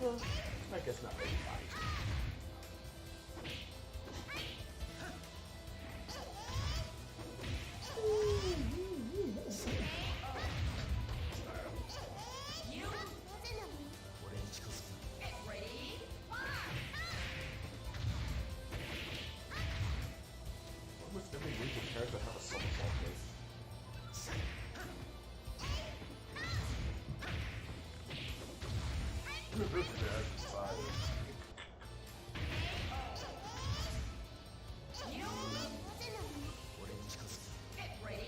I guess not everybody. Get ready, fire! Almost every major character have a somersault move. That's exciting. Get ready,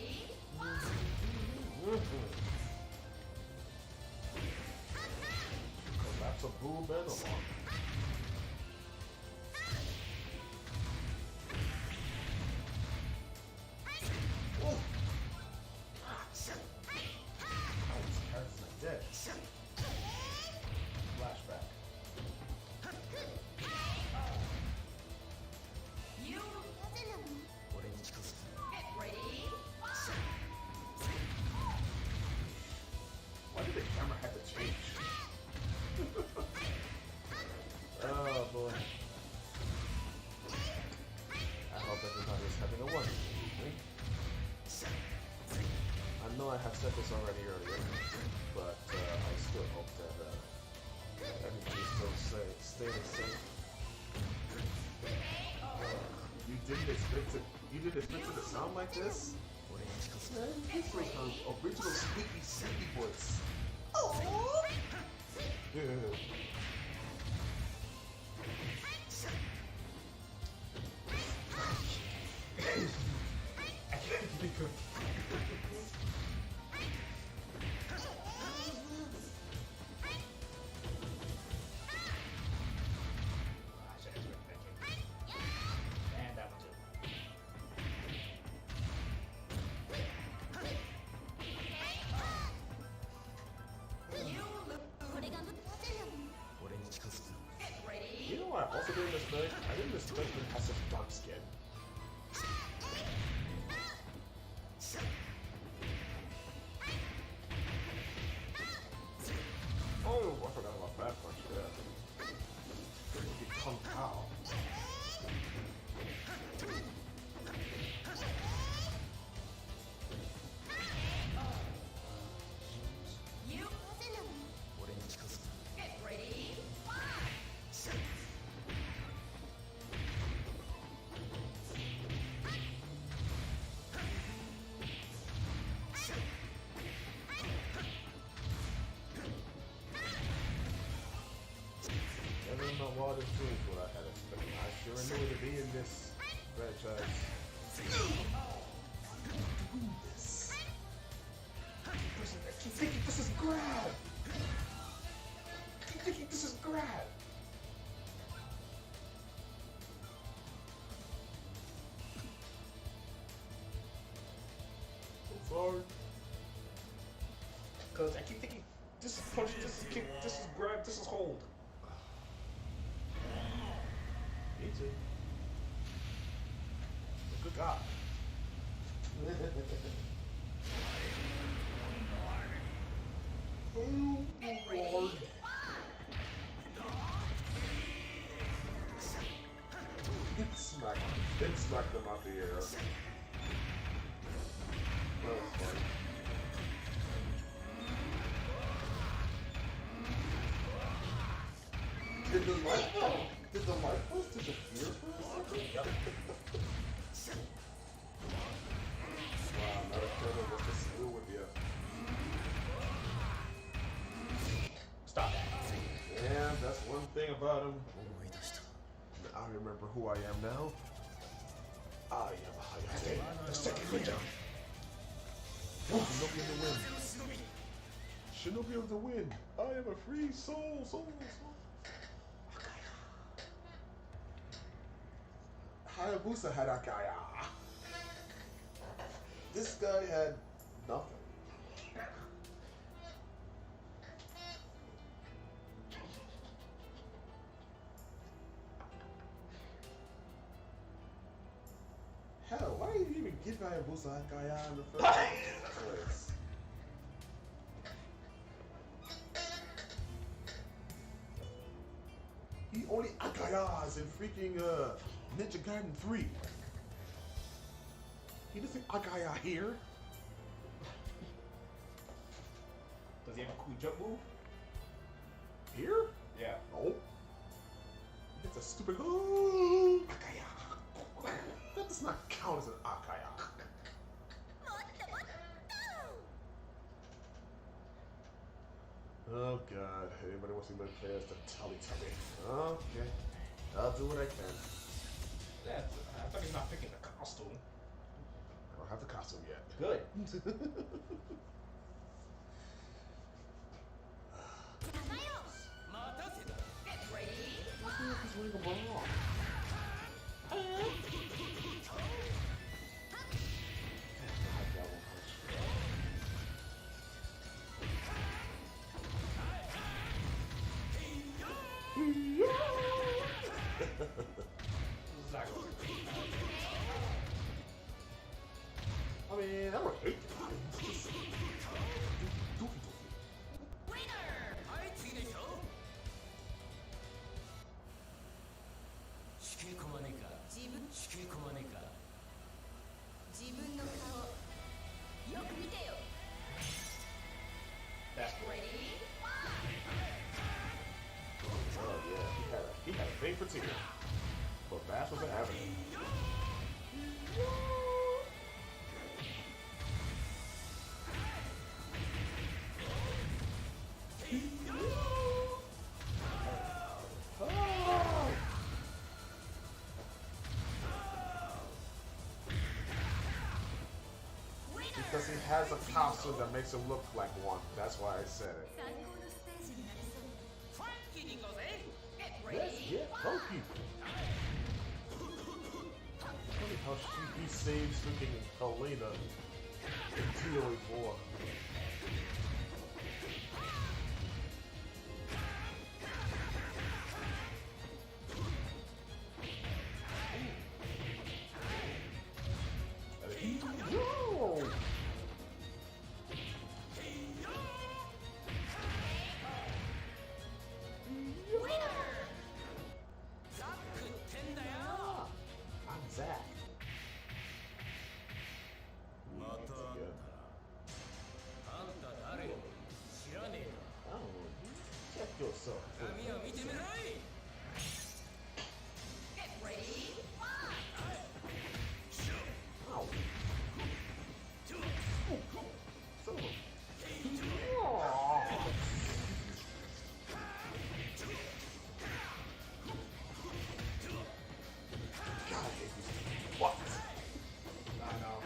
That's a boom and a long. These characters are dead. Flashback. you get ready, fire! Why did the camera have to change? Oh boy. I hope everybody is having a wonderful evening. I know I have said this already earlier, but I still hope that everybody's still safe, staying safe. You didn't expect it to sound like this? Man, this was her original squeaky voice. Oh! I can't think of. And that one too. Get ready, You know what I also didn't expect? I didn't expect him to have such dark skin. Oh, I forgot about Bad Punch there. He Kung Pao. you get ready, fire! Never in my wildest dreams what I had expected. I sure knew to be in this franchise. This. I keep thinking this is grab. I keep thinking this is grab. I'm sorry. Because I keep thinking this is punch, this is kick, this is grab, this is hold. Me too. Good God. Oh, Get ready, Lord. fire! It smacked them out the air. That was funny. Did the light post disappear for a second? Wow, not a turtle was just still with you. Stop that. Yeah, that's one thing about him. I remember who I am now. I am Hayate, the second ninja. Shinobi of the wind. Shinobi of the wind. I am a free soul. Hayabusa had Akaya. This guy had nothing. Hell, why did you even give Hayabusa Akaya in the first place? only Akayas in freaking Ninja Gaiden 3. He doesn't think Akaya here. Does he have a cool jump move? Here? Yeah. No. It's a stupid Akaya. That does not count as an Akaya. Oh god, anybody wants to play players to tell me. Okay. I'll do what I can. Yeah, I thought he's not picking the costume. I don't have the costume yet. Good. Get ready. He's winning a brawl. I mean, that was 8 times. Winner. 死け込まねえか自分の顔よく見てよ That's great. Ready. Oh yeah, he had a thing for Tigger. But Bass wasn't having it. Because he has a costume that makes him look like one. That's why I said it. 最高のステージになりそう Get Let's ready. get funky. Funny how he saves freaking Helena in TOE4. Yo! I'm Zach. またあんたあんた誰よ知らねえ I don't know. Check yourself. な髪を見てみろい Get ready. Ow. Son of a- God, I hate these. What? I know.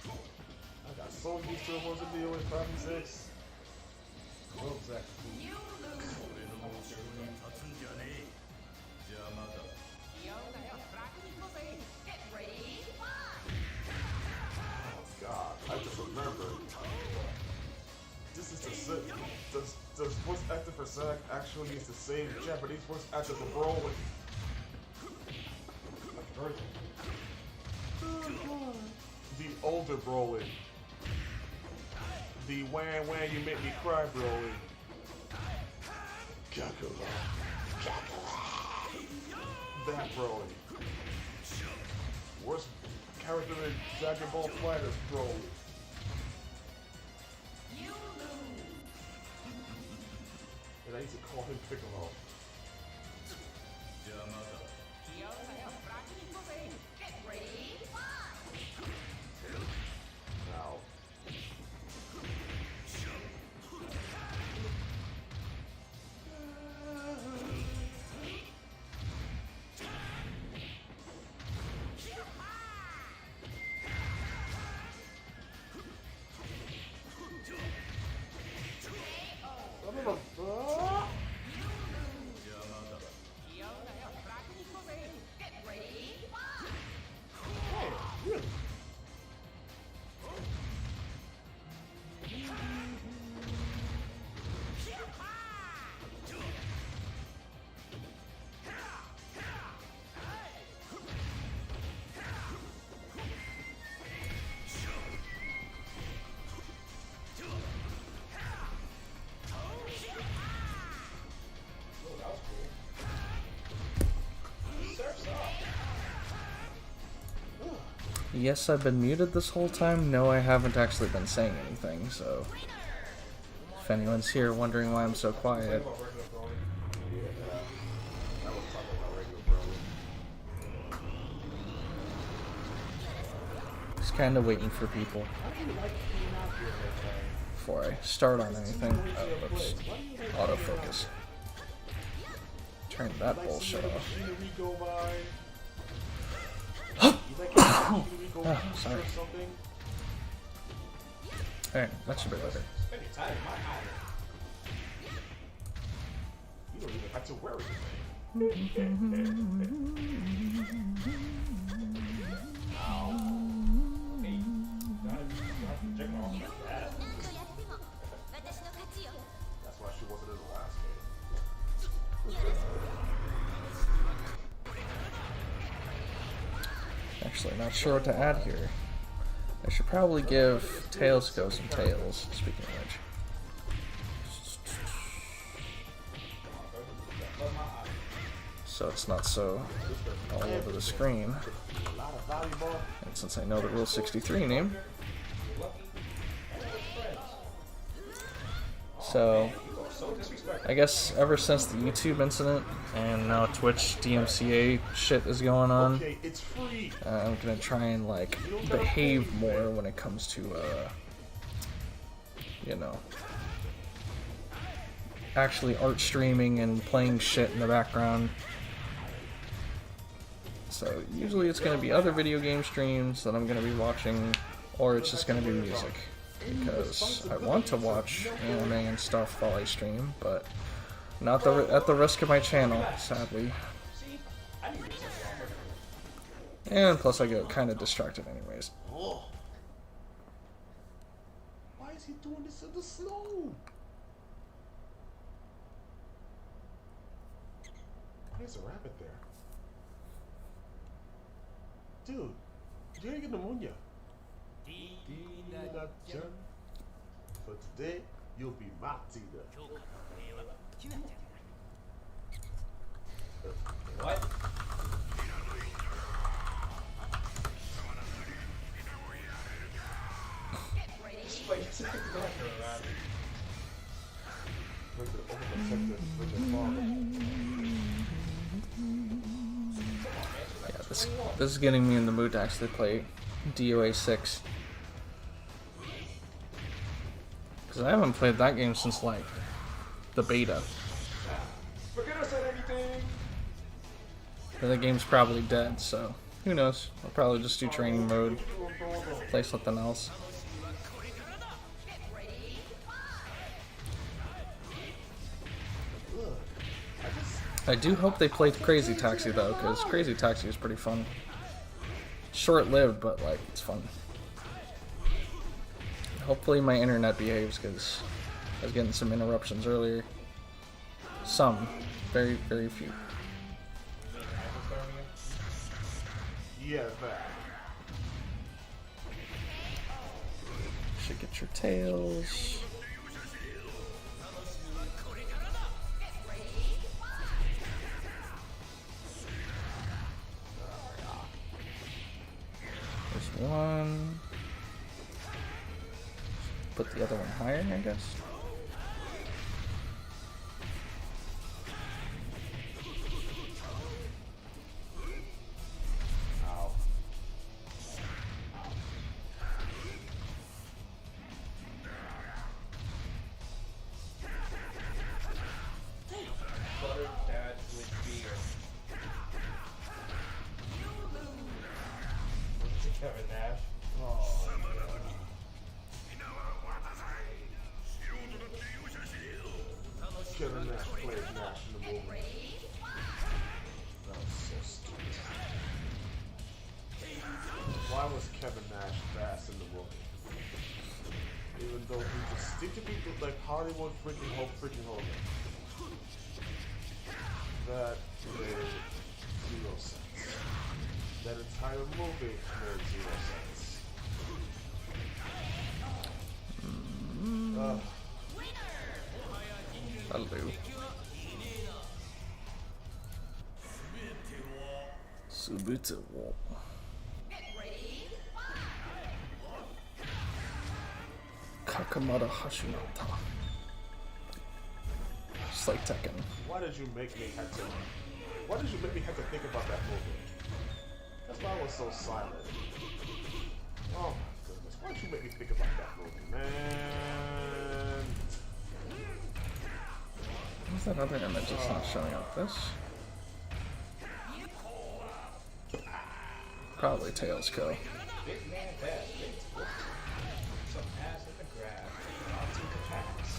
I got so used to it once a deal with 5 and 6. Well, Zach. You lose. 俺の後ろに立つんじゃねえ邪魔だ Get ready. Oh God, I just remembered. This is the voice actor for Zack actually is the same Japanese voice actor for Broly. Like version. The older Broly. The wham wham you make me cry Broly. Kakura. That Broly. Worst character in Dragon Ball Fighters Broly. You lose. And I used to call him Piccolo. 邪魔だ Get ready. Now. Son of a- 邪魔だ Get yes, I've been muted this whole time. No, I haven't actually been saying anything, so if anyone's here wondering why I'm so quiet. About regular Broly. Yeah, I was talking about regular Broly. Just kind of waiting for people before I start on anything. Oh, oops. Autofocus. Turn that bullshit off. Oh, sorry. Alright, that should be better. Spend your time in my eye. You don't even have to wear anything. Hey, you have to check off that. That's why she wasn't in the last game. Actually, not sure what to add here. I should probably give Tails Go some tails, speaking of which. So it's not so all over the screen. A lot of volleyball. And since I know the Rule 63 name. So, I guess ever since the YouTube incident and now Twitch DMCA shit is going on, Okay, it's free. I'm gonna try and like behave more when it comes to you know, actually art streaming and playing shit in the background. So usually it's gonna be other video game streams that I'm gonna be watching, or it's just gonna be music, because I want to watch anime and stuff while I stream, but not at the risk of my channel, sadly. And plus I get kind of distracted anyways. Oh. Why is he doing this in the snow? Why is a rabbit there? Dude, you're gonna get pneumonia. Tina-chan. For today, you'll be my Tina. What? Like, it's like the doctor around. Bring the overprotective, bring the father. Yeah, this is getting me in the mood to actually play DOA 6. Because I haven't played that game since, like, the beta. Forget I said anything! And the game's probably dead, so who knows. I'll probably just do training mode, play something else. I do hope they play Crazy Taxi though, because Crazy Taxi is pretty fun. Short-lived, but like, it's fun. Hopefully my internet behaves, because I was getting some interruptions earlier. Some. Very, very few. Yeah, that. Should get your tails. There's one. Put the other one higher, I guess. Ow. Butter that with beer. Kevin Nash. Oh, Kevin Nash played Nash in the movie. That was so stupid. Why was Kevin Nash fast in the movie? Even though he just stick to people like Hollywood freaking Hogan. That made zero sense. That entire movie made zero sense. Hello. Subito. Kamada Hashimata. Just like Tekken. Why did you make me have to? Why did you make me have to think about that movie? That's why I was so silent. Oh my goodness! Why did you make me think about that movie, man? What's that other image that's not showing up? This? Probably Tails Kill. Big man bad. Some ass in the grab. I'll take the pass.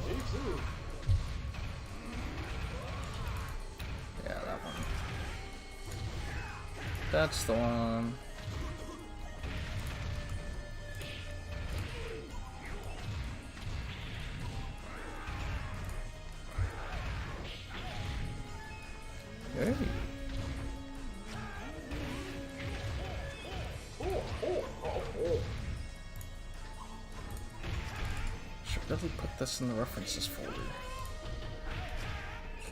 Me too. Yeah, that one. That's the one. Hey. Should really put this in the references folder.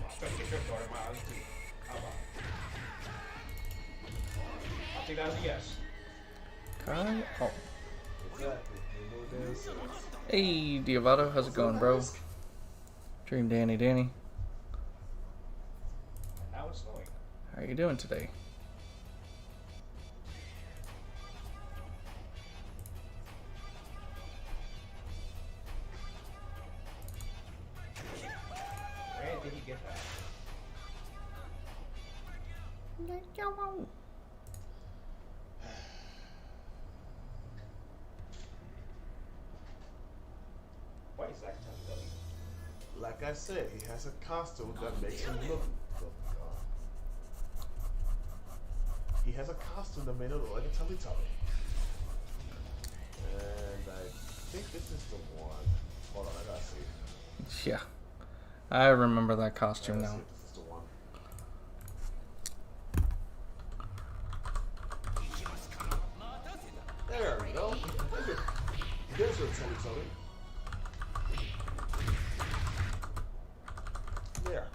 Especially if you're guarding my eyes too. How about it? I'll take that as a yes. Kai? Oh. Exactly. Hey, Diovato, how's it going, bro? Dream Danny. And now it's snowing. How are you doing today? Where did he get that? Why is that telling? Like I said, he has a costume that makes him look. He has a costume that made it look like a Teletubby. And I think this is the one. Hold on, I gotta see. Yeah. I remember that costume now. See if this is the one. There we go. There's your Teletubby. There.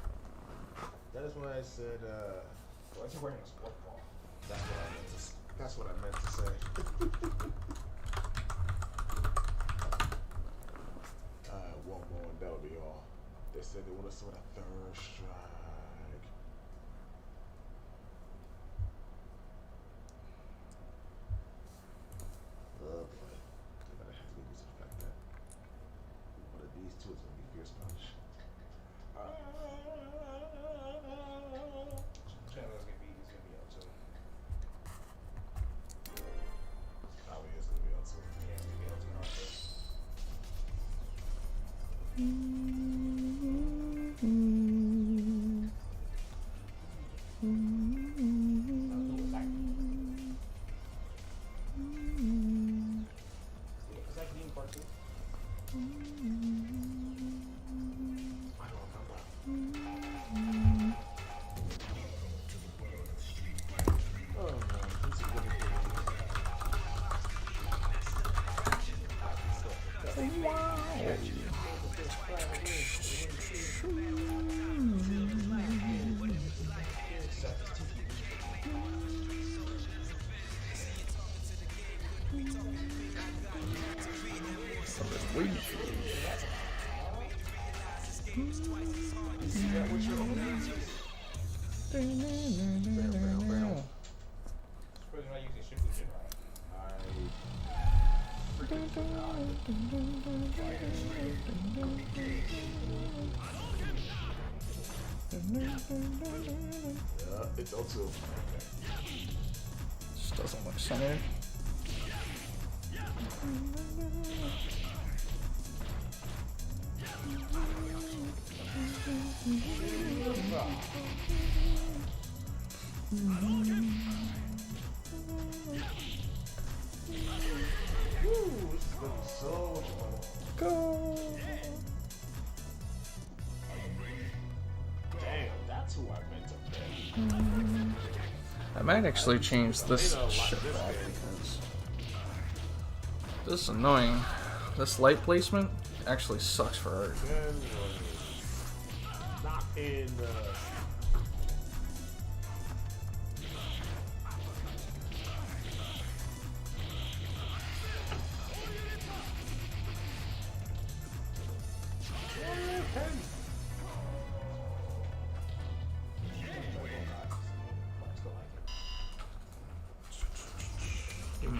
That is why I said, Why is he wearing a sport ball? that's what I meant to say. One more and that'll be all. They said they want us to win a third strike. Oh boy. They gotta have me use the fact that one of these two is gonna be fierce punch. Chandler's gonna be out too. Probably is gonna be out too. Yeah, he's gonna be out too. Is that being part two? I don't remember. Oh man, this is gonna Probably not using Shifu Jin right. Yeah, it's also. Just doesn't look centered. Woo, this is gonna be so much fun. Go! Damn, that's who I meant to pick. I might actually change this shit back because this is annoying. This light placement actually sucks for art. Not in.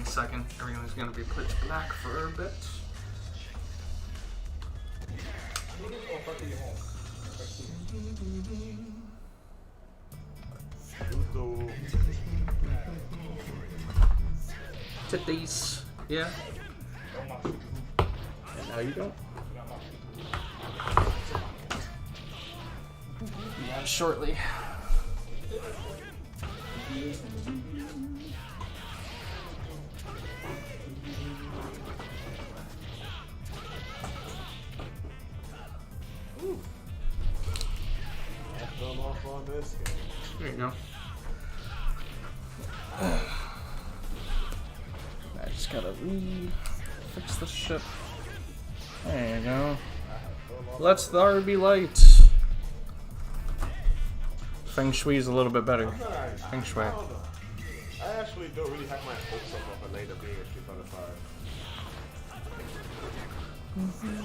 second. Everything's gonna be pitch black for a bit. Titties. Yeah. No, you don't. Yeah, shortly. Fell off on this game. There you go. I just gotta fix this shit. There you go. Let's the RB light. Feng Shui's a little bit better. Feng Shui. I actually don't really have my hopes up of a later being a Street Fighter 5.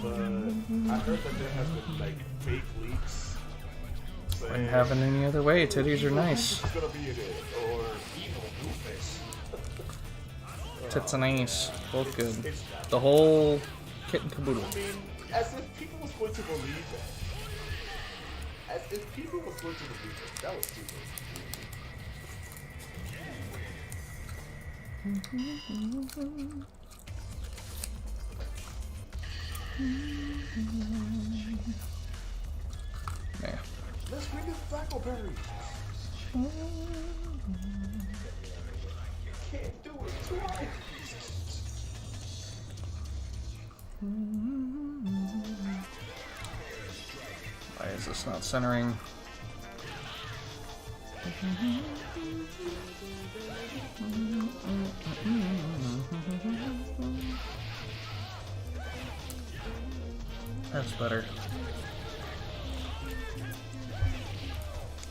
But I heard that there has been like fake leaks. Wouldn't have it any other way. Titties are nice. It's gonna be it, or Tits and ace, both good. The whole kit and caboodle. I mean, as if people was going to believe that. As if people was going to believe that. That was stupid. Yeah. Let's bring this Blackberry. Can't do it twice. Why is this not centering? That's better.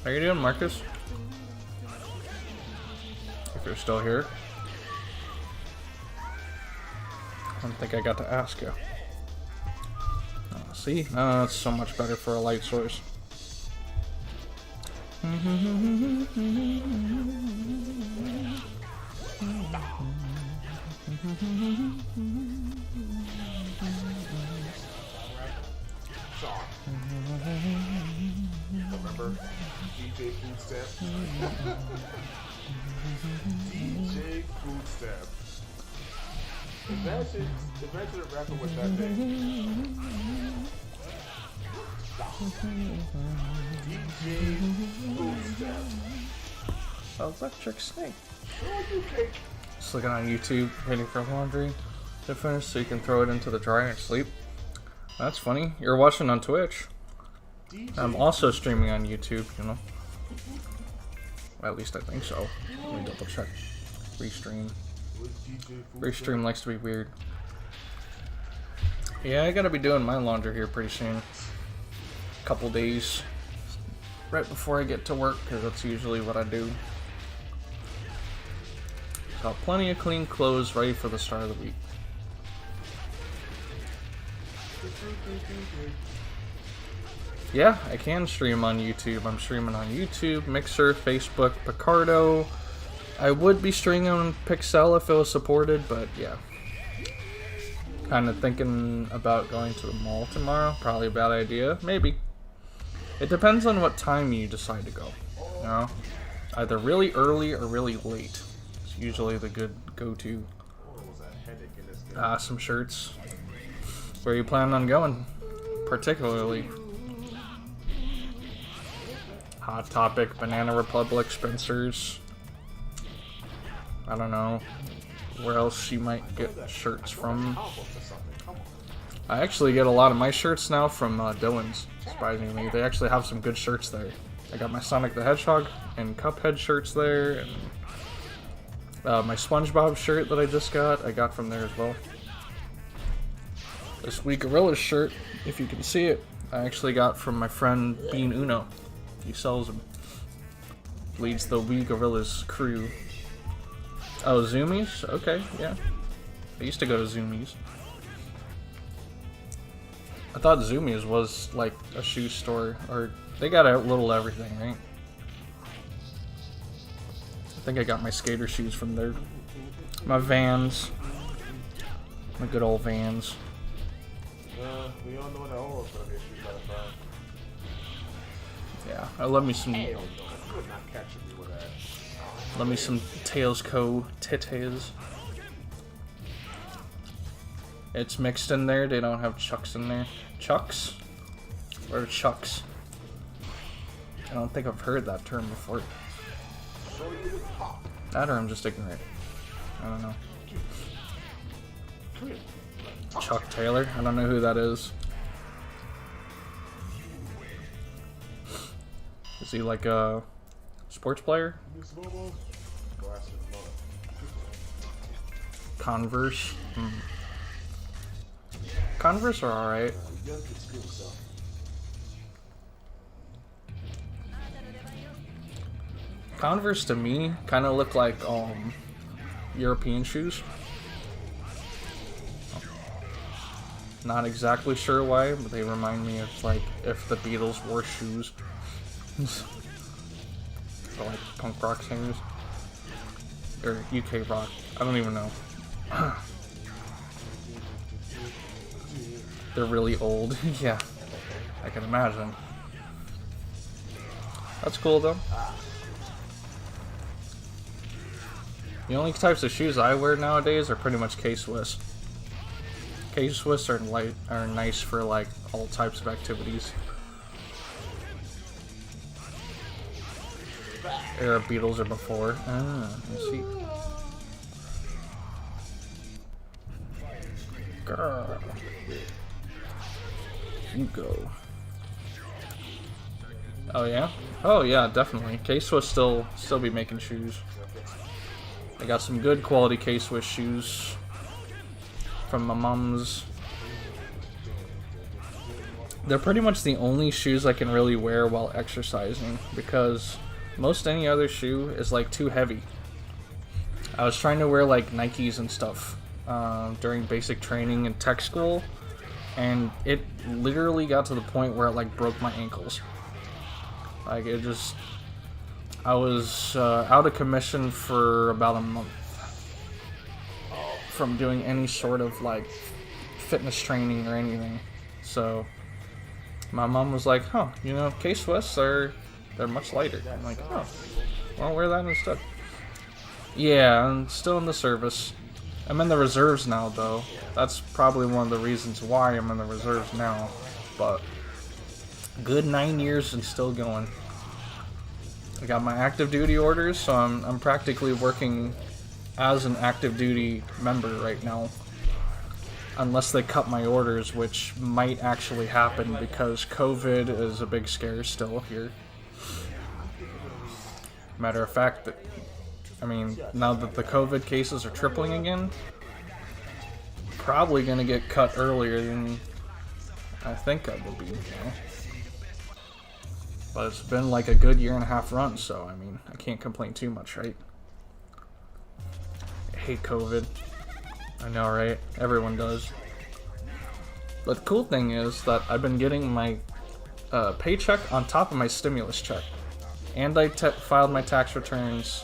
How you doing, Marcus? If you're still here. I don't think I got to ask you. Oh, see? No, that's so much better for a light source. Remember DJ Food Stamp? DJ Food Stamp. Imagine a rapper with that name. DJ Food Stamp. Electric Snake. Oh, you cake. Just looking on YouTube, waiting for laundry to finish so you can throw it into the dryer and sleep. That's funny. You're watching on Twitch. I'm also streaming on YouTube, you know. Well, at least I think so. Let me double check. Restream. Restream likes to be weird. Yeah, I gotta be doing my laundry here pretty soon. Couple days. Right before I get to work, because that's usually what I do. Got plenty of clean clothes ready for the start of the week. Yeah, I can stream on YouTube. I'm streaming on YouTube, Mixer, Facebook, Picardo. I would be streaming on Pixel if it was supported, but yeah. Kind of thinking about going to the mall tomorrow. Probably a bad idea. Maybe. It depends on what time you decide to go. You know? Either really early or really late. It's usually the good go-to. Some shirts. Where you plan on going? Particularly. Hot Topic, Banana Republic, Spencer's. I don't know where else you might get shirts from. I actually get a lot of my shirts now from Dylan's, surprisingly. They actually have some good shirts there. I got my Sonic the Hedgehog and Cuphead shirts there, and my SpongeBob shirt that I just got, I got from there as well. This Wii Gorillas shirt, if you can see it, I actually got from my friend Bean Uno. He sells them. Leads the Wii Gorillas crew. Oh, Zoomies? Okay, yeah. I used to go to Zoomies. I thought Zoomies was like a shoe store, or they got a little everything, right? I think I got my skater shoes from there. My Vans. My good old Vans. We all know that Oro's gonna be a street fighter 5. Yeah, I love me some. Hell no, you're not catching me with that. Love me some Tails Co. Titties. It's mixed in there. They don't have chucks in there. Chucks? Or chucks? I don't think I've heard that term before. Show you the pop. That or I'm just ignorant. I don't know. Come here. Chuck Taylor? I don't know who that is. Is he like a sports player? Miss Momo. Glasses, mother. Converse? Converse are alright. You gotta get skilled, so. Converse to me kind of look like European shoes. Not exactly sure why, but they remind me of like if the Beatles wore shoes. Or like punk rock singers. Or UK rock. I don't even know. They're really old. Yeah, I can imagine. That's cool though. The only types of shoes I wear nowadays are pretty much K-Swiss. K-Swiss are nice for like all types of activities. Era Beatles are before. Ah, I see. Girl. You go. Oh yeah? Oh yeah, definitely. K-Swiss still be making shoes. I got some good quality K-Swiss shoes from my mom's. They're pretty much the only shoes I can really wear while exercising because most any other shoe is like too heavy. I was trying to wear like Nikes and stuff during basic training in tech school, and it literally got to the point where it like broke my ankles. Like it just, I was out of commission for about a month from doing any sort of like fitness training or anything. So my mom was like, "Huh, you know, K-Swiss they're much lighter." I'm like, "Oh, well, I'll wear that instead." Yeah, I'm still in the service. I'm in the reserves now, though. That's probably one of the reasons why I'm in the reserves now. But good 9 years and still going. I got my active duty orders, so I'm practically working as an active duty member right now. Unless they cut my orders, which might actually happen because COVID is a big scare still here. Matter of fact, I mean, now that the COVID cases are tripling again, probably gonna get cut earlier than I think I will be, you know? But it's been like a good 1.5 year run, so I mean, I can't complain too much, right? I hate COVID. I know, right? Everyone does. But the cool thing is that I've been getting my paycheck on top of my stimulus check. And I filed my tax returns.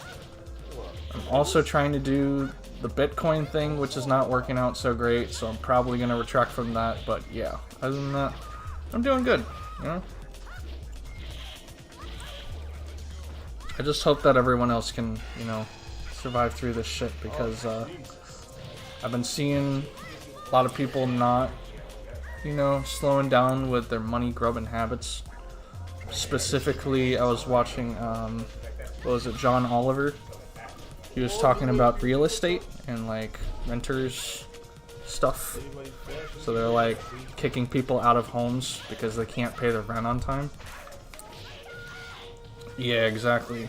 I'm also trying to do the Bitcoin thing, which is not working out so great, so I'm probably going to retract from that. But yeah, other than that, I'm doing good, you know? I just hope that everyone else can, you know, survive through this shit because I've been seeing a lot of people not, you know, slowing down with their money grubbing habits. Specifically, I was watching, what was it, John Oliver? He was talking about real estate and like renters stuff. So they're like kicking people out of homes because they can't pay their rent on time. Yeah, exactly.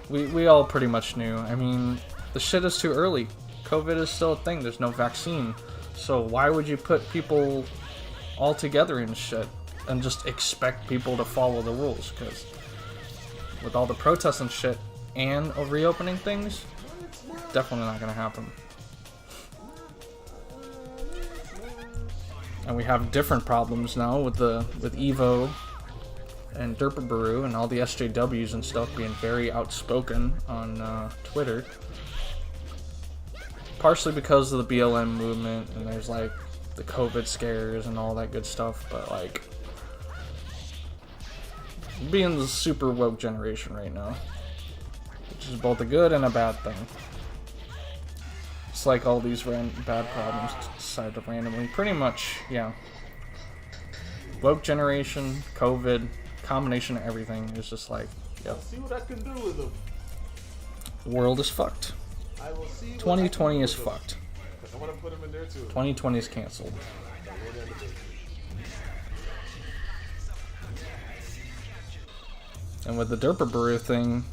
We all pretty much knew. I mean, the shit is too early. COVID is still a thing. There's no vaccine. So why would you put people all together in shit and just expect people to follow the rules? Because with all the protests and shit and reopening things, definitely not going to happen. And we have different problems now with EVO and Derpibooru and all the SJWs and stuff being very outspoken on Twitter. partially because of the BLM movement, and there's like the COVID scares and all that good stuff, but like being the super woke generation right now, which is both a good and a bad thing. It's like all these bad problems decide to randomly, pretty much, yeah. Woke generation, COVID, combination of everything is just like, yep. See what I can do with them. The world is fucked. I will see. 2020 is fucked. I want to put them in there too. 2020 is canceled. And with the Derpibooru thing,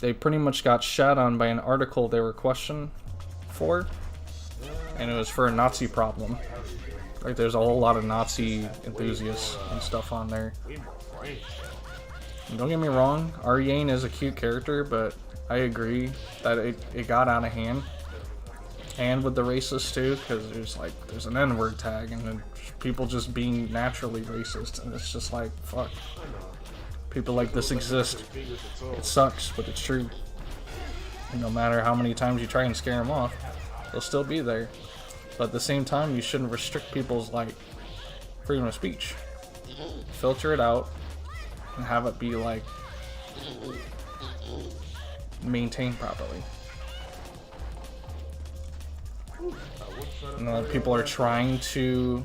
they pretty much got shat on by an article they were questioned for, and it was for a Nazi problem. Like, there's a whole lot of Nazi enthusiasts and stuff on there. And don't get me wrong, Aryane is a cute character, but I agree that it got out of hand. And with the racist too, because there's an N-word tag, and then people just being naturally racist, and it's just like, fuck. People like this exist. It sucks, but it's true. And no matter how many times you try and scare them off, they'll still be there. But at the same time, you shouldn't restrict people's like freedom of speech. Filter it out and have it be like maintained properly. You know, people are trying to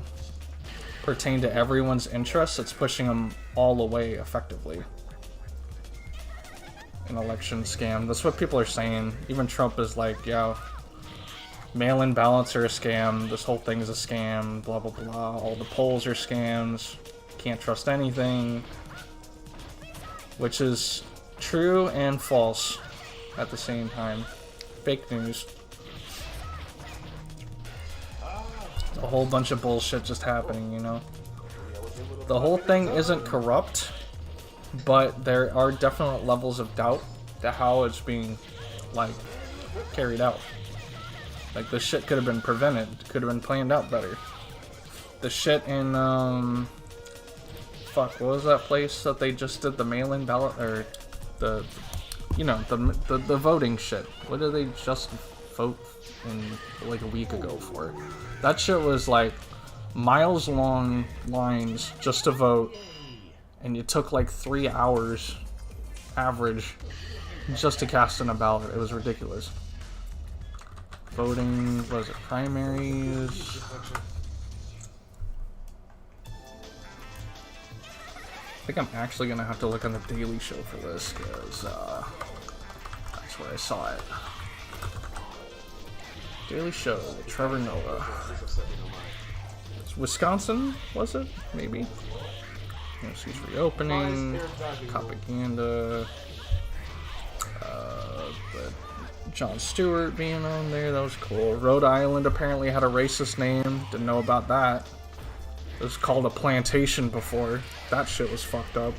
pertain to everyone's interests. It's pushing them all away effectively. An election scam. That's what people are saying. Even Trump is like, yeah, mail-in ballots are a scam. This whole thing is a scam. Blah, blah, blah. All the polls are scams. Can't trust anything. Which is true and false at the same time. Fake news. A whole bunch of bullshit just happening, you know. The whole thing isn't corrupt, but there are definite levels of doubt to how it's being, like, carried out. Like, this shit could have been prevented, could have been planned out better. The shit in, fuck, what was that place that they just did the mail-in ballot, or the, you know, the voting shit. What did they just vote in, like, a week ago for? That shit was, like, miles long lines just to vote, and it took like 3 hours average just to cast in a ballot. It was ridiculous. Voting, was it primaries? I think I'm actually gonna have to look on the Daily Show for this, because that's where I saw it. Daily Show, Trevor Noah. Wisconsin, was it? Maybe. UFC's reopening, propaganda, the Jon Stewart being on there, that was cool. Rhode Island apparently had a racist name, didn't know about that. It was called a plantation before. That shit was fucked up.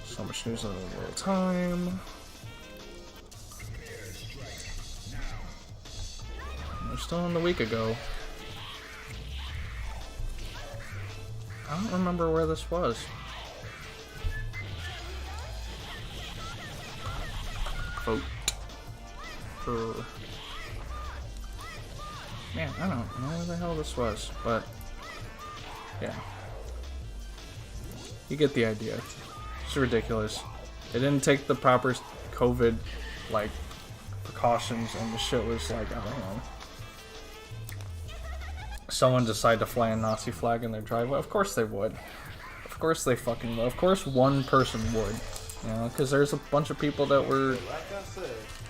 So much news in a little time. We're still in the week ago. I don't remember where this was. Vote. Man, I don't know where the hell this was, but yeah. You get the idea. It's ridiculous. They didn't take the proper COVID, like, precautions, and the shit was like, I don't know. Someone decided to fly a Nazi flag in their driveway. Of course they would. Of course they fucking would. Of course one person would. You know, because there's a bunch of people that were,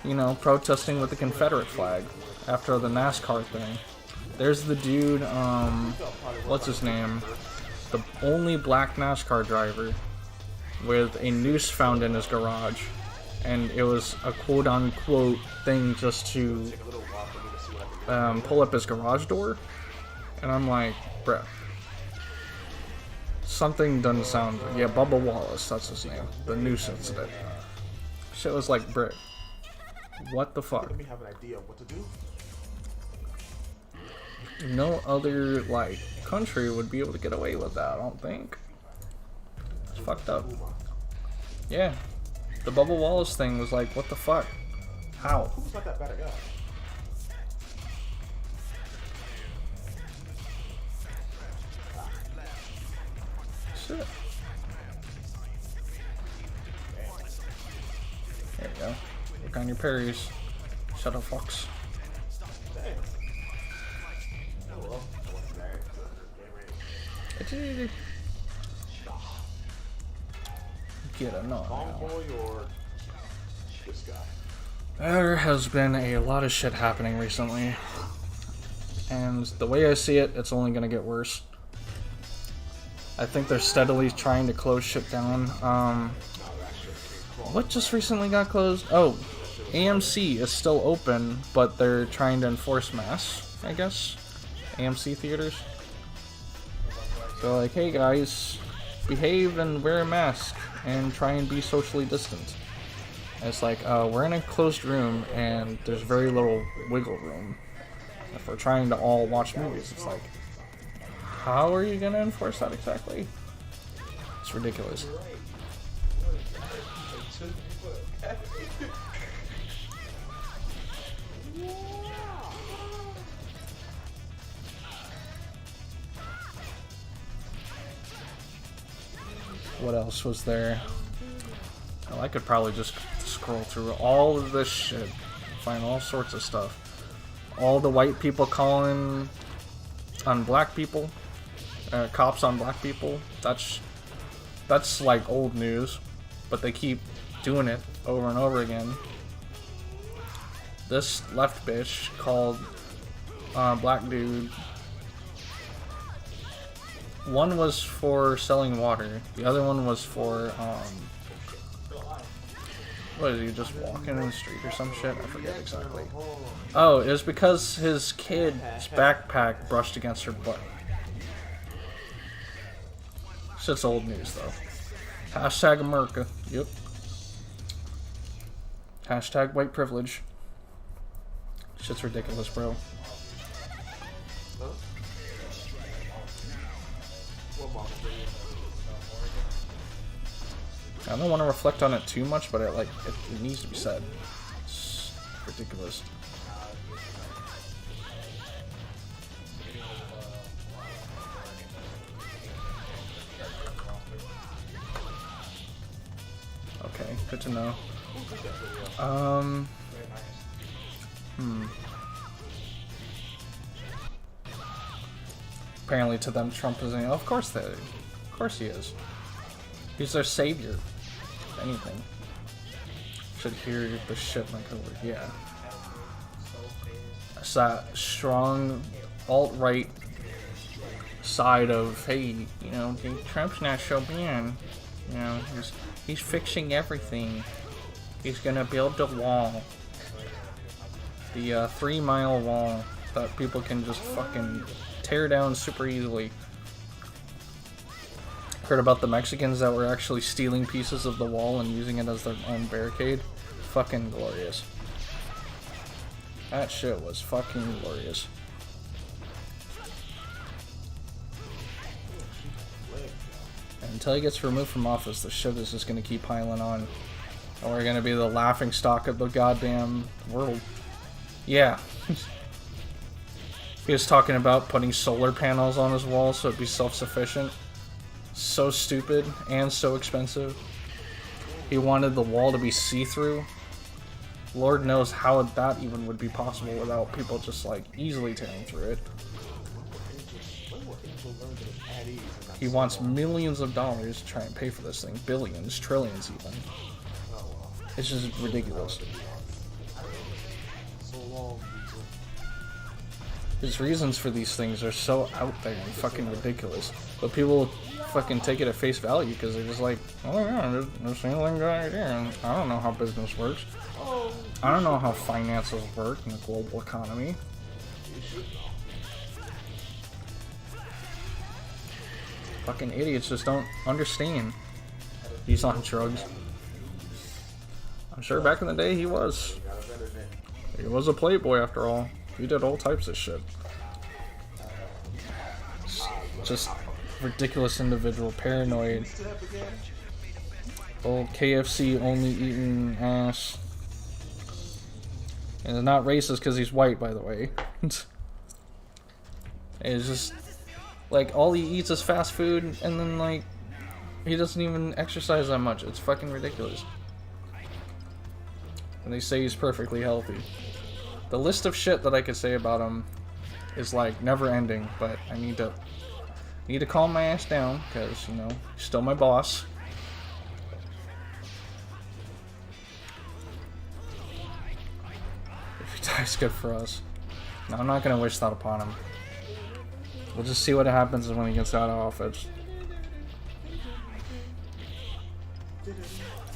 you know, protesting with the Confederate flag after the NASCAR thing. There's the dude, what's his name? The only black NASCAR driver with a noose found in his garage. And it was a quote-unquote thing just to pull up his garage door. And I'm like, bruh. Something doesn't sound... Yeah, Bubba Wallace, that's his name. The noose incident. Shit was like, bruh. What the fuck? Let me have an idea of what to do. No other, like, country would be able to get away with that, I don't think. It's fucked up. Yeah. The Bubba Wallace thing was like, what the fuck? How? Who's not that bad a guy? Shit. There you go. Work on your parries. Shut up, fox. Damn. Oh well. Get a no. Tomboy or this guy? There has been a lot of shit happening recently. And the way I see it, it's only gonna get worse. I think they're steadily trying to close shit down. What just recently got closed? Oh, AMC is still open, but they're trying to enforce masks, I guess. AMC theaters. So like, hey guys, behave and wear a mask and try and be socially distant. And it's like, we're in a closed room and there's very little wiggle room. If we're trying to all watch movies, it's like, how are you gonna enforce that exactly? It's ridiculous. What else was there? Oh, I could probably just scroll through all of this shit, find all sorts of stuff. All the white people calling on black people, cops on black people. That's like old news, but they keep doing it over and over again. This left bitch called black dude. One was for selling water. The other one was for what is he, just walking in the street or some shit? I forget exactly. Oh, it was because his kid's backpack brushed against her butt. Shit's old news though. Hashtag America. Yep. Hashtag white privilege. Shit's ridiculous, bro. I don't want to reflect on it too much, but it needs to be said. It's ridiculous. Okay, good to know. Apparently to them, Trump is of course he is. He's their savior. If anything. Should hear the shit like over. Yeah. It's that strong alt-right side of, hey, you know, Trump's not so bad. You know, he's fixing everything. He's gonna build the wall. The 3-mile wall that people can just fucking tear down super easily. Heard about the Mexicans that were actually stealing pieces of the wall and using it as their own barricade? Fucking glorious. That shit was fucking glorious. And until he gets removed from office, the shit is just gonna keep piling on. And we're gonna be the laughing stock of the goddamn world. Yeah. He was talking about putting solar panels on his wall so it'd be self-sufficient. So stupid and so expensive. He wanted the wall to be see-through. Lord knows how that even would be possible without people just like easily tearing through it. He wants millions of dollars to try and pay for this thing. Billions, trillions even. It's just ridiculous. His reasons for these things are so out there and fucking ridiculous. But people fucking take it at face value because they're just like, oh yeah, there's anything good idea. And I don't know how business works. I don't know how finances work in the global economy. Fucking idiots just don't understand. He's on drugs. I'm sure back in the day he was. He was a playboy after all. He did all types of shit. Just ridiculous individual, paranoid. Old KFC only eating ass. And it's not racist because he's white, by the way. It's just, like, all he eats is fast food, and then, like, he doesn't even exercise that much. It's fucking ridiculous. And they say he's perfectly healthy. The list of shit that I could say about him is, like, never ending, but I need to calm my ass down, because, you know, he's still my boss. If he dies, good for us. No, I'm not gonna wish that upon him. We'll just see what happens when he gets out of office.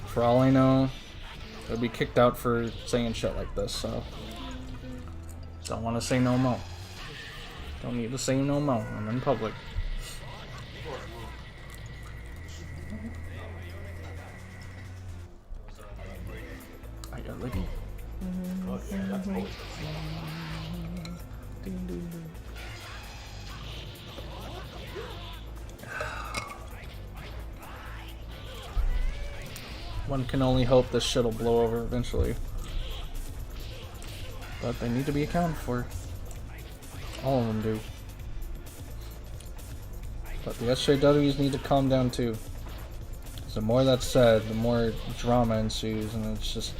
For all I know, he'll be kicked out for saying shit like this, so... Don't want to say no more. Don't need to say no more. I'm in public. I got lucky. Oh, yeah, that's always One can only hope this shit'll blow over eventually. But they need to be accounted for. All of them do. But the SJWs need to calm down too. Because the more that's said, the more drama ensues, and it's just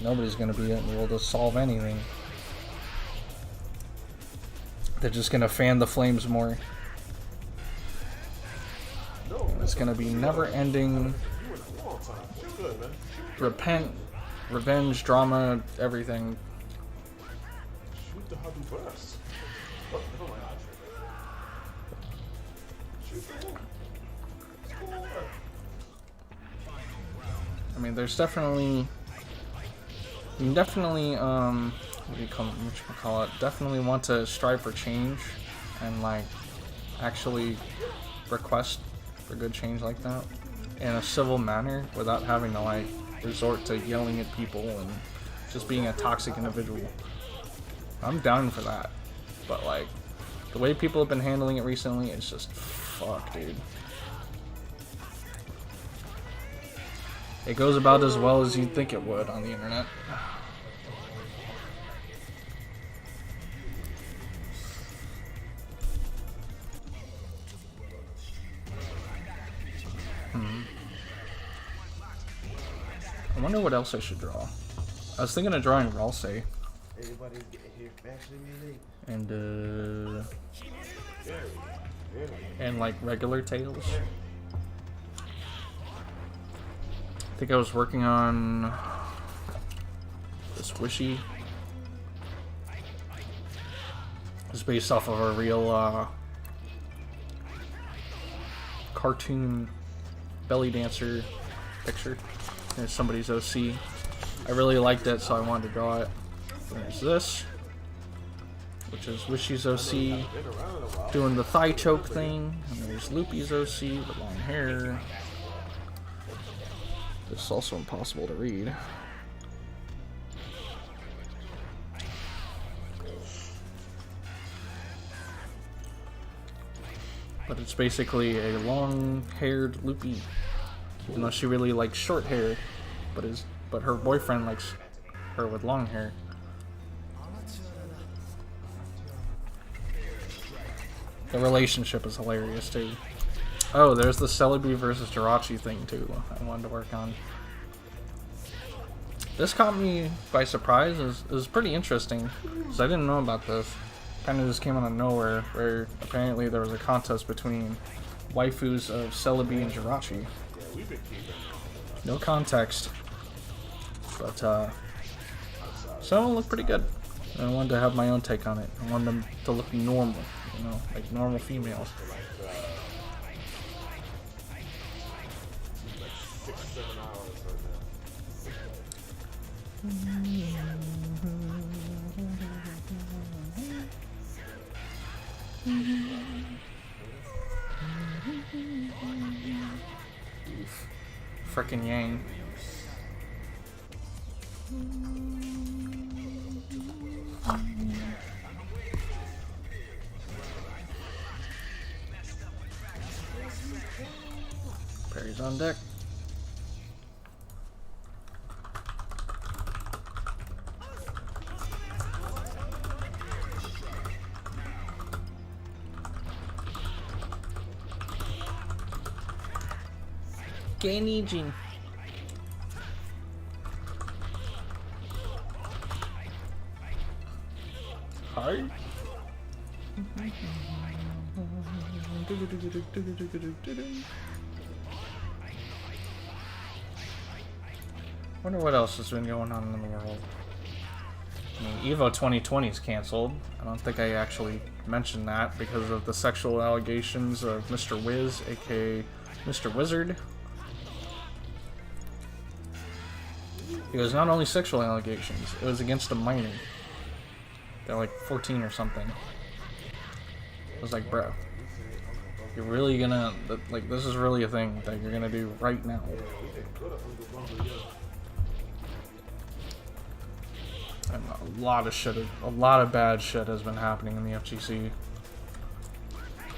nobody's going to be able to solve anything. They're just going to fan the flames more. It's going to be never-ending repent, revenge, drama, everything. Shoot the hubby burst. Oh, never mind. Shoot the one. Score. I mean, there's definitely... You definitely, what do you call it? Definitely want to strive for change and, like, actually request for good change like that in a civil manner without having to, like, resort to yelling at people and just being a toxic individual. I'm down for that. But, like, the way people have been handling it recently, it's just, fuck, dude. It goes about as well as you'd think it would on the internet. I wonder what else I should draw. I was thinking of drawing Ralsei. Everybody's getting here faster than And like regular Tails. I think I was working on this Wishy. It's based off of a real cartoon belly dancer picture. There's somebody's OC. I really liked it, so I wanted to draw it. There's this, which is Wishy's OC doing the thigh choke thing. And there's Loopy's OC with long hair. This is also impossible to read. But it's basically a long-haired Loopy. Even though she really likes short hair, but her boyfriend likes her with long hair. The relationship is hilarious too. Oh, there's the Celebi versus Jirachi thing too I wanted to work on. This caught me by surprise. It was pretty interesting, because I didn't know about this. Kind of just came out of nowhere, where apparently there was a contest between waifus of Celebi and Jirachi. No context. But, some of them look pretty good. And I wanted to have my own take on it. I wanted them to look normal, you know, like normal females. Frickin' Yang. Perry's on deck. Kenny Jin. Hi. Wonder what else has been going on in the world. I mean, EVO 2020 is canceled. I don't think I actually mentioned that because of the sexual allegations of Mr. Wiz, aka Mr. Wizard. It was not only sexual allegations, it was against a minor. They're like 14 or something. I was like, bro, you're really gonna, like, this is really a thing that you're gonna do right now. And a lot of bad shit has been happening in the FGC.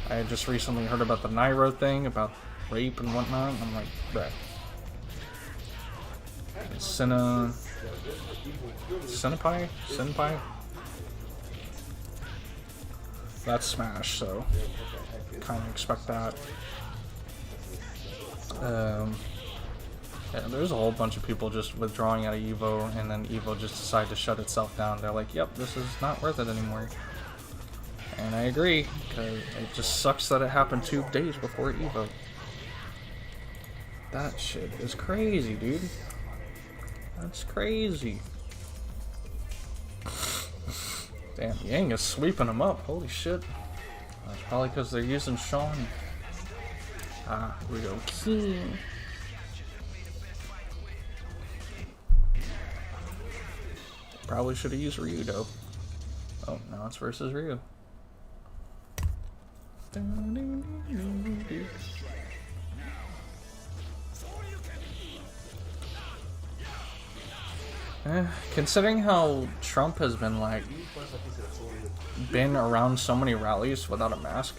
I had just recently heard about the Nairo thing, about rape and whatnot, and I'm like, bruh. Senpai? That's Smash, so kind of expect that. Yeah, there's a whole bunch of people just withdrawing out of EVO, and then EVO just decided to shut itself down. They're like, yep, this is not worth it anymore. And I agree, because it just sucks that it happened 2 days before EVO. That shit is crazy, dude. That's crazy. Damn, Yang is sweeping them up. Holy shit. That's probably because they're using Sean. Ah, here we go. King. Probably should have used Ryu though. Oh, now it's versus Ryu. Considering how Trump has been like been around so many rallies without a mask,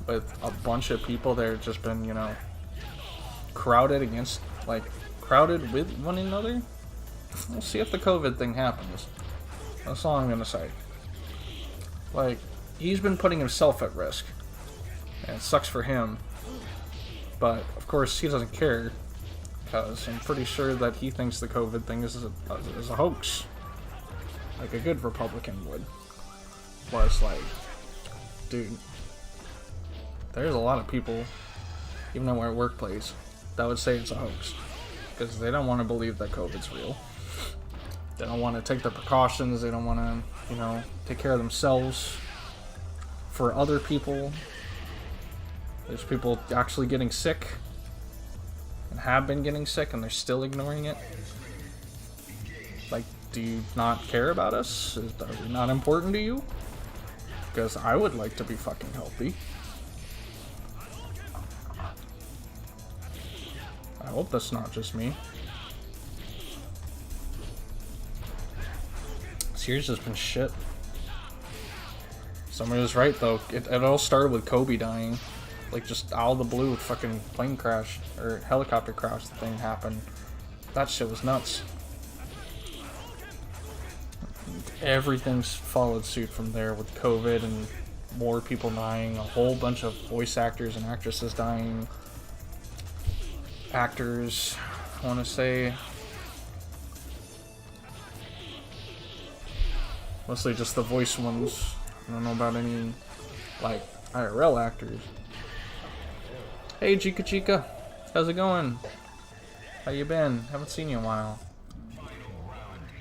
with a bunch of people that have just been, you know, crowded with one another. We'll see if the COVID thing happens. That's all I'm gonna say. Like, he's been putting himself at risk, and it sucks for him. But of course, he doesn't care, because I'm pretty sure that he thinks the COVID thing is a hoax, like a good Republican would. But it's like, dude, there's a lot of people, even in our workplace, that would say it's a hoax, because they don't want to believe that COVID's real. They don't want to take the precautions. They don't want to, you know, take care of themselves for other people. There's people actually getting sick and have been getting sick, and they're still ignoring it. Like, do you not care about us? Are we not important to you? Because I would like to be fucking healthy. I hope that's not just me. This year's just been shit. Somebody was right though. It all started with Kobe dying. Like, just out of the blue, fucking plane crash or helicopter crash thing happened. That shit was nuts. Everything's followed suit from there with COVID and more people dying. A whole bunch of voice actors and actresses dying. Actors, I want to say. Mostly just the voice ones. I don't know about any, like, IRL actors. Hey, Chica. How's it going? How you been? Haven't seen you in a while.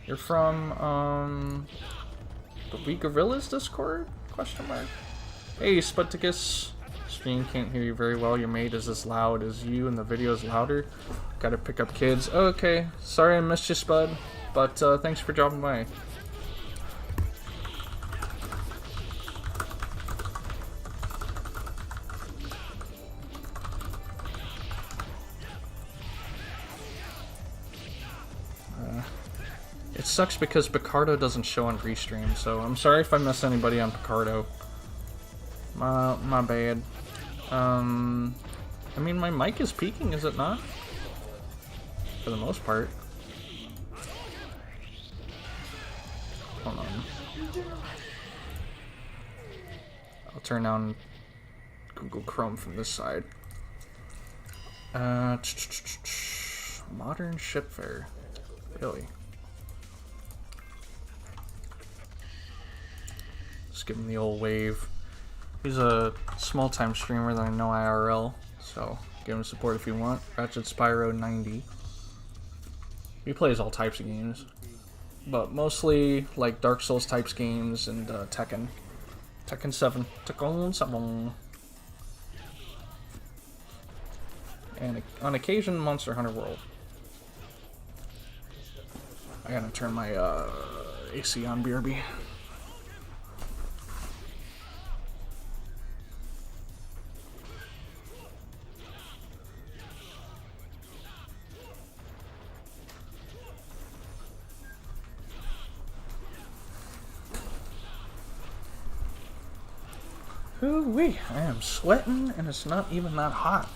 You're from, the We Gorillas Discord? Question mark. Hey, Sputicus. Stream can't hear you very well. Your mate is as loud as you and the video is louder. Gotta pick up kids. Okay. Sorry I missed you, Spud. But, thanks for dropping by. It sucks because Picardo doesn't show on Restream, so I'm sorry if I miss anybody on Picardo. My bad. I mean, my mic is peaking, is it not? For the most part. Hold on. I'll turn on Google Chrome from this side. Modern ship fare. Really? Just give him the old wave. He's a small-time streamer that I know IRL, so give him support if you want. Ratchet Spyro 90. He plays all types of games, but mostly like Dark Souls types games and Tekken. Tekken 7. Tekken 7. And on occasion, Monster Hunter World. I gotta turn my AC on, BRB. Ooh-wee, I am sweating and it's not even that hot.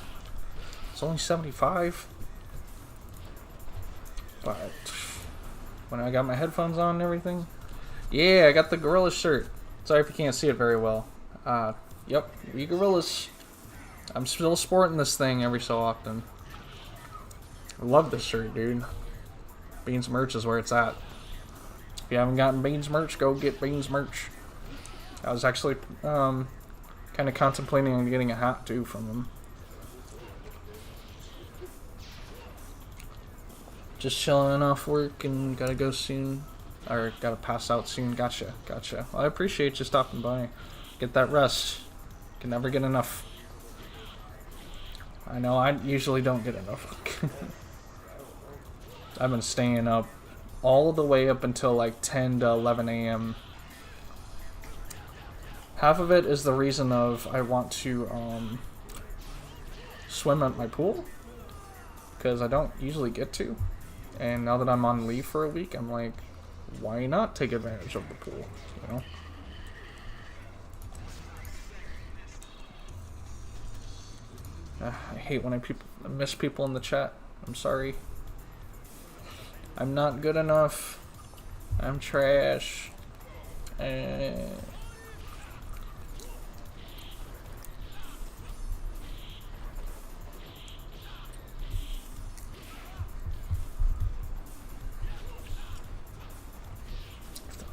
It's only 75. But when I got my headphones on and everything. Yeah, I got the gorilla shirt. Sorry if you can't see it very well. Yep, we gorillas. I'm still sporting this thing every so often. I love this shirt, dude. Beans merch is where it's at. If you haven't gotten Beans merch, go get Beans merch. I was actually kind of contemplating on getting a hat too from them. Just chilling off work and gotta go soon. Or gotta pass out soon. Gotcha, gotcha. Well, I appreciate you stopping by. Get that rest. Can never get enough. I know, I usually don't get enough. I've been staying up all the way up until like 10 to 11 a.m. Half of it is the reason of I want to swim at my pool, because I don't usually get to. And now that I'm on leave for a week, I'm like, why not take advantage of the pool, you know? I hate when I miss people in the chat. I'm sorry. I'm not good enough. I'm trash. I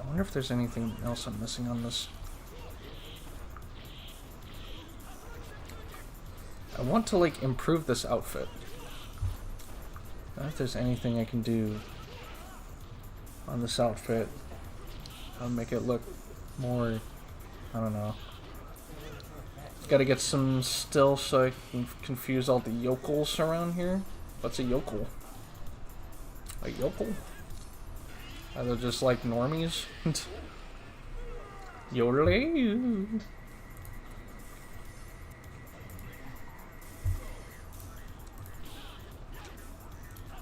wonder if there's anything else I'm missing on this. I want to like improve this outfit. I wonder if there's anything I can do on this outfit. I'll make it look more, I don't know. Gotta get some still so I can confuse all the yokels around here. What's a yokel? A yokel? Are they just like normies? Yodeling.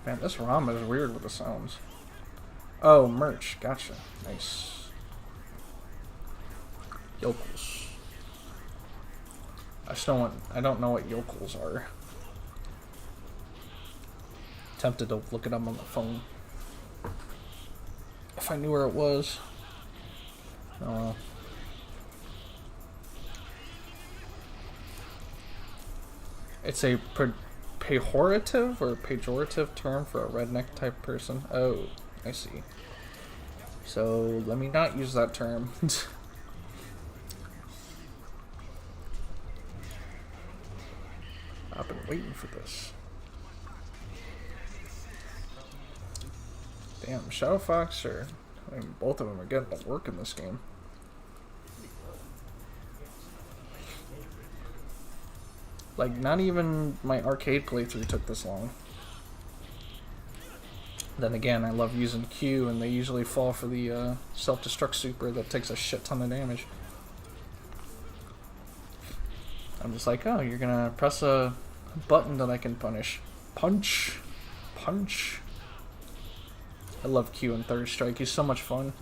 Man, this ROM is weird with the sounds. Oh, merch. Gotcha. Nice. Yokels. I don't know what yokels are. Tempted to look it up on the phone. If I knew where it was. Oh well. It's a pejorative or pejorative term for a redneck type person. Oh, I see. So let me not use that term. I've been waiting for this. Damn, Shadow Fox, or I mean, both of them are getting to work in this game. Like, not even my arcade playthrough took this long. Then again, I love using Q, and they usually fall for the self-destruct super that takes a shit ton of damage. I'm just like, oh, you're gonna press a button that I can punish. Punch! Punch! I love Q in Third Strike, he's so much fun.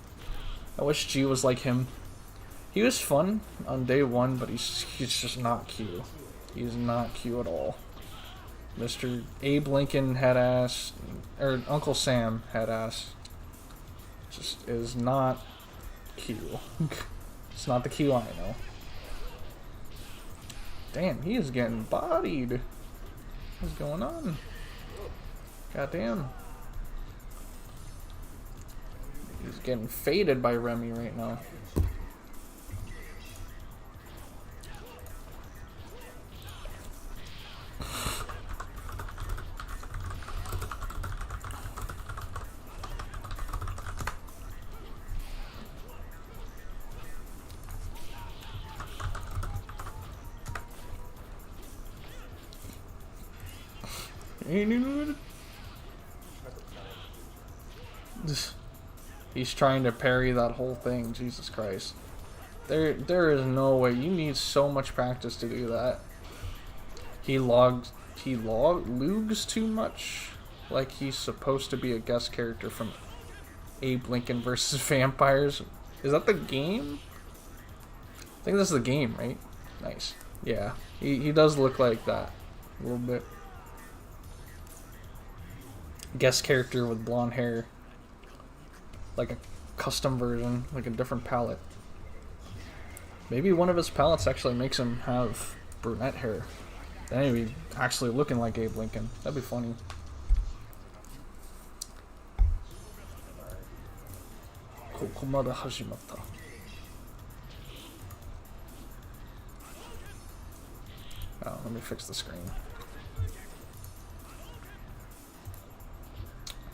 I wish G was like him. He was fun on day one, but he's just not Q. He's not Q at all. Mr. Abe Lincoln had ass, or Uncle Sam had ass. Just is not Q. It's not the Q I know. Damn, he is getting bodied. What's going on? Goddamn. He's getting faded by Remy right now. He's trying to parry that whole thing. Jesus Christ. There is no way. You need so much practice to do that. He lugs too much. Like he's supposed to be a guest character from Abe Lincoln versus Vampires. Is that the game? I think this is the game, right? Nice. Yeah. He does look like that. A little bit. Guest character with blonde hair. Like a custom version, like a different palette. Maybe one of his palettes actually makes him have brunette hair. Then he'd be actually looking like Abe Lincoln. That'd be funny. Kokomada Hashimata. Oh, let me fix the screen.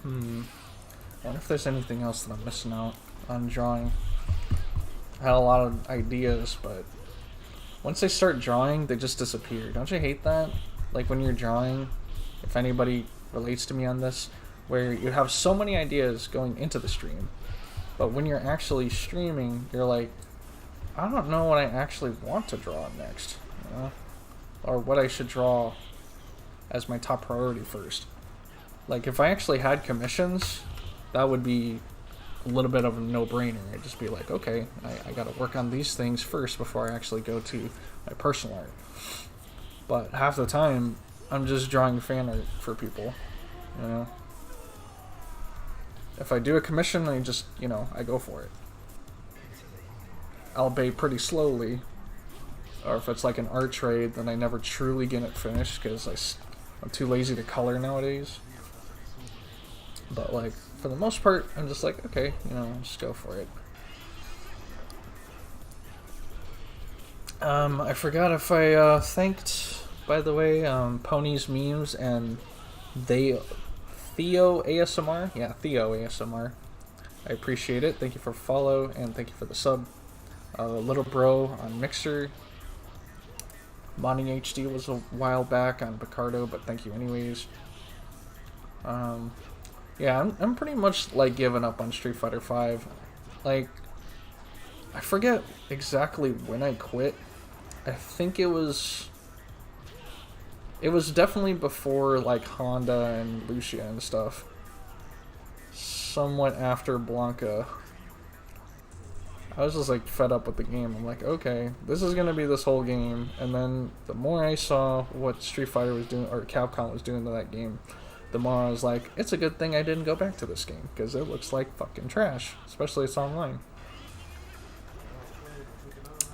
I wonder if there's anything else that I'm missing out on drawing. I had a lot of ideas, but once they start drawing, they just disappear. Don't you hate that? Like when you're drawing, if anybody relates to me on this, where you have so many ideas going into the stream, but when you're actually streaming, you're like, I don't know what I actually want to draw next, you know? Or what I should draw as my top priority first. Like if I actually had commissions, that would be a little bit of a no-brainer. I'd just be like, okay, I gotta work on these things first before I actually go to my personal art. But half the time, I'm just drawing fan art for people, you know? If I do a commission, I just, you know, I go for it. Albeit pretty slowly. Or if it's like an art trade, then I never truly get it finished because I'm too lazy to color nowadays. But like, for the most part, I'm just like, okay, you know, just go for it. I forgot if I thanked, by the way, Pony's Memes and Theo ASMR. Yeah, Theo ASMR. I appreciate it. Thank you for follow and thank you for the sub. Little Bro on Mixer. Modding HD was a while back on Picardo, but thank you anyways. Yeah, I'm pretty much like giving up on Street Fighter V. Like, I forget exactly when I quit. I think it was definitely before like Honda and Lucia and stuff. Somewhat after Blanca. I was just like fed up with the game. I'm like, okay, this is gonna be this whole game. And then the more I saw what Street Fighter was doing, or Capcom was doing to that game, the more I was like, it's a good thing I didn't go back to this game, because it looks like fucking trash, especially it's online.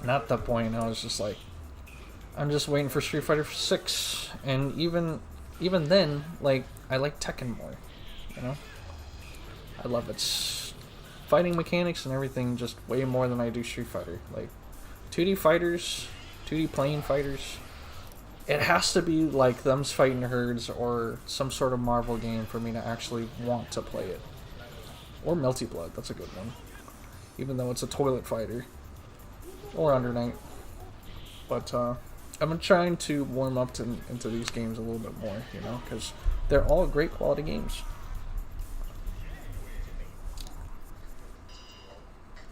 And at that point, I was just like, I'm just waiting for Street Fighter 6, and even then, like, I like Tekken more, you know? I love its fighting mechanics and everything just way more than I do Street Fighter. Like, 2D fighters, 2D plane fighters, it has to be like them's fighting herds or some sort of Marvel game for me to actually want to play it. Or Melty Blood, that's a good one. Even though it's a toilet fighter. Or Under Night. But I'm trying to warm up into these games a little bit more, you know, because they're all great quality games.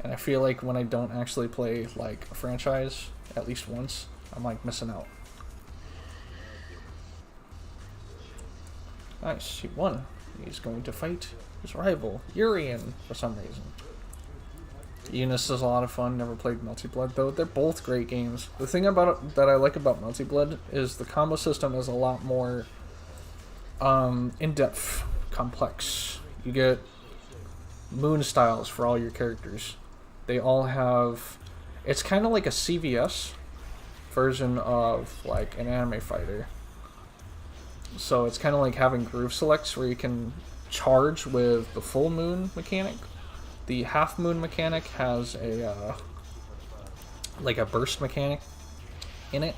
And I feel like when I don't actually play like a franchise at least once, I'm like missing out. Nice, he won. He's going to fight his rival, Urian, for some reason. Eunice is a lot of fun. Never played Melty Blood though. They're both great games. The thing about it that I like about Melty Blood is the combo system is a lot more in-depth, complex. You get moon styles for all your characters. They all have... It's kind of like a CVS version of like an anime fighter. So it's kind of like having groove selects where you can charge with the full moon mechanic. The half moon mechanic has a like a burst mechanic in it.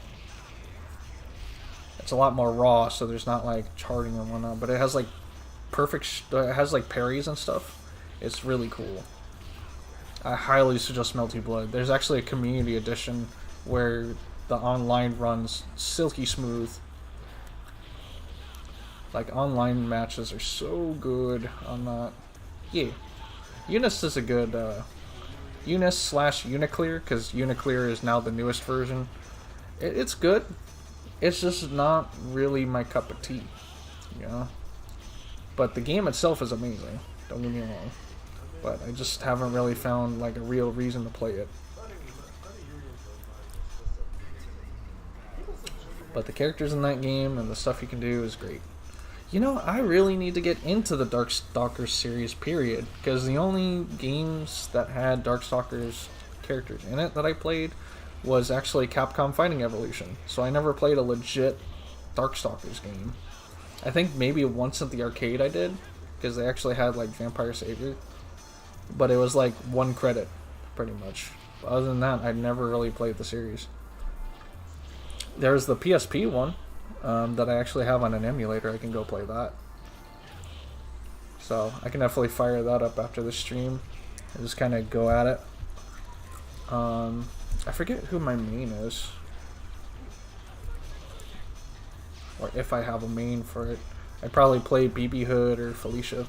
It's a lot more raw, so there's not like charging and whatnot, but it has like it has like parries and stuff. It's really cool. I highly suggest Melty Blood. There's actually a community edition where the online runs silky smooth. Like, online matches are so good on that. Yeah. Eunice is a good, Eunice / Uniclear, because Uniclear is now the newest version. It's good. It's just not really my cup of tea, you know? But the game itself is amazing, don't get me wrong. But I just haven't really found, like, a real reason to play it. But the characters in that game and the stuff you can do is great. You know, I really need to get into the Darkstalkers series, period. Because the only games that had Darkstalkers characters in it that I played was actually Capcom Fighting Evolution. So I never played a legit Darkstalkers game. I think maybe once at the arcade I did, because they actually had like Vampire Savior. But it was like 1 credit, pretty much. Other than that, I'd never really played the series. There's the PSP one. That I actually have on an emulator. I can go play that. So I can definitely fire that up after the stream and just kind of go at it. I forget who my main is, or if I have a main for it. I probably play BB Hood or Felicia,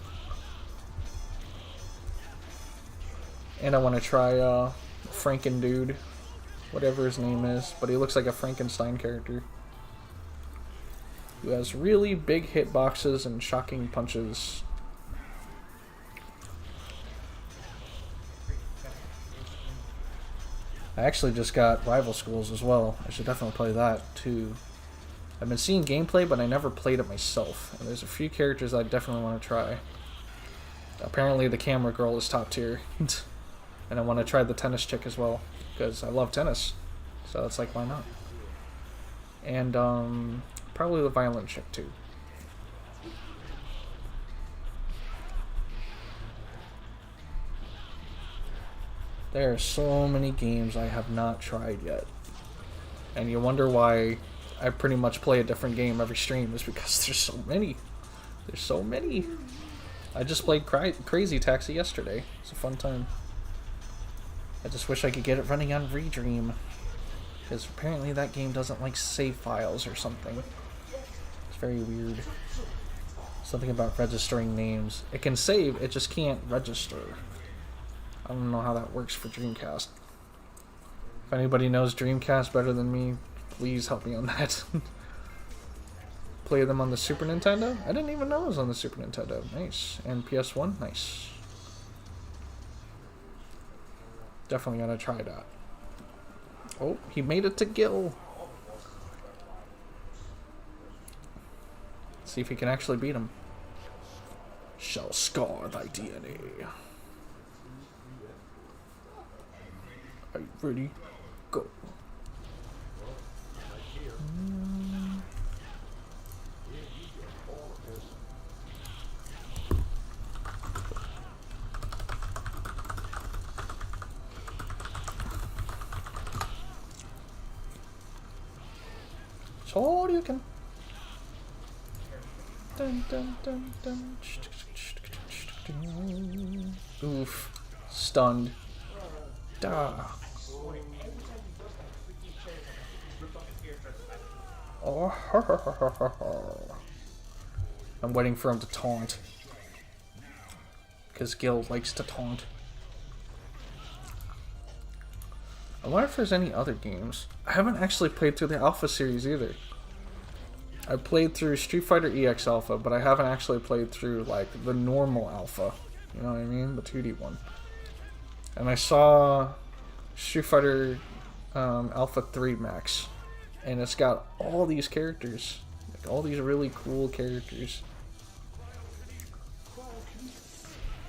and I want to try Frankendude, whatever his name is, but he looks like a Frankenstein character who has really big hitboxes and shocking punches. I actually just got Rival Schools as well. I should definitely play that too. I've been seeing gameplay, but I never played it myself. And there's a few characters I definitely want to try. Apparently the camera girl is top tier. And I want to try the tennis chick as well, because I love tennis. So it's like, why not? And probably the violin chick too. There are so many games I have not tried yet. And you wonder why I pretty much play a different game every stream, is because there's so many. There's so many. I just played Crazy Taxi yesterday. It's a fun time. I just wish I could get it running on Redream, because apparently that game doesn't like save files or something. It's very weird. Something about registering names. It can save, it just can't register. I don't know how that works for Dreamcast. If anybody knows Dreamcast better than me, please help me on that. Play them on the Super Nintendo? I didn't even know it was on the Super Nintendo. Nice. And PS1? Nice. Definitely gotta try that. Oh, he made it to Gil. See if he can actually beat him. Shall scar thy DNA. Are you ready? Go. So you can. Dun, dun, dun, dun. Oof. Stunned. Da. Oh, I'm waiting for him to taunt, because Gil likes to taunt. I wonder if there's any other games. I haven't actually played through the Alpha series either. I played through Street Fighter EX Alpha, but I haven't actually played through like the normal Alpha. You know what I mean? The 2D one. And I saw Street Fighter Alpha 3 Max, and it's got all these characters, like all these really cool characters.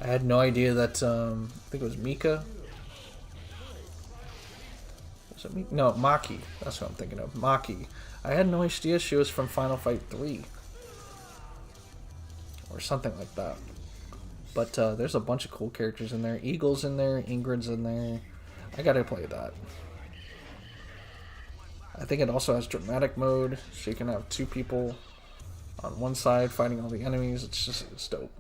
I had no idea that I think it was Mika. Was it Mika? No, Maki. That's what I'm thinking of. Maki. I had no idea she was from Final Fight 3. or something like that. But there's a bunch of cool characters in there. Eagle's in there, Ingrid's in there. I gotta play that. I think it also has dramatic mode, so you can have 2 people on one side fighting all the enemies. It's dope.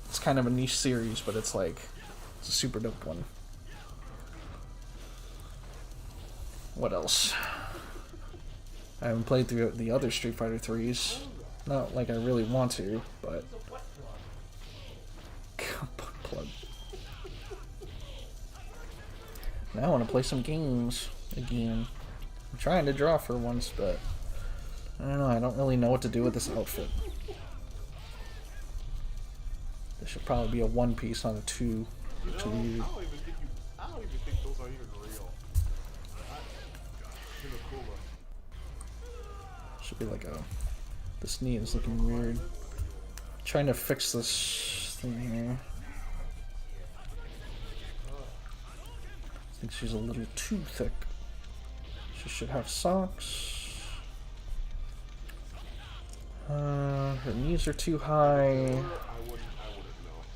It's kind of a niche series, but it's like, it's a super dope one. What else? I haven't played through the other Street Fighter 3s. Not like I really want to, but... Plug. Now I want to play some games again. I'm trying to draw for once, but I don't know. I don't really know what to do with this outfit. There should probably be a 1 piece on a 2. You know, I don't even think those are even real. Should be like a... This knee is looking weird. Trying to fix this thing here. I think she's a little too thick. She should have socks. Her knees are too high.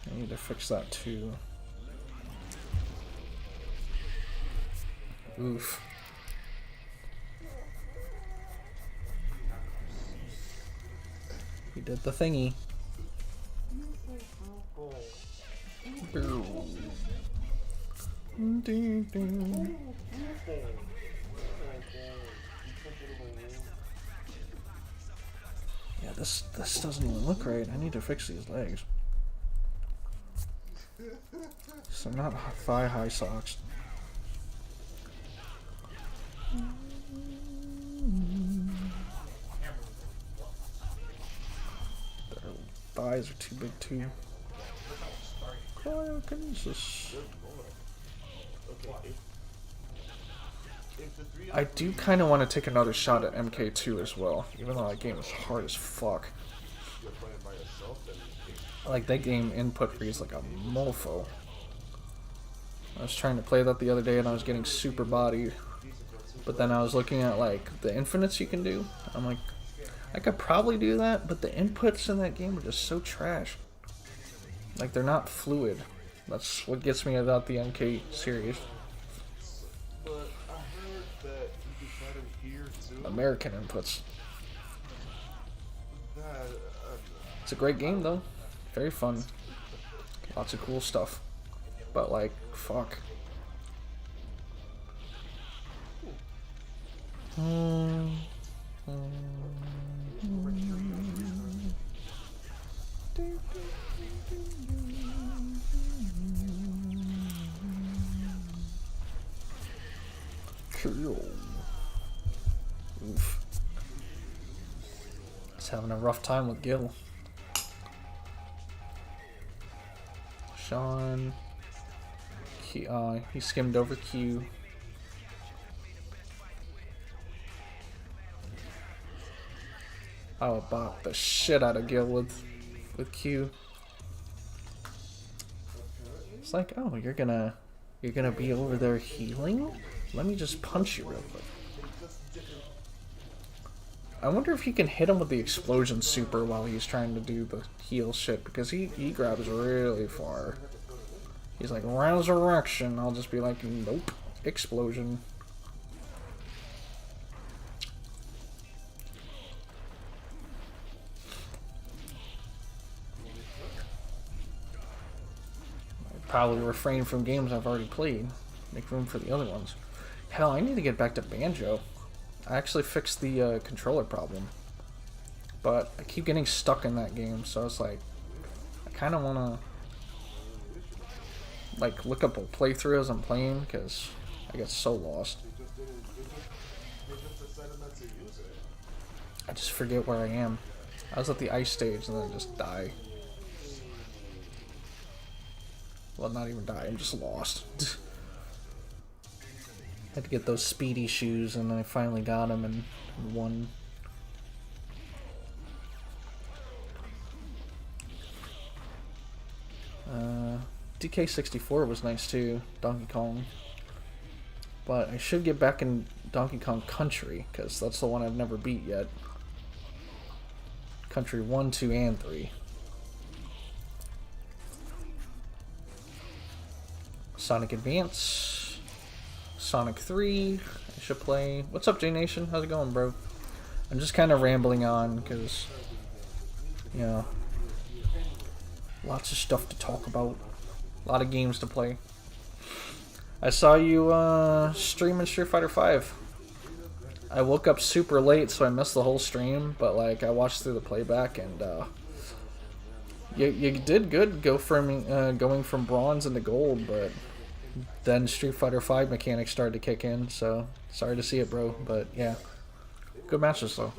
I need to fix that too. Oof. He did the thingy. Yeah, this doesn't even look right. I need to fix these legs. So not thigh high socks. Their thighs are too big too. Cryokinesis. I do kind of want to take another shot at MK2 as well, even though that game is hard as fuck. Like, that game input reads like a mofo. I was trying to play that the other day and I was getting super bodied. But then I was looking at, like, the infinites you can do. I'm like, I could probably do that, but the inputs in that game are just so trash. Like, they're not fluid. That's what gets me about the MK series. But I heard that you can try them here too. American inputs. It's a great game though. Very fun. Lots of cool stuff. But like, fuck. Oof. He's having a rough time with Gil. Sean. He skimmed over Q. I would bop the shit out of Gil with Q. It's like, oh, you're gonna be over there healing? Let me just punch you real quick. I wonder if he can hit him with the explosion super while he's trying to do the heal shit, because he grabs really far. He's like, resurrection. I'll just be like, nope, explosion. I'd probably refrain from games I've already played. Make room for the other ones. Hell, I need to get back to Banjo. I actually fixed the controller problem. But I keep getting stuck in that game, so it's like, I kind of want to like look up a playthrough as I'm playing, because I get so lost. I just forget where I am. I was at the ice stage and then I just die. Well, not even die, I'm just lost. Had to get those speedy shoes and I finally got them and won. DK64 was nice too, Donkey Kong. But I should get back in Donkey Kong Country, because that's the one I've never beat yet. Country 1, 2, and 3. Sonic Advance. Sonic 3. I should play. What's up, J Nation? How's it going, bro? I'm just kind of rambling on, because, you know, lots of stuff to talk about. A lot of games to play. I saw you streaming Street Fighter 5. I woke up super late, so I missed the whole stream, but like I watched through the playback, and you did good going from bronze into gold, but then Street Fighter 5 mechanics started to kick in, so sorry to see it, bro, but yeah. Good matches, though.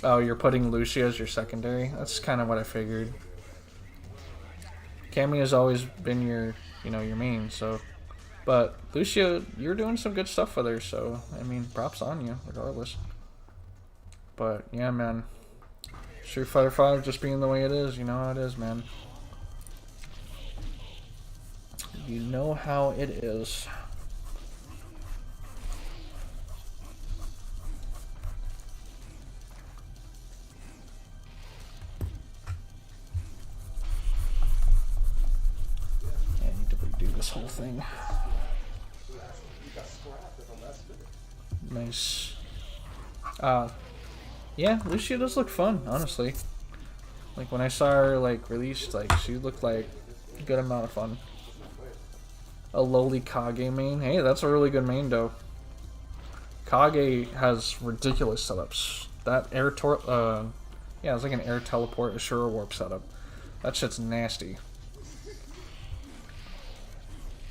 Oh, you're putting Lucia as your secondary? That's kind of what I figured. Cammy has always been your main, so... But Lucia, you're doing some good stuff with her, so, I mean, props on you, regardless. But, yeah, man. Street Fighter 5 just being the way it is, you know how it is, man. You know how it is. I need to redo this whole thing. Nice. Yeah, Lucia does look fun, honestly. Like, when I saw her, like, released, like, she looked like a good amount of fun. A lowly Kage main. Hey, that's a really good main, though. Kage has ridiculous setups. That yeah, it's like an air teleport, Ashura warp setup. That shit's nasty.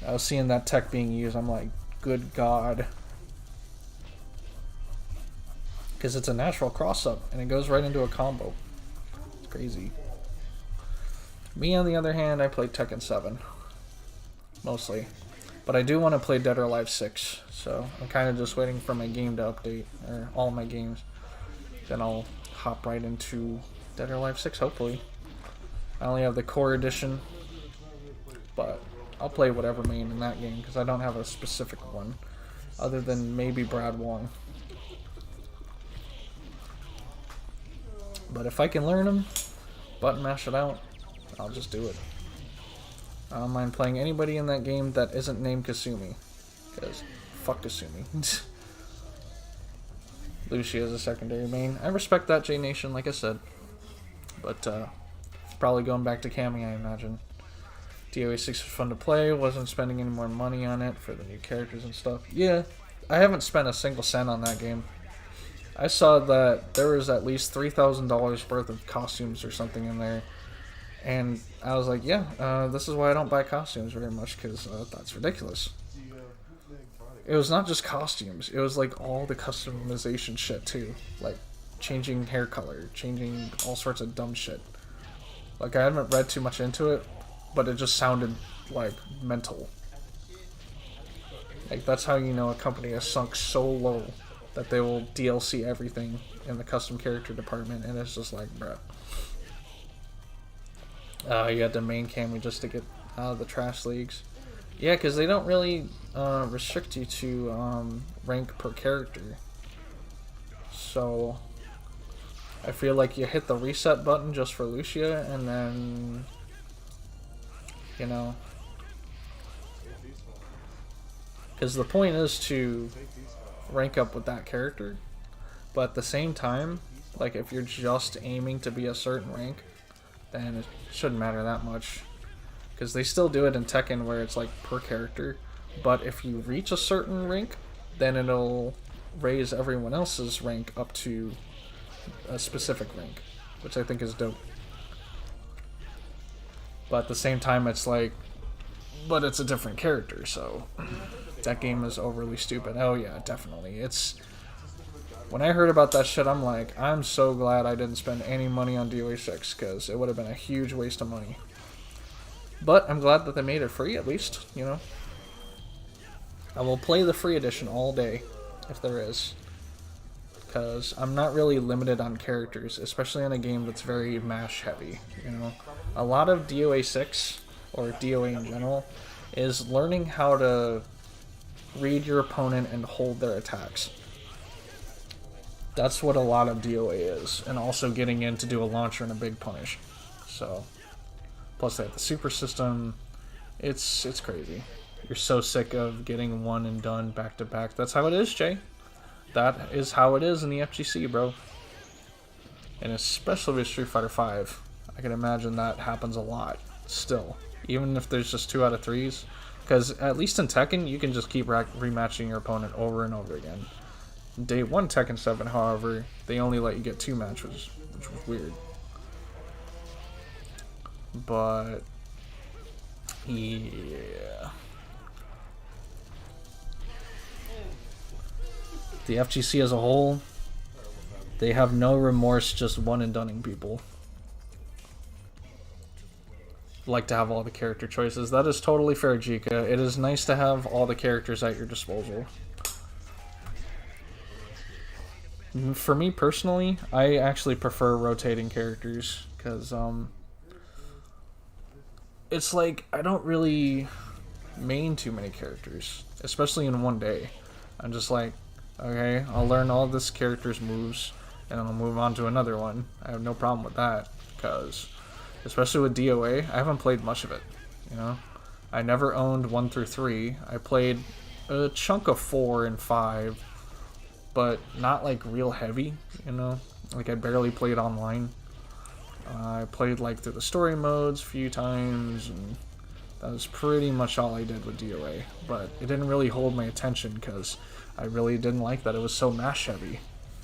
I was seeing that tech being used, I'm like, good god. Because it's a natural cross-up, and it goes right into a combo. It's crazy. Me, on the other hand, I play Tekken 7. Mostly. But I do want to play Dead or Alive 6, so I'm kind of just waiting for my game to update, or all my games. Then I'll hop right into Dead or Alive 6, hopefully. I only have the core edition, but I'll play whatever main in that game, because I don't have a specific one, other than maybe Brad Wong. But if I can learn them, button mash it out, I'll just do it. I don't mind playing anybody in that game that isn't named Kasumi, because fuck Kasumi. Lucia is a secondary main. I respect that, J Nation, like I said. But probably going back to Cammy, I imagine. DOA 6 was fun to play, wasn't spending any more money on it for the new characters and stuff. Yeah, I haven't spent a single cent on that game. I saw that there was at least $3,000 worth of costumes or something in there. And I was like, yeah, this is why I don't buy costumes very much, because that's ridiculous. It was not just costumes, it was like all the customization shit too. Like changing hair color, changing all sorts of dumb shit. Like I haven't read too much into it, but it just sounded like mental. Like that's how you know a company has sunk so low that they will DLC everything in the custom character department, and it's just like, bruh. You had the main Cammy just to get out of the trash leagues. Yeah, because they don't really restrict you to rank per character. So I feel like you hit the reset button just for Lucia, and then, you know, because the point is to rank up with that character, but at the same time, like if you're just aiming to be a certain rank, then it shouldn't matter that much, because they still do it in Tekken where it's like per character, but if you reach a certain rank, then it'll raise everyone else's rank up to a specific rank, which I think is dope. But at the same time, it's like, but it's a different character, so that game is overly stupid. Oh yeah, definitely. It's, when I heard about that shit, I'm like, I'm so glad I didn't spend any money on DOA 6, because it would have been a huge waste of money. But I'm glad that they made it free, at least, you know. I will play the free edition all day, if there is, because I'm not really limited on characters, especially in a game that's very mash heavy, you know. A lot of DOA 6, or DOA in general, is learning how to read your opponent and hold their attacks. That's what a lot of DOA is, and also getting in to do a launcher and a big punish. So, plus they have the super system. It's crazy. You're so sick of getting one and done back to back. That's how it is, Jay. That is how it is in the FGC, bro. And especially with Street Fighter V, I can imagine that happens a lot still, even if there's just 2 out of 3s. Because at least in Tekken, you can just keep rematching your opponent over and over again. Day 1 Tekken 7, however, they only let you get 2 matches, which was weird. But yeah, the FGC as a whole, they have no remorse just one and dunning people. Like to have all the character choices. That is totally fair, Jika. It is nice to have all the characters at your disposal. For me personally, I actually prefer rotating characters because it's like I don't really main too many characters, especially in one day. I'm just like, okay, I'll learn all this character's moves and I'll move on to another one. I have no problem with that because, especially with DOA, I haven't played much of it, you know? I never owned 1 through 3. I played a chunk of 4 and 5, but not like real heavy, you know? Like I barely played online. I played like through the story modes a few times, and that was pretty much all I did with DOA. But it didn't really hold my attention because I really didn't like that it was so mash heavy.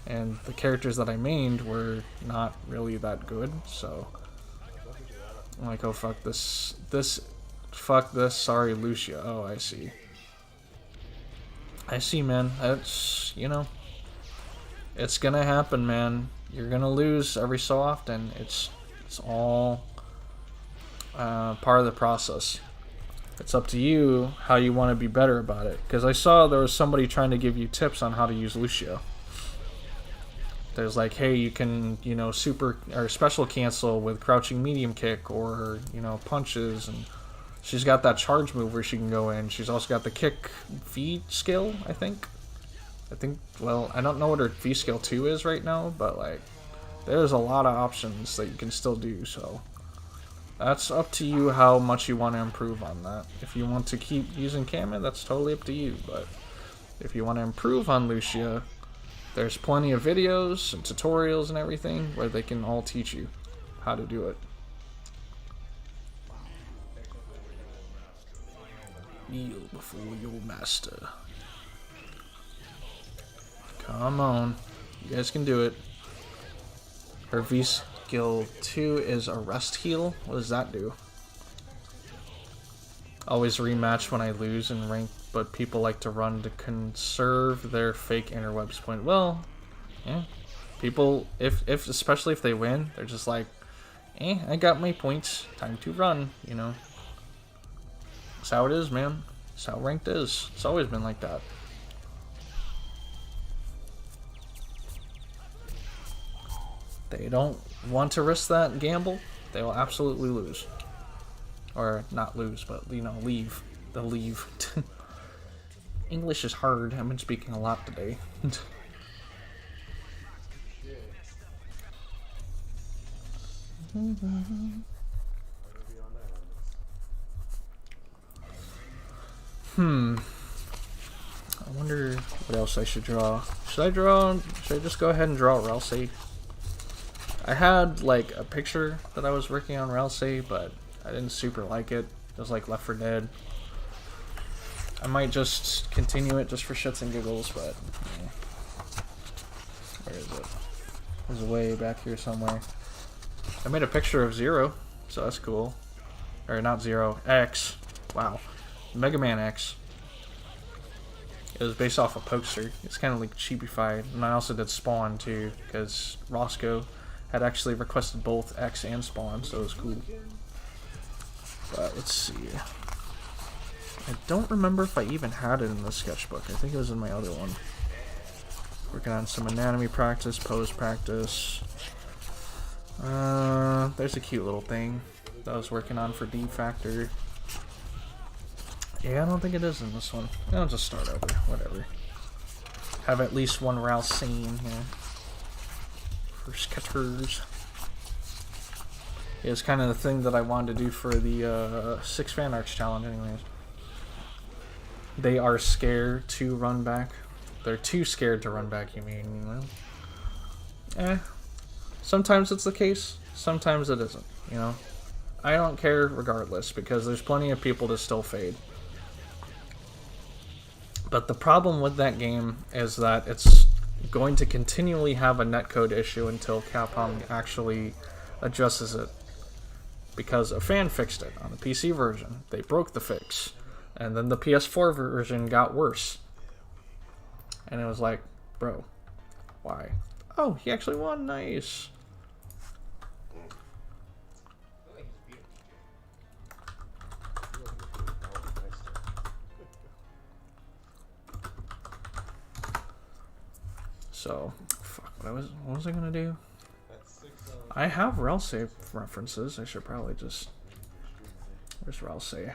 And the characters that I mained were not really that good, so I'm like, oh fuck this, sorry Lucia. Oh, I see, man. That's, you know, it's gonna happen, man. You're gonna lose every so often. It's all part of the process. It's up to you how you want to be better about it. Because I saw there was somebody trying to give you tips on how to use Lucio. There's like, hey, you can, you know, super or special cancel with crouching medium kick, or, you know, punches, and she's got that charge move where she can go in. She's also got the kick V skill, I think, well, I don't know what her V skill 2 is right now, but like, there's a lot of options that you can still do, so that's up to you how much you want to improve on that. If you want to keep using Kama, that's totally up to you, but if you want to improve on Lucia, there's plenty of videos and tutorials and everything where they can all teach you how to do it. Kneel before your master. Come on. You guys can do it. Her V skill 2 is Arrest Heal. What does that do? Always rematch when I lose in rank, but people like to run to conserve their fake interwebs point. Well, yeah. People, if especially if they win, they're just like, I got my points. Time to run, you know. That's how it is, man. That's how ranked is. It's always been like that. They don't want to risk that gamble, they will absolutely lose. Or not lose, but, you know, leave. They'll leave. English is hard. I've been speaking a lot today. I wonder what else I should draw. Should I just go ahead and draw Ralsei? I had like a picture that I was working on Ralsei, but I didn't super like it. It was like Left 4 Dead. I might just continue it just for shits and giggles, but yeah. Where is it? It was way back here somewhere. I made a picture of Zero, so that's cool. Or not Zero, X. Wow. Mega Man X. It was based off a poster. It's kind of like cheapified. And I also did Spawn too, because Roscoe had actually requested both X and Spawn, so it was cool. But let's see. I don't remember if I even had it in the sketchbook. I think it was in my other one. Working on some anatomy practice, pose practice. There's a cute little thing that I was working on for D Factor. Yeah, I don't think it is in this one. I'll just start over. Whatever. Have at least one Rouse scene here. For scatters. Yeah, it's kind of the thing that I wanted to do for the 6 fan arts challenge anyways. They are scared to run back. They're too scared to run back, you mean? Sometimes it's the case, sometimes it isn't, you know? I don't care regardless, because there's plenty of people to still fade. But the problem with that game is that it's going to continually have a netcode issue until Capcom actually addresses it. Because a fan fixed it on the PC version. They broke the fix. And then the PS4 version got worse. And it was like, bro, why? Oh, he actually won, nice. So, fuck, what was I gonna do? I have Ralsei references. I should probably just... Where's Ralsei?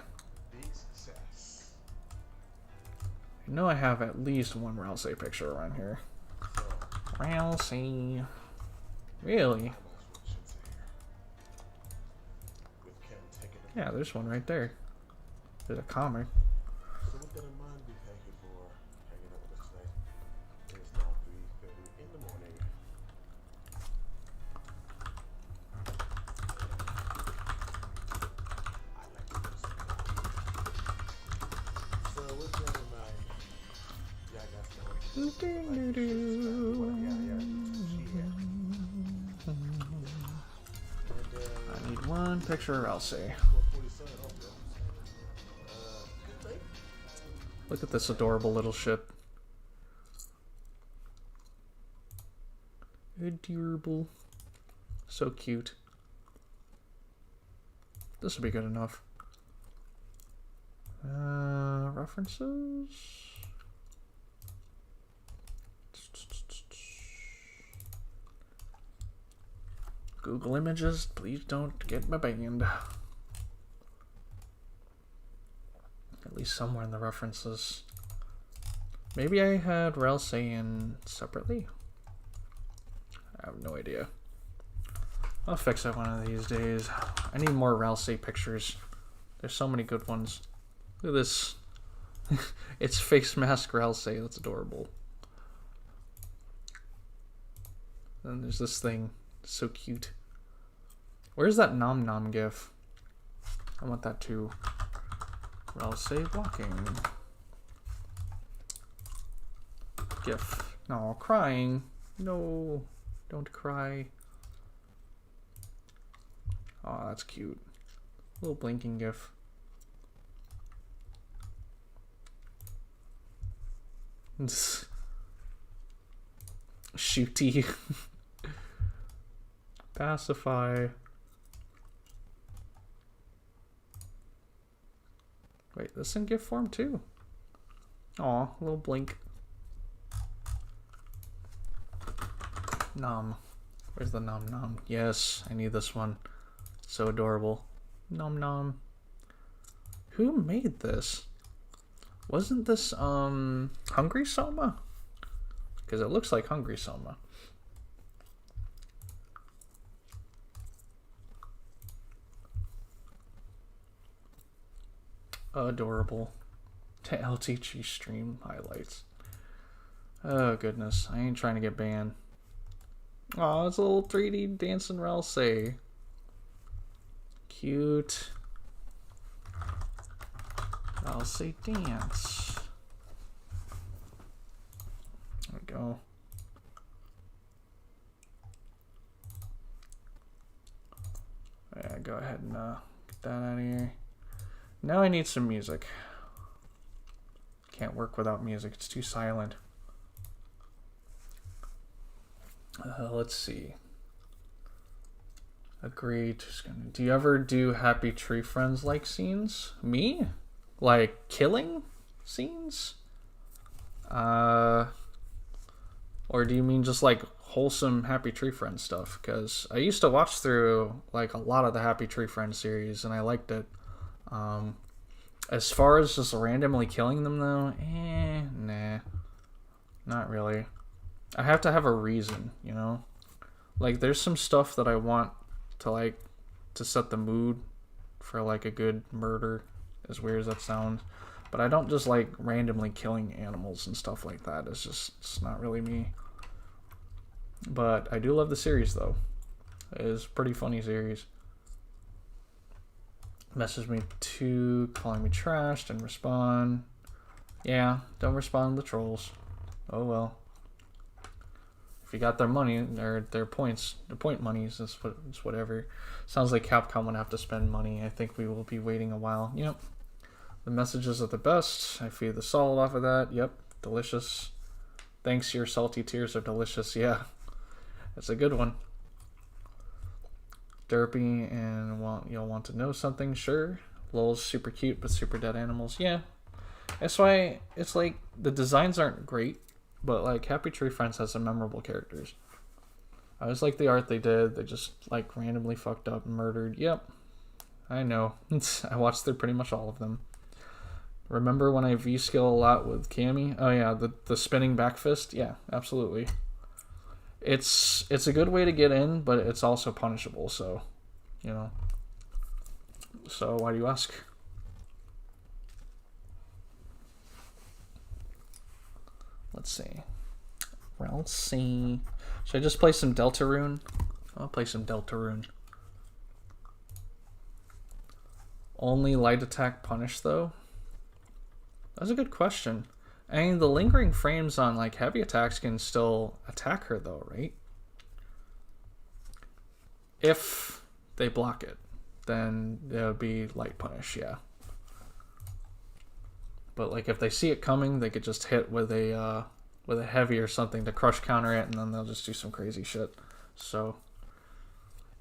I know I have at least one Ralsei picture around here. Ralsei. Really? Yeah, there's one right there. There's a comic. I need one picture, I'll say. Look at this adorable little ship. Adorable. So cute. This will be good enough. References? Google Images, please don't get me banned. At least somewhere in the references. Maybe I had Ralsei in separately? I have no idea. I'll fix it one of these days. I need more Ralsei pictures. There's so many good ones. Look at this. It's face mask Ralsei. That's adorable. And there's this thing. It's so cute. Where's that Nom Nom gif? I want that too. Ralsei walking. GIF. No, crying. No, don't cry. Oh, that's cute. Little blinking GIF. Shooty. Pacify. Wait, this in GIF form too? Aw, a little blink. Nom. Where's the nom nom? Yes, I need this one. So adorable. Nom nom. Who made this? Wasn't this, Hungry Soma? Because it looks like Hungry Soma. Adorable. To LTG stream highlights. Oh goodness, I ain't trying to get banned. Aw, it's a little 3D dancing Ralsei. Cute. Ralsei dance. There we go. Yeah, go ahead and get that out of here. Now I need some music. Can't work without music, it's too silent. Let's see. Agreed. Do you ever do Happy Tree Friends like scenes? Me? Like killing scenes? Or do you mean just like wholesome Happy Tree Friends stuff? Because I used to watch through like a lot of the Happy Tree Friends series and I liked it. As far as just randomly killing them, though, nah. Not really. I have to have a reason, you know? Like, there's some stuff that I want to, like, to set the mood for, like, a good murder, as weird as that sounds. But I don't just like randomly killing animals and stuff like that. It's not really me. But I do love the series though. It is a pretty funny series. Message me to calling me trashed and respond. Yeah, don't respond to the trolls. Oh well. If you got their money or their points, the point monies, it's whatever. Sounds like Capcom would have to spend money. I think we will be waiting a while. Yep. The messages are the best. I feed the salt off of that. Yep, delicious. Thanks, your salty tears are delicious. Yeah, that's a good one. Derpy and you'll want to know something. Sure. Lol's super cute, but super dead animals. Yeah, that's why it's like the designs aren't great, but like Happy Tree Friends has some memorable characters. I always like the art they did. They just like randomly fucked up and murdered. Yep, I know. I watched through pretty much all of them. Remember when I V-skill a lot with Cammy? Oh yeah, the spinning back fist? Yeah, absolutely. It's a good way to get in, but it's also punishable, so, you know. So why do you ask? Let's see. Should I just play some Deltarune? I'll play some Deltarune. Only light attack punish though? That's a good question. I mean, the lingering frames on like heavy attacks can still attack her though, right? If they block it, then it would be light punish, yeah. But like if they see it coming, they could just hit with a heavy or something to crush counter it, and then they'll just do some crazy shit. So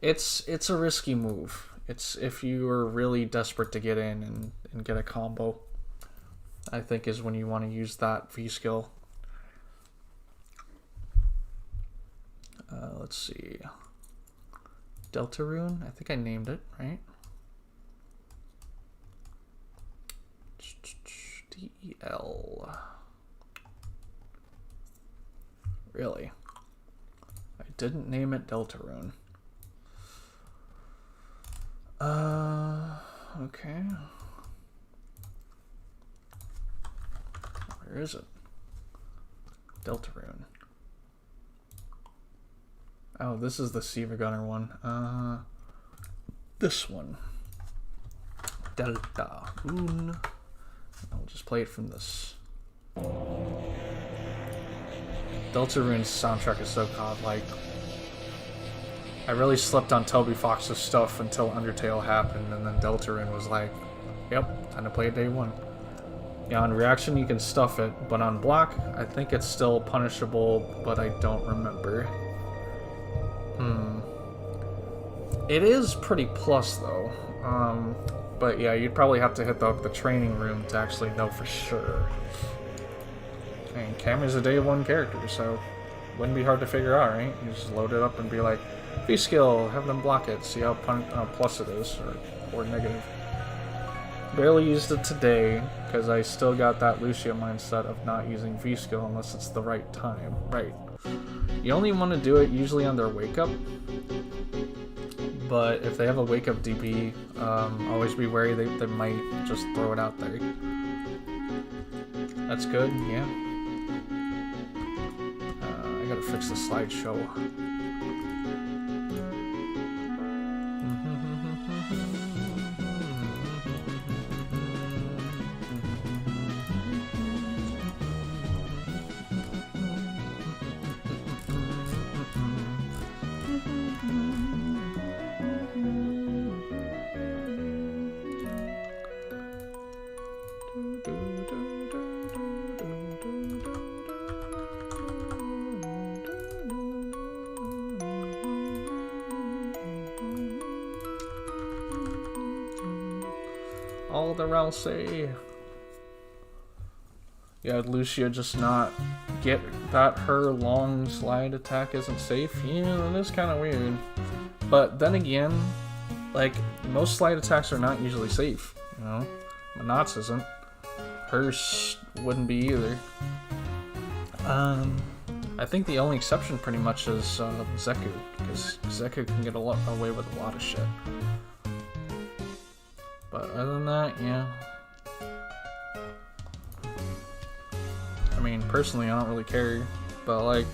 it's a risky move. It's if you are really desperate to get in and get a combo, I think is when you want to use that V skill. Let's see. Deltarune? I think I named it, right? DEL. Really? I didn't name it Deltarune. Okay. Where is it? Deltarune. Oh, this is the Siva Gunner one. This one. Deltarune. I'll just play it from this. Deltarune's soundtrack is so godlike. I really slept on Toby Fox's stuff until Undertale happened, and then Deltarune was like, yep, time to play it day one. Yeah, on reaction you can stuff it, but on block, I think it's still punishable, but I don't remember. It is pretty plus, though. But yeah, you'd probably have to hit the training room to actually know for sure. And Cammy's a day one character, so wouldn't be hard to figure out, right? You just load it up and be like, V-skill, have them block it, see how plus it is, or negative. Barely used it today, because I still got that Lucia mindset of not using V-skill unless it's the right time. Right. You only want to do it usually on their wake-up, but if they have a wake-up DP, always be wary they might just throw it out there. That's good, yeah. I gotta fix the slideshow. All the Ralsei. Yeah, Lucia just not get that her long slide attack isn't safe. Yeah, that is kind of weird. But then again, like, most slide attacks are not usually safe, you know? Manat's isn't. Hers wouldn't be either. I think the only exception pretty much is Zeku, because Zeku can get away with a lot of shit. But other than that, yeah. I mean, personally, I don't really care, but like,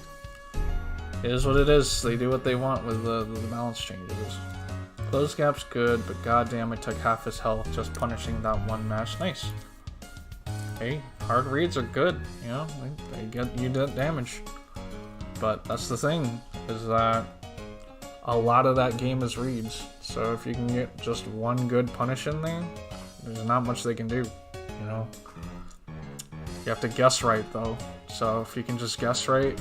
it is what it is. They do what they want with the balance changes. Close gap's good, but goddamn, it took half his health just punishing that one match. Nice. Hey, hard reads are good, you know, they get you that damage. But that's the thing, is that a lot of that game is reads. So if you can get just one good punish in there, there's not much they can do, you know. You have to guess right though. So if you can just guess right,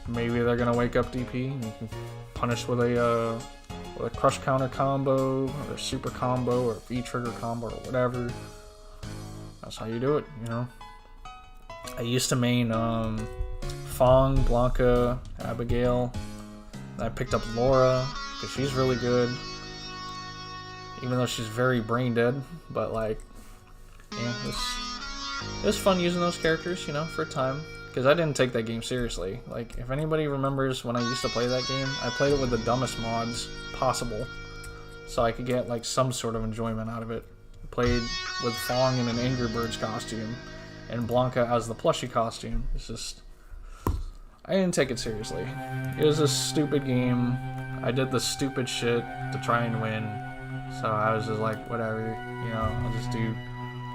maybe they're gonna wake up DP and you can punish with a crush counter combo or super combo or V trigger combo or whatever. That's how you do it, you know. I used to main Fong, Blanca, Abigail. I picked up Laura because she's really good, even though she's very brain dead. But like, yeah, it was fun using those characters, you know, for a time. Because I didn't take that game seriously. Like, if anybody remembers when I used to play that game, I played it with the dumbest mods possible, so I could get like some sort of enjoyment out of it. Played with Fong in an Angry Birds costume and Blanca as the plushie costume. It's just, I didn't take it seriously. It was a stupid game. I did the stupid shit to try and win, so I was just like, whatever, you know, I'll just do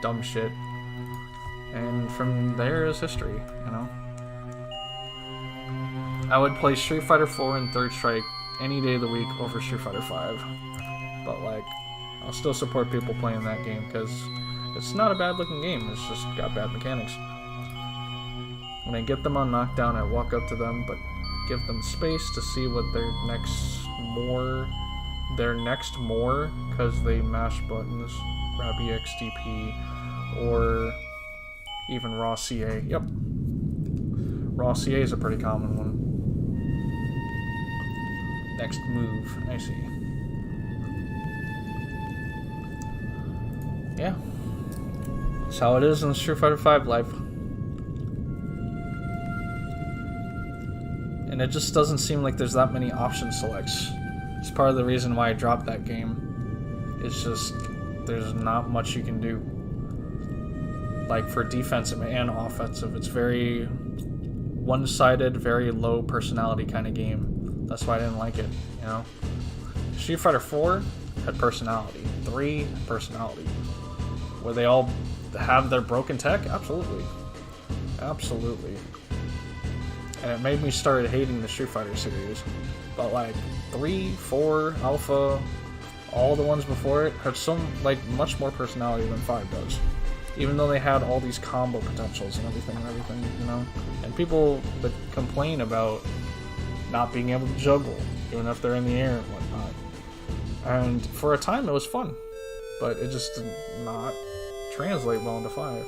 dumb shit. And from there is history, you know. I would play Street Fighter 4 and Third Strike any day of the week over Street Fighter 5. But like, I'll still support people playing that game because it's not a bad looking game, it's just got bad mechanics. When I get them on knockdown, I walk up to them, but give them space to see what their next more, because they mash buttons, grab EXDP, or even raw CA. Yep. Raw CA is a pretty common one. Next move, I see. Yeah. That's how it is in Street Fighter V life. And it just doesn't seem like there's that many option selects. It's part of the reason why I dropped that game. It's just, there's not much you can do. Like for defensive and offensive, it's very one-sided, very low personality kind of game. That's why I didn't like it, you know? Street Fighter 4 had personality. 3 had personality. Where they all have their broken tech? Absolutely. Absolutely. And it made me start hating the Street Fighter series. But like 3, 4, Alpha, all the ones before it had some like much more personality than 5 does. Even though they had all these combo potentials and everything, you know? And people that complain about not being able to juggle, even if they're in the air and whatnot. And for a time it was fun, but it just did not translate well into 5.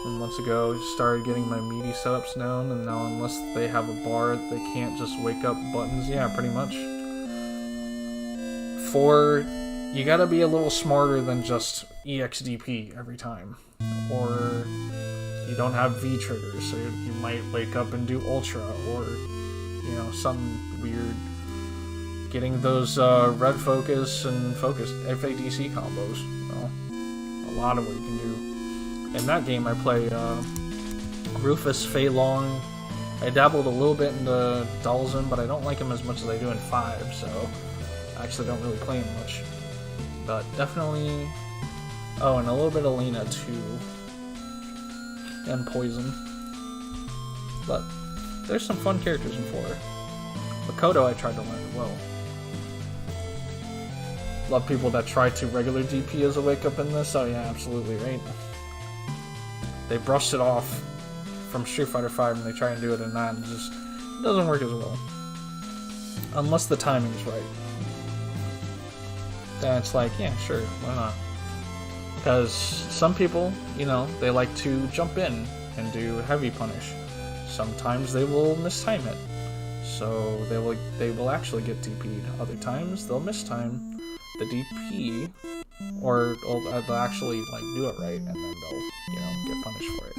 And months ago, started getting my meaty setups known, and now unless they have a bar, they can't just wake up buttons. Yeah, pretty much. 4, you gotta be a little smarter than just EXDP every time. Or you don't have V triggers, so you might wake up and do Ultra, or, you know, something weird. Getting those red focus and focus FADC combos, you know. A lot of what you can do. In that game, I play Rufus, Fei Long. I dabbled a little bit into Dalzin, but I don't like him as much as I do in 5, so I actually don't really play him much. But definitely... Oh, and a little bit of Lena, too. And Poison. But there's some fun characters in 4. Makoto I tried to learn as well. Love people that try to regular DP as a wake-up in this. Oh yeah, absolutely, right? They brushed it off from Street Fighter V and they try and do it in that, and it just doesn't work as well. Unless the timing's right. Then it's like, yeah, sure, why not? Because some people, you know, they like to jump in and do heavy punish. Sometimes they will mistime it, so they will actually get DP'd. Other times they'll mistime the DP or they'll actually like do it right, and then they'll, you know, get punished for it.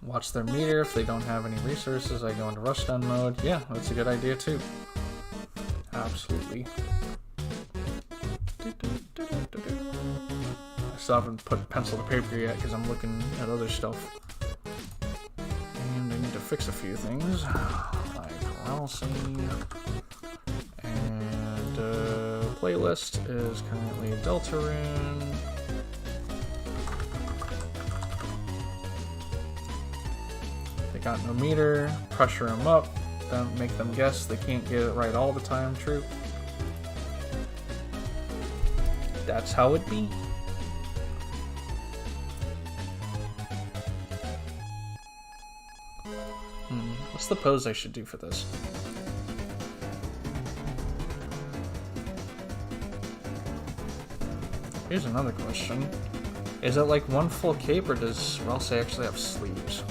Watch their meter. If they don't have any resources, I go into rushdown mode. Yeah, that's a good idea too. Absolutely. I still haven't put pencil to paper yet because I'm looking at other stuff. And I need to fix a few things. Like Ralsei. And playlist is currently Deltarune. They got no meter. Pressure them up. Then make them guess they can't get it right all the time. True. That's how it be. What's the pose I should do for this? Here's another question. Is it like one full cape, or does Ralsei actually have sleeves?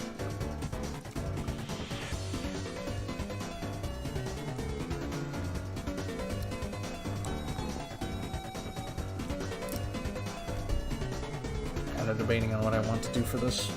Kind of debating on what I want to do for this.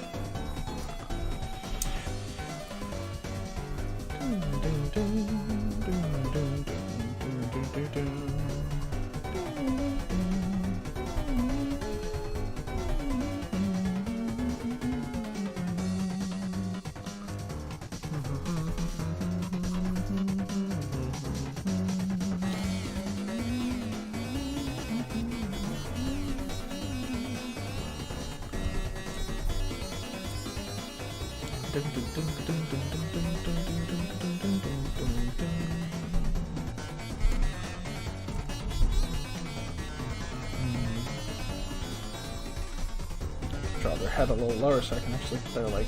Draw their head a little lower so I can actually put their like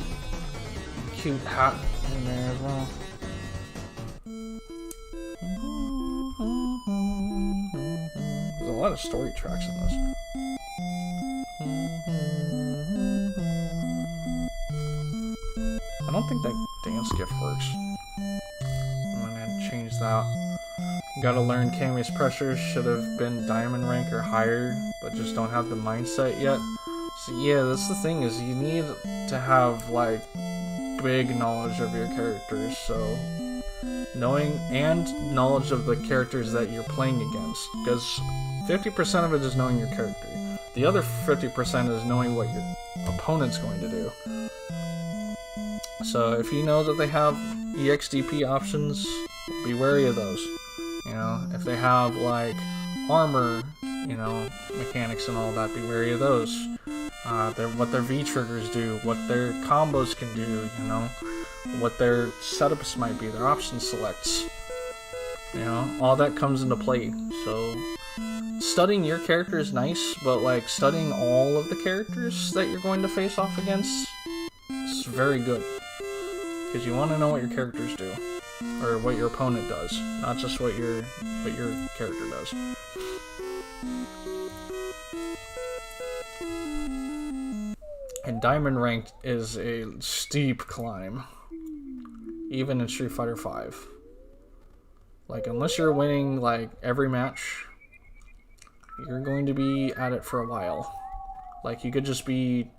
cute hat in there as well. There's a lot of story tracks in this. I don't think that dance gift works. I'm gonna change that. Gotta learn Kami's pressure. Should have been diamond rank or higher, but just don't have the mindset yet. So yeah, that's the thing, is you need to have like big knowledge of your characters. So knowing and knowledge of the characters that you're playing against, because 50% of it is knowing your character. The other 50% is knowing what your opponent's going to do. So if you know that they have EXDP options, be wary of those. You know, if they have like armor, you know, mechanics and all that, be wary of those. What their V triggers do, what their combos can do, you know, what their setups might be, their option selects. You know, all that comes into play. So studying your character is nice, but like studying all of the characters that you're going to face off against is very good. Because you want to know what your characters do, or what your opponent does, not just what your character does. And diamond ranked is a steep climb, even in Street Fighter V. Like, unless you're winning like every match, you're going to be at it for a while. Like, you could just be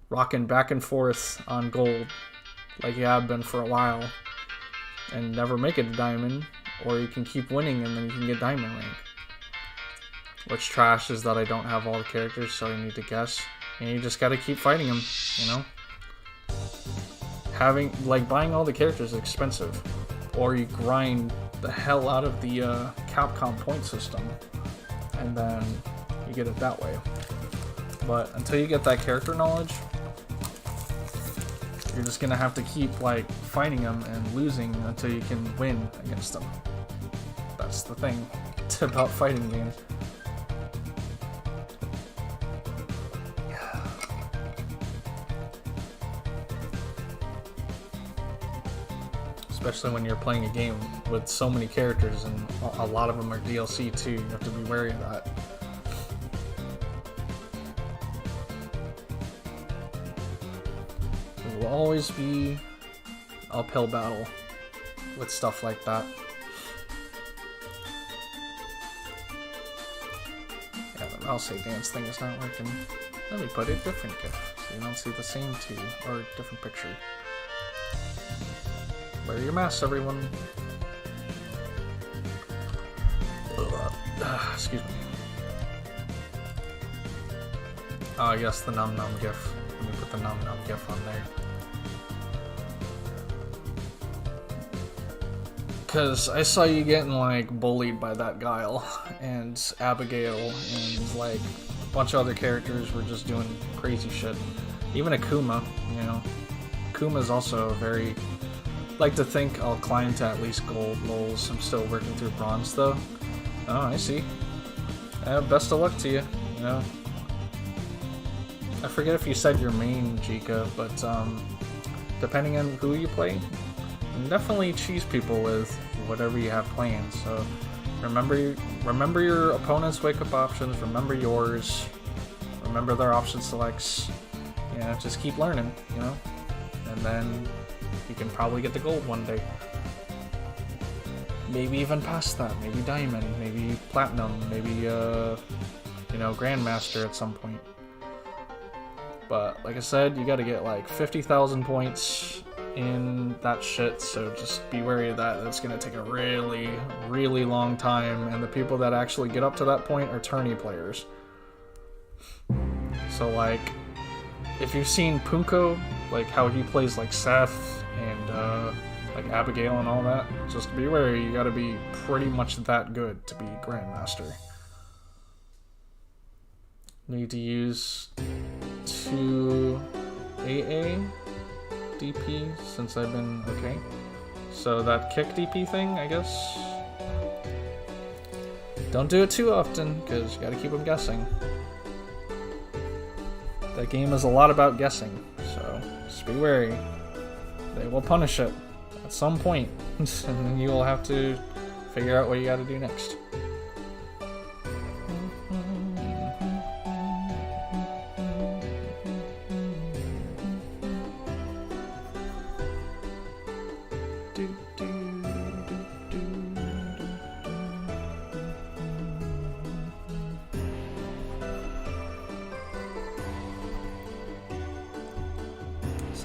rocking back and forth on gold, like you have been for a while, and never make it to diamond, or you can keep winning and then you can get diamond rank. What's trash is that I don't have all the characters, so I need to guess, and you just gotta keep fighting them, you know? Buying all the characters is expensive, or you grind the hell out of the Capcom point system, and then you get it that way. But until you get that character knowledge, you're just gonna have to keep like fighting them and losing until you can win against them. That's the thing about fighting games. Especially when you're playing a game with so many characters, and a lot of them are DLC too. You have to be wary of that. will always be uphill battle with stuff like that. Yeah, the mouse say dance thing is not working. Let me put a different GIF so you don't see the same two or different picture. Wear your masks, everyone. Excuse me. Oh yes, the num num GIF. Let me put the num num GIF on there. Cause I saw you getting like bullied by that Guile and Abigail and like a bunch of other characters were just doing crazy shit. Even Akuma, you know. Akuma's also very like to think I'll climb to at least gold. Lols. I'm still working through bronze though. Oh, I see. Best of luck to you, you know. I forget if you said your main Jika, but depending on who you play, definitely cheese people with whatever you have planned. So remember your opponent's wake-up options, remember yours, remember their option selects. Yeah, just keep learning, you know, and then you can probably get the gold one day. Maybe even past that, maybe diamond, maybe platinum, maybe you know, grandmaster at some point. But like I said, you gotta get like 50,000 points in that shit, so just be wary of that. That's gonna take a really, really long time, and the people that actually get up to that point are tourney players. So like, if you've seen Punko, like how he plays like Seth and like Abigail and all that, just be wary, you gotta be pretty much that good to be Grandmaster. Need to use 2 AA DP since I've been okay. So that kick DP thing, I guess. Don't do it too often, because you gotta keep them guessing. That game is a lot about guessing, so just be wary. They will punish it at some point, and then you will have to figure out what you gotta do next.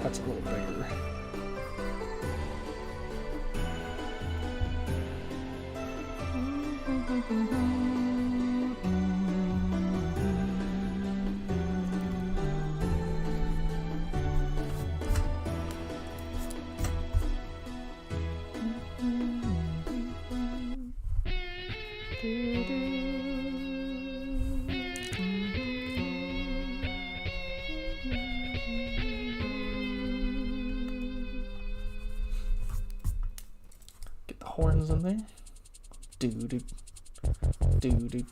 That's a little bigger. Horns in there. Doo-doo. Doo-doo.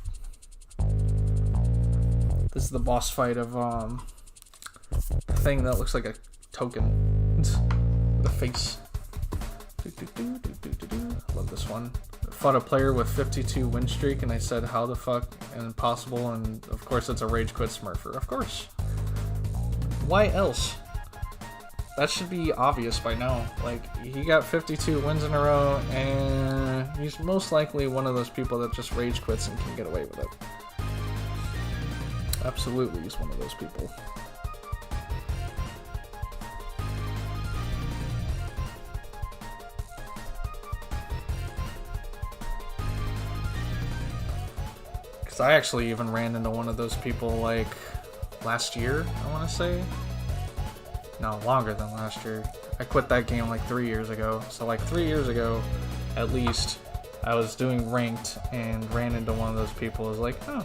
This is the boss fight of the thing that looks like a token. The face. Love this one. I fought a player with 52 win streak and I said how the fuck and impossible, and of course it's a rage quit smurfer. Of course. Why else? That should be obvious by now. Like, he got 52 wins in a row, and he's most likely one of those people that just rage quits and can get away with it. Absolutely, he's one of those people. Because I actually even ran into one of those people, like, last year, I want to say. No, longer than last year. I quit that game like 3 years ago. So like 3 years ago, at least, I was doing ranked and ran into one of those people. I was like, oh,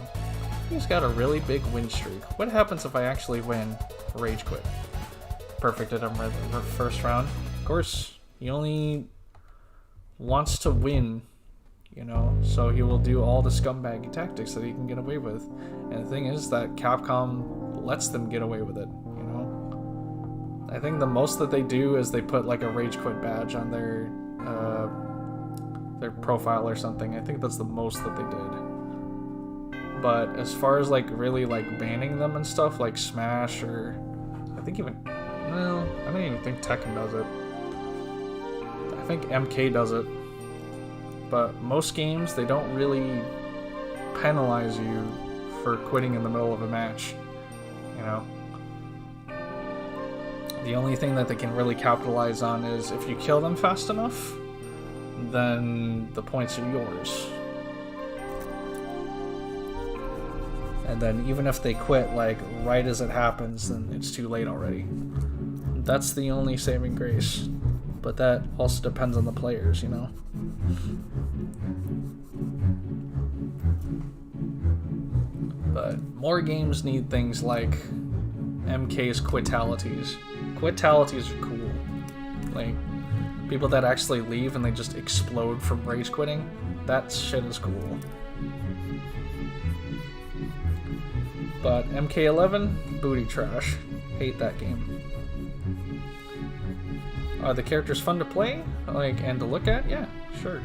he's got a really big win streak. What happens if I actually win? Rage quit. Perfected him the first round. Of course, he only wants to win, you know, so he will do all the scumbaggy tactics that he can get away with. And the thing is that Capcom lets them get away with it. I think the most that they do is they put like a rage quit badge on their profile or something. I think that's the most that they did. But as far as like really like banning them and stuff like Smash, or I think even, well, I don't even even think Tekken does it. I think MK does it. But most games, they don't really penalize you for quitting in the middle of a match. You know? The only thing that they can really capitalize on is if you kill them fast enough, then the points are yours. And then even if they quit, like, right as it happens, then it's too late already. That's the only saving grace. But that also depends on the players, you know? But more games need things like MK's quitalities. Quitalities are cool. Like, people that actually leave and they just explode from rage quitting, that shit is cool. But MK11, booty trash. Hate that game. Are the characters fun to play? Like, and to look at? Yeah, sure.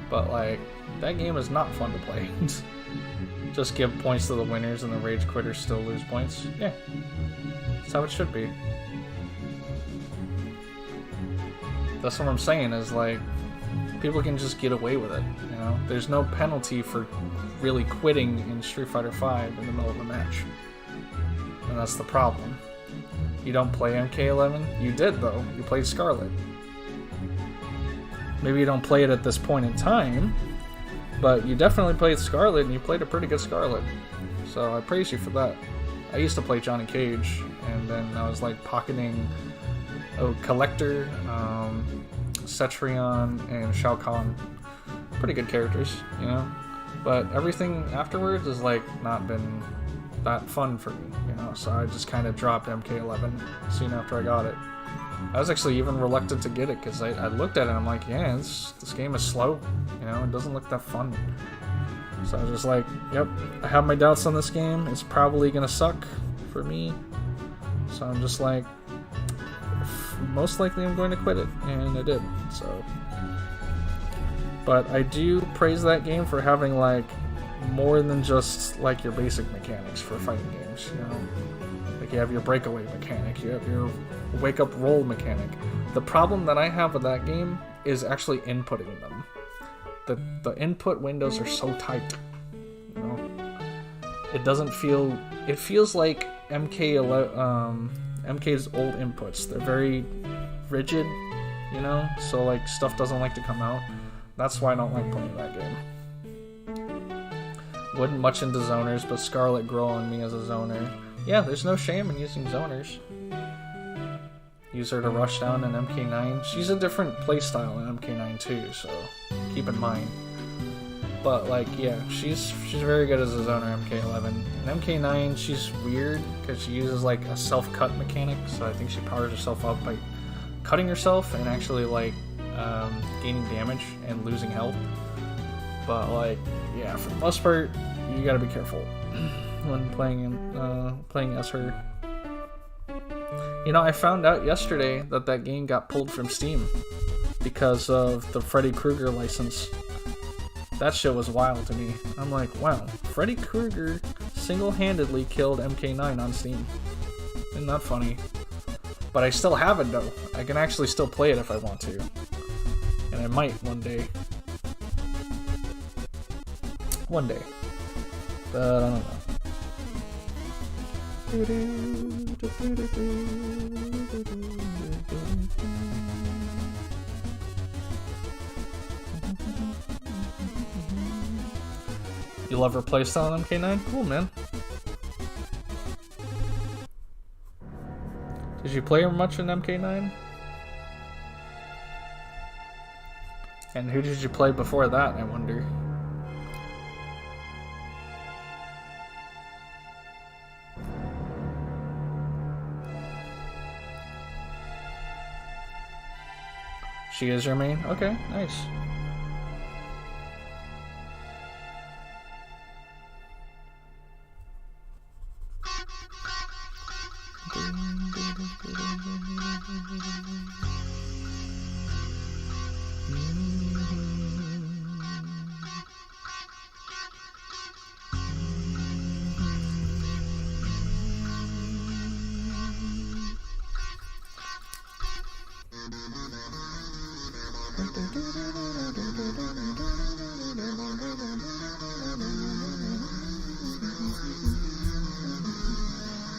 But, like, that game is not fun to play. Just give points to the winners and the rage quitters still lose points. Yeah. That's how it should be. That's what I'm saying, is like, people can just get away with it, you know? There's no penalty for really quitting in Street Fighter V in the middle of a match. And that's the problem. You don't play MK11? You did, though. You played Scarlet. Maybe you don't play it at this point in time, but you definitely played Scarlet, and you played a pretty good Scarlet. So I praise you for that. I used to play Johnny Cage, and then I was like pocketing Collector, Cetrion, and Shao Kahn. Pretty good characters, you know? But everything afterwards has like not been that fun for me, you know? So I just kind of dropped MK11 soon after I got it. I was actually even reluctant to get it because I looked at it and I'm like, yeah, this game is slow, you know? It doesn't look that fun. So I was just like, yep, I have my doubts on this game. It's probably gonna suck for me. So I'm just like, most likely I'm going to quit it, and I did, so. But I do praise that game for having, like, more than just, like, your basic mechanics for fighting games, you know? Like, you have your breakaway mechanic, you have your wake-up roll mechanic. The problem that I have with that game is actually inputting them. The input windows are so tight, you know? It doesn't feel... It feels like MK's old inputs. They're very rigid, you know? So, like, stuff doesn't like to come out. That's why I don't like playing that game. Wasn't much into zoners, but Scarlet grew on me as a zoner. Yeah, there's no shame in using zoners. Use her to rush down in MK9. She's a different playstyle in MK9 too, so keep in mind. But, like, yeah, she's very good as a zoner in MK11. In MK9, she's weird, because she uses, like, a self-cut mechanic, so I think she powers herself up by cutting herself and actually, like, gaining damage and losing health. But, like, yeah, for the most part, you gotta be careful when playing as her. You know, I found out yesterday that game got pulled from Steam because of the Freddy Krueger license. That shit was wild to me. I'm like, wow, Freddy Krueger single-handedly killed MK9 on Steam. Isn't that funny? But I still have it, though. I can actually still play it if I want to. And I might one day. One day. But I don't know. You love her playstyle on MK9? Cool, man. Did you play her much in MK9? And who did you play before that, I wonder? She is your main? Okay, nice.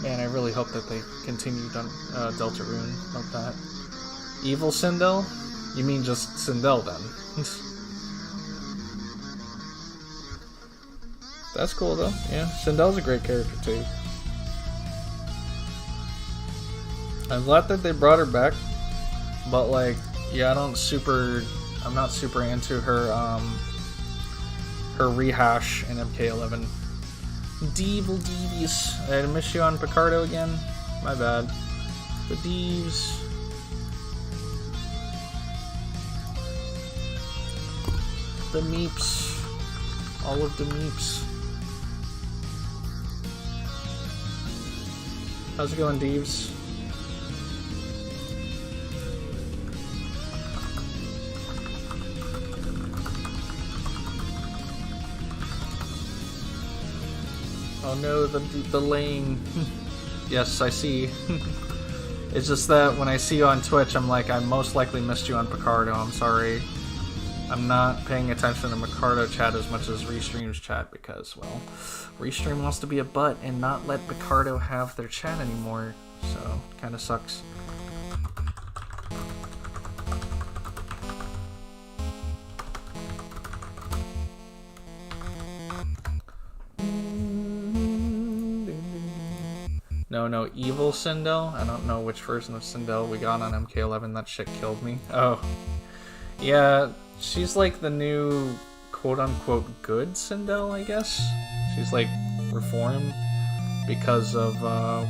Man, I really hope that they continue Deltarune like that. Evil Sindel? You mean just Sindel then? That's cool though. Yeah, Sindel's a great character too. I'm glad that they brought her back, but like, yeah, I'm not super into her her rehash in MK11. Devil Devious. I miss you on Picardo again. My bad. The Deves. The Meeps. All of the Meeps. How's it going, Deves? Oh no, the lane. Yes, I see. It's just that when I see you on Twitch, I'm like, I most likely missed you on Picardo. I'm sorry. I'm not paying attention to Picardo chat as much as Restream's chat because, well, Restream wants to be a butt and not let Picardo have their chat anymore. So, kind of sucks. No, Evil Sindel. I don't know which version of Sindel we got on MK11. That shit killed me. Oh. Yeah, she's like the new quote-unquote good Sindel, I guess. She's like reformed because of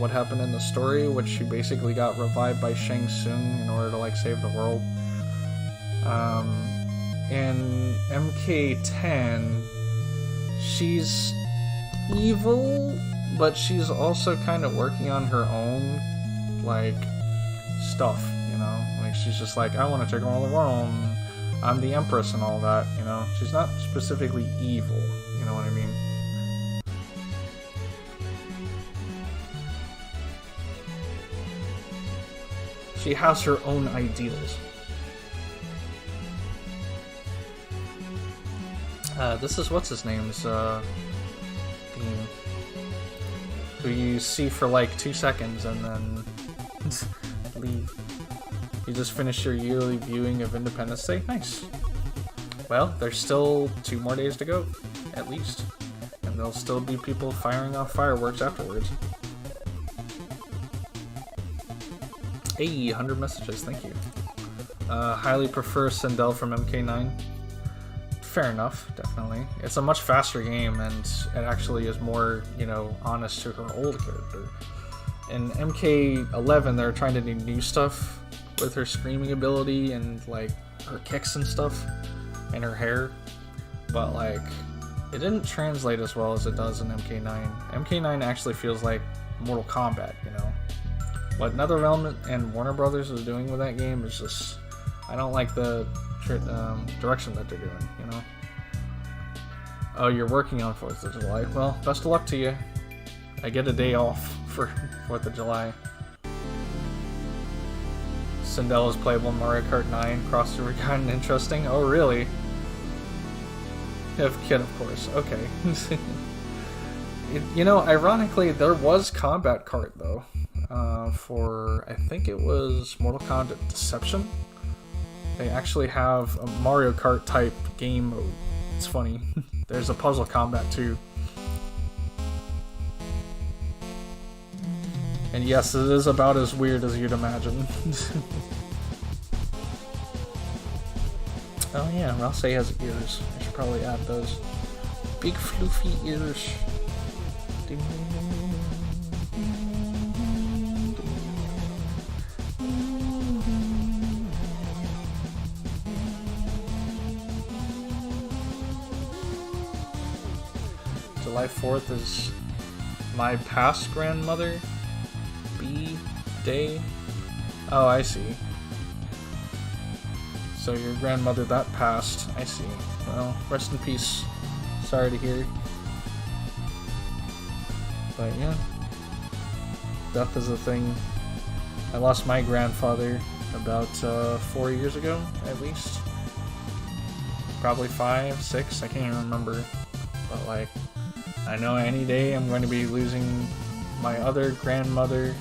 what happened in the story, which she basically got revived by Shang Tsung in order to like save the world. In MK10, she's evil, but she's also kind of working on her own, like, stuff, you know? Like, she's just like, I want to take all the world, I'm the Empress and all that, you know? She's not specifically evil, you know what I mean? She has her own ideals. This is what's-his-name's, theme. Who you see for like 2 seconds and then leave. You just finished your yearly viewing of Independence Day? Nice. Well, there's still 2 more days to go, at least. And there'll still be people firing off fireworks afterwards. Hey, 100 messages, thank you. Highly prefer Sindel from MK9. Fair enough, definitely. It's a much faster game, and it actually is more, you know, honest to her old character. In MK11, they're trying to do new stuff with her screaming ability and, like, her kicks and stuff, and her hair. But, like, it didn't translate as well as it does in MK9. MK9 actually feels like Mortal Kombat, you know? What NetherRealm and Warner Brothers is doing with that game is just... I don't like the direction that they're doing, you know? Oh, you're working on 4th of July. Well, best of luck to you. I get a day off for 4th of July. Sindel is playable in Mario Kart 9. Crossover kind of interesting. Oh, really? Kid, of course. Okay. You know, ironically, there was Combat Kart, though. For, I think it was Mortal Kombat Deception. They actually have a Mario Kart type game mode. It's funny. There's a puzzle combat too. And yes, it is about as weird as you'd imagine. Oh yeah, Rosse has ears. I should probably add those. Big floofy ears. Ding, ding, ding, ding. July 4th is my past grandmother. B-Day. Oh, I see. So your grandmother that passed. I see. Well, rest in peace. Sorry to hear. But yeah. Death is a thing. I lost my grandfather about 4 years ago, at least. Probably 5, 6, I can't even remember. But like, I know any day I'm going to be losing my other grandmother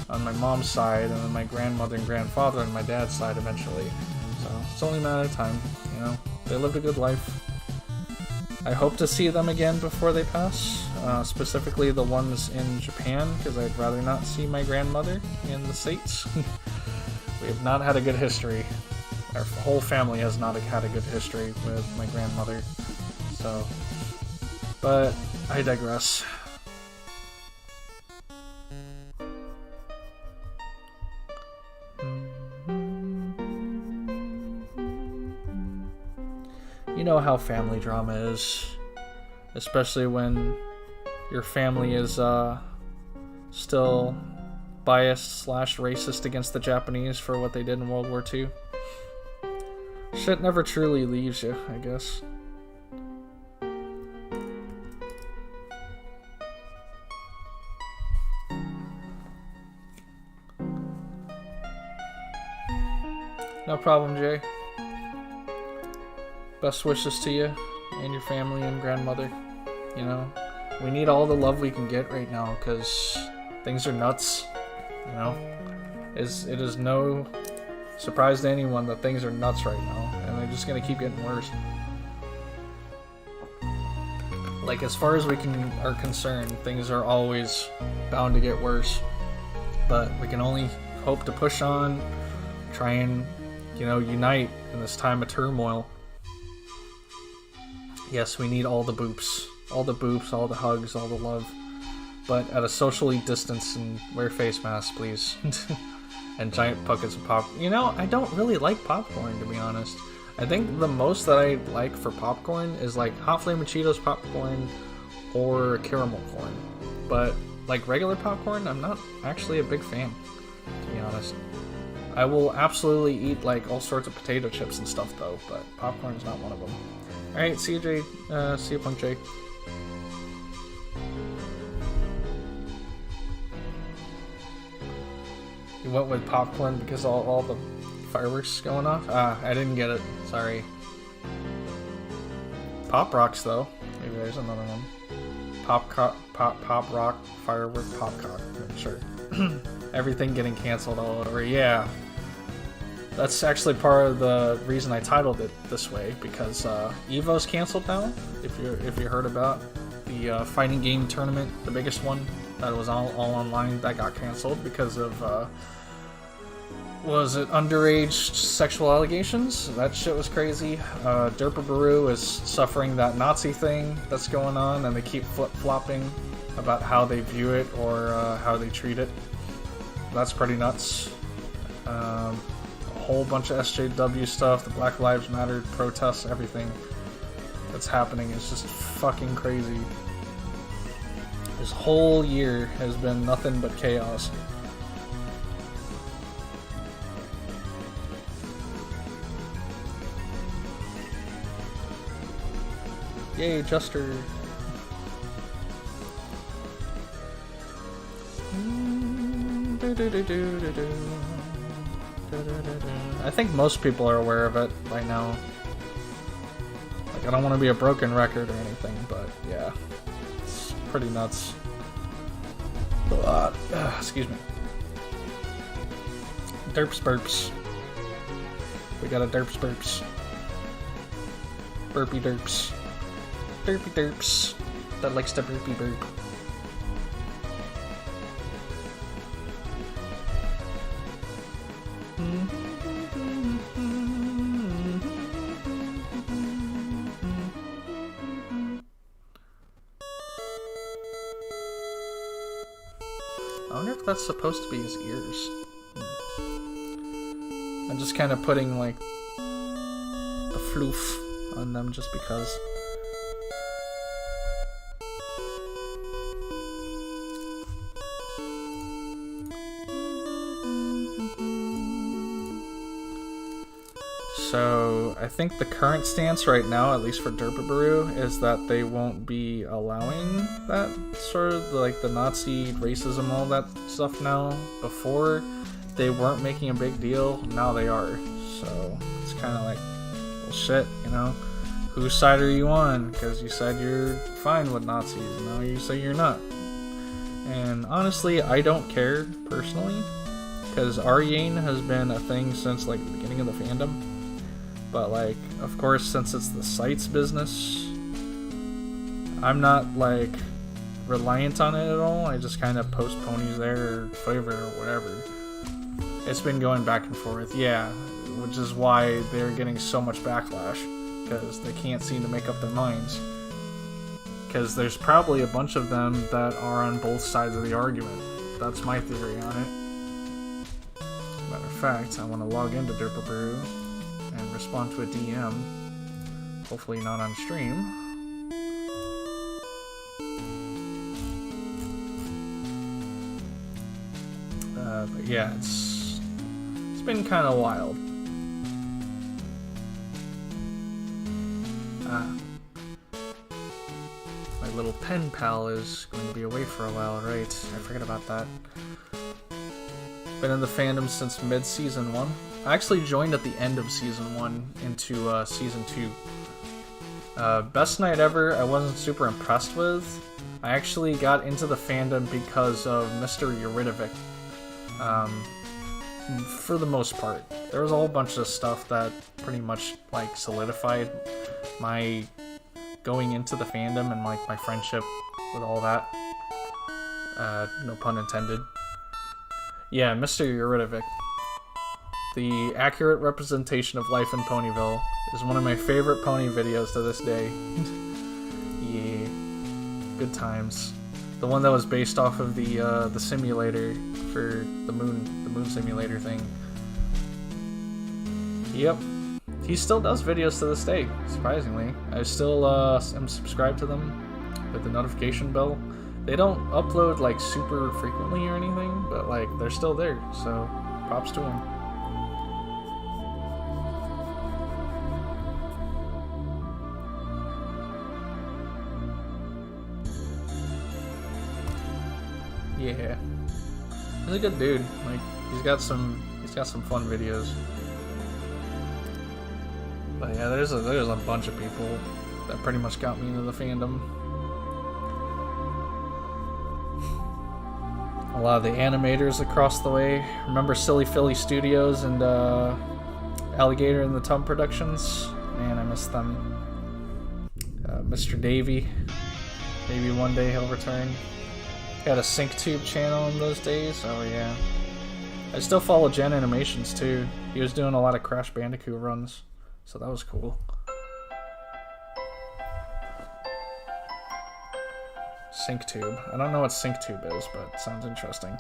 on my mom's side, and then my grandmother and grandfather on my dad's side eventually. So it's only a matter of time, you know. They lived a good life. I hope to see them again before they pass, specifically the ones in Japan, because I'd rather not see my grandmother in the States. We have not had a good history. Our whole family has not had a good history with my grandmother. So, but I digress. You know how family drama is, especially when your family is still biased / racist against the Japanese for what they did in World War II. Shit never truly leaves you, I guess. No problem, Jay. Best wishes to you and your family and grandmother. You know, we need all the love we can get right now because things are nuts. You know, it is no surprise to anyone that things are nuts right now, and they're just gonna keep getting worse. Like, as far as we are concerned, things are always bound to get worse. But we can only hope to push on, try and, you know, unite in this time of turmoil. Yes, we need all the boops, all the hugs, all the love, but at a socially distance and wear face masks, please. And giant buckets of pop. You know, I don't really like popcorn, to be honest. I think the most that I like for popcorn is like hot flame Cheetos popcorn or caramel corn. But like regular popcorn, I'm not actually a big fan, to be honest. I will absolutely eat like all sorts of potato chips and stuff though, but popcorn is not one of them. Alright, see you, Jay. See you, Punk Jay. You went with popcorn because all the fireworks going off? I didn't get it. Sorry. Pop Rocks, though. Maybe there's another one. Pop Rock, Firework, Popcock. Sure. Everything getting canceled all over. Yeah. That's actually part of the reason I titled it this way, because EVO's canceled now. If you heard about the fighting game tournament, the biggest one that was all online, that got canceled because of was it underage sexual allegations? That shit was crazy. Derpibooru is suffering that Nazi thing that's going on, and they keep flip-flopping about how they view it or how they treat it. That's pretty nuts. Whole bunch of SJW stuff, the Black Lives Matter protests, everything that's happening is just fucking crazy. This whole year has been nothing but chaos. Yay, Juster. I think most people are aware of it by now. Like, I don't want to be a broken record or anything, but yeah, it's pretty nuts. Excuse me. Derps burps. We got a derps burps. Burpy derps. Derpy derps. That likes to burpy burp. I wonder if that's supposed to be his ears. I'm just kind of putting like a floof on them just because. So I think the current stance right now, at least for Derpibooru, is that they won't be allowing that sort of like the Nazi racism, all that stuff now. Before, they weren't making a big deal. Now they are. So it's kind of like, well, shit, you know? Whose side are you on? Because you said you're fine with Nazis, and now you say you're not. And honestly, I don't care, personally. Because Aryane has been a thing since, like, the beginning of the fandom. But, like, of course, since it's the site's business, I'm not, like, reliant on it at all. I just kind of post ponies there, or favorite, or whatever. It's been going back and forth, yeah. Which is why they're getting so much backlash. Because they can't seem to make up their minds. Because there's probably a bunch of them that are on both sides of the argument. That's my theory on it. Matter of fact, I want to log into Derpibooru and respond to a DM. Hopefully not on stream. But yeah, it's been kind of wild. My little pen pal is going to be away for a while, right? I forget about that. Been in the fandom since mid-season 1. I actually joined at the end of season 1 into season 2. Best night ever, I wasn't super impressed with. I actually got into the fandom because of Mr. Yuridovic. For the most part. There was a whole bunch of stuff that pretty much like solidified my going into the fandom and like my friendship with all that. No pun intended. Yeah, Mr. Yuridovic. The accurate representation of life in Ponyville is one of my favorite pony videos to this day. Yeah, good times. The one that was based off of the simulator for the moon simulator thing. Yep. He still does videos to this day, surprisingly. I still am subscribed to them with the notification bell. They don't upload like super frequently or anything, but like they're still there, so props to them. Yeah. He's a good dude. Like he's got some fun videos. But yeah, there's a bunch of people that pretty much got me into the fandom. A lot of the animators across the way. Remember Silly Philly Studios and Alligator and the Tub Productions? Man, I miss them. Mr. Davey. Maybe one day he'll return. He had a SyncTube channel in those days. Oh yeah. I still follow Gen Animations too. He was doing a lot of Crash Bandicoot runs. So that was cool. SyncTube. I don't know what SyncTube is, but it sounds interesting.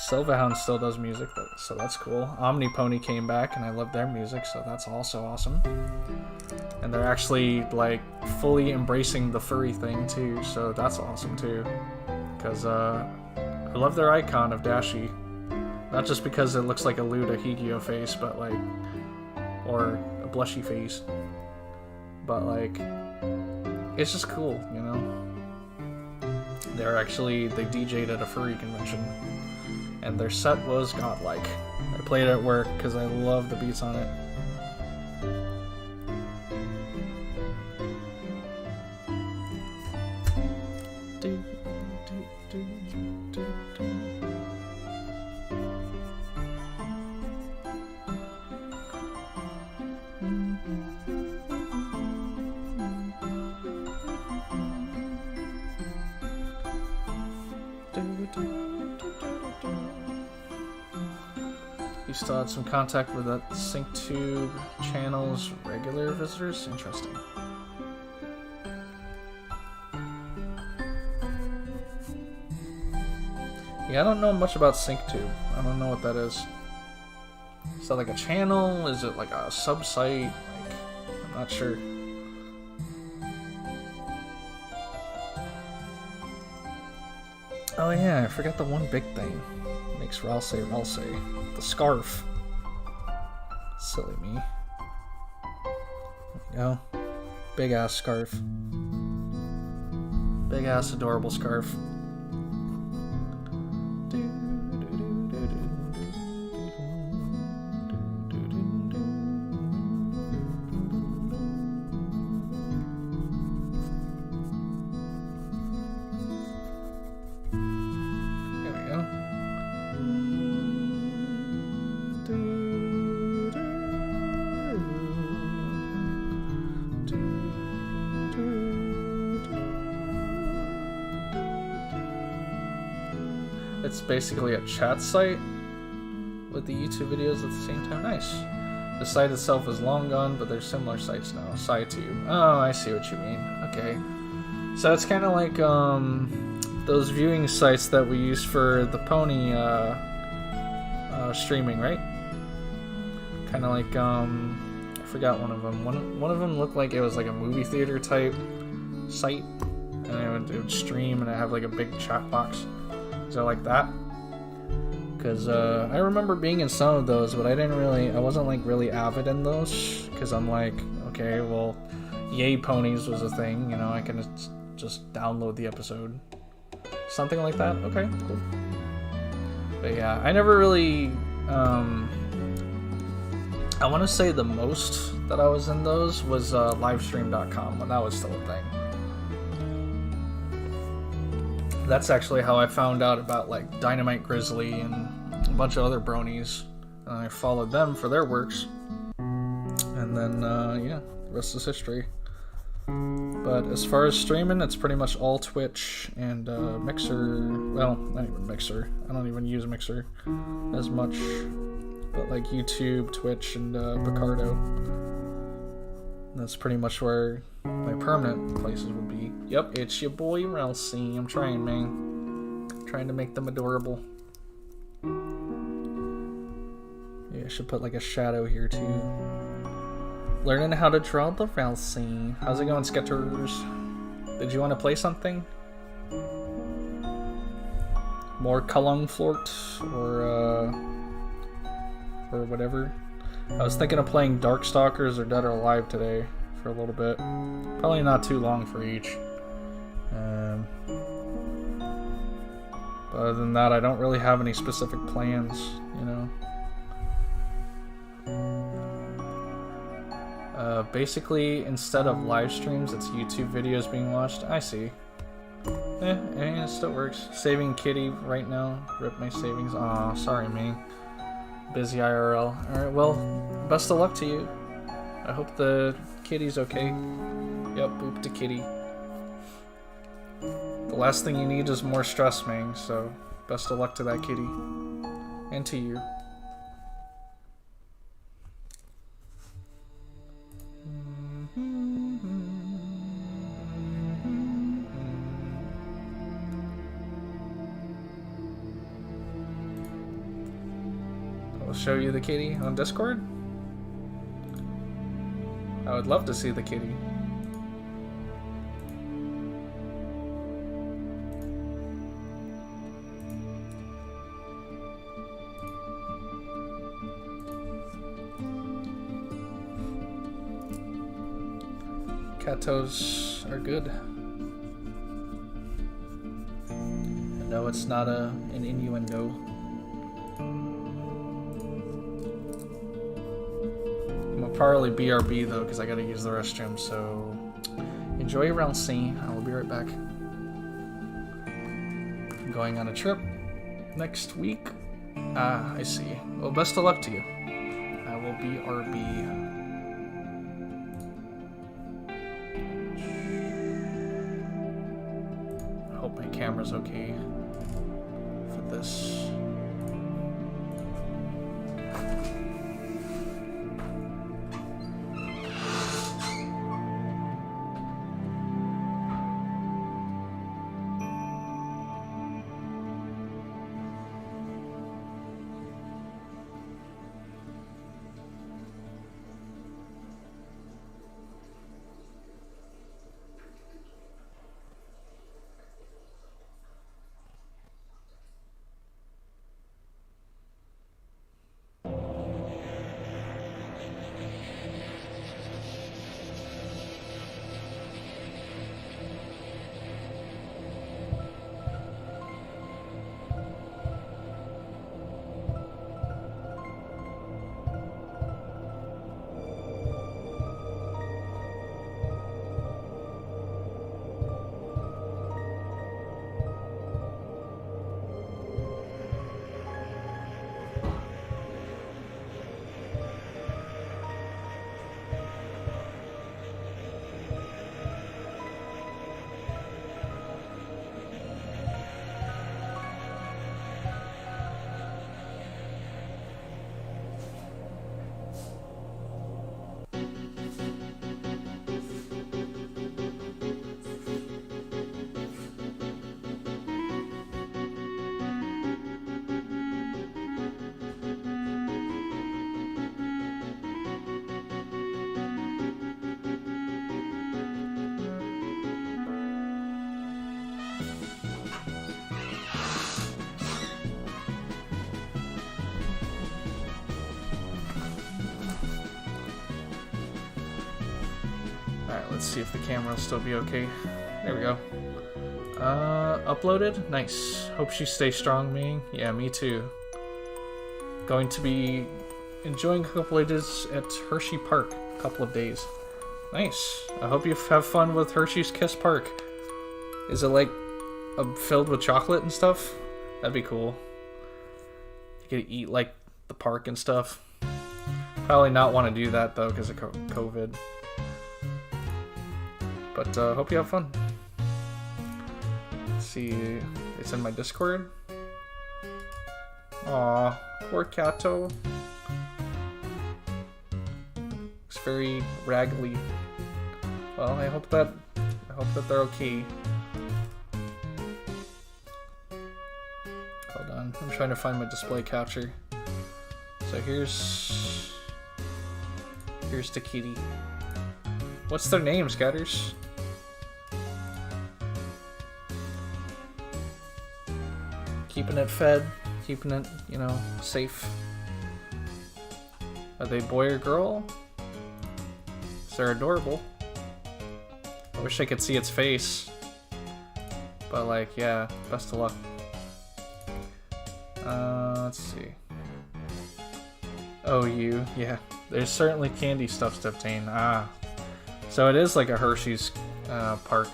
Silverhound still does music, so that's cool. Omnipony came back, and I love their music, so that's also awesome. And they're actually, like, fully embracing the furry thing, too, so that's awesome, too. Because, I love their icon of Dashi. Not just because it looks like a Luda Higio face, but like, or a blushy face. But like, it's just cool, you know? They DJ'd at a furry convention. And their set was godlike. I played it at work because I love the beats on it. You still had some contact with that SyncTube channel's regular visitors? Interesting. Yeah, I don't know much about SyncTube. I don't know what that is. Is that like a channel? Is it like a sub-site? Like, I'm not sure. Oh yeah, I forgot the one big thing. Makes Ralse. The scarf. Silly me. There you go. Big ass scarf. Big ass adorable scarf. It's basically a chat site with the YouTube videos at the same time. Nice. The site itself is long gone, but there's similar sites now. SciTube. Oh, I see what you mean. Okay. So it's kind of like those viewing sites that we use for the pony streaming, right? Kind of like I forgot one of them. One of them looked like it was like a movie theater type site, and it would stream, and I have like a big chat box. Is it like that? Because I remember being in some of those, but I wasn't like really avid in those, because I'm like, okay, well, Yay Ponies was a thing, you know, I can just download the episode. Something like that? Okay, cool. But yeah, I never really, I want to say the most that I was in those was livestream.com, when that was still a thing. That's actually how I found out about like Dynamite Grizzly and a bunch of other bronies. And I followed them for their works. And then, yeah, the rest is history. But as far as streaming, it's pretty much all Twitch and Mixer. Well, not even Mixer. I don't even use Mixer as much. But like YouTube, Twitch, and Picardo. That's pretty much where my permanent places would be. Yep, it's your boy Ralsei. I'm trying, man. Trying to make them adorable. Yeah, I should put like a shadow here too. Learning how to draw the Ralsei. How's it going, Sketchers? Did you want to play something? More Kalung Fort or whatever. I was thinking of playing Darkstalkers or Dead or Alive today for a little bit. Probably not too long for each. But other than that, I don't really have any specific plans, you know. Basically, instead of live streams, it's YouTube videos being watched. I see. It still works. Saving Kitty right now. Rip my savings. Aw, sorry, me. Busy IRL. Alright, well, best of luck to you. I hope the kitty's okay. Yep, boop to kitty. The last thing you need is more stress, man, so best of luck to that kitty. And to you. I'll show you the kitty on Discord. I would love to see the kitty. Cat toes are good. No, it's not an innuendo. Probably BRB though, because I gotta use the restroom, so enjoy your round scene. I will be right back. I'm going on a trip next week. Ah, I see. Well, best of luck to you. I will BRB. I hope my camera's okay for this. Alright, let's see if the camera will still be okay. There we go. Uploaded? Nice. Hope she stays strong, Ming. Yeah, me too. Going to be enjoying a couple of days at Hershey Park. A couple of days. Nice. I hope you have fun with Hershey's Kiss Park. Is it like filled with chocolate and stuff? That'd be cool. You could eat like the park and stuff. Probably not want to do that though because of COVID. But hope you have fun. Let's see, it's in my Discord. Aw, poor Kato. Looks very raggedy. Well, I hope that they're okay. Hold on, I'm trying to find my display capture. So here's the kitty. What's their name, Scatters? Keeping it fed, keeping it, you know, safe. Are they boy or girl? They're adorable. I wish I could see its face. But like, yeah, best of luck. Let's see. Oh, yeah. There's certainly candy stuff to obtain. So it is like a Hershey's park,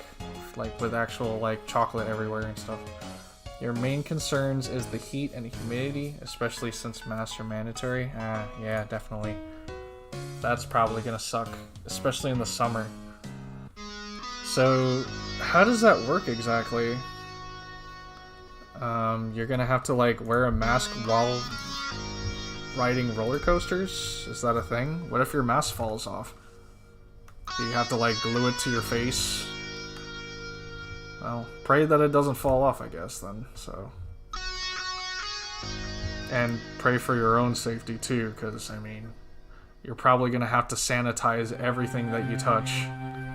like with actual like chocolate everywhere and stuff. Your main concerns is the heat and humidity, especially since masks are mandatory. Yeah, definitely. That's probably gonna suck, especially in the summer. So, how does that work exactly? You're gonna have to like wear a mask while riding roller coasters? Is that a thing? What if your mask falls off? Do you have to like glue it to your face? Well, pray that it doesn't fall off, I guess, then, so. And pray for your own safety, too, because, I mean, you're probably going to have to sanitize everything that you touch.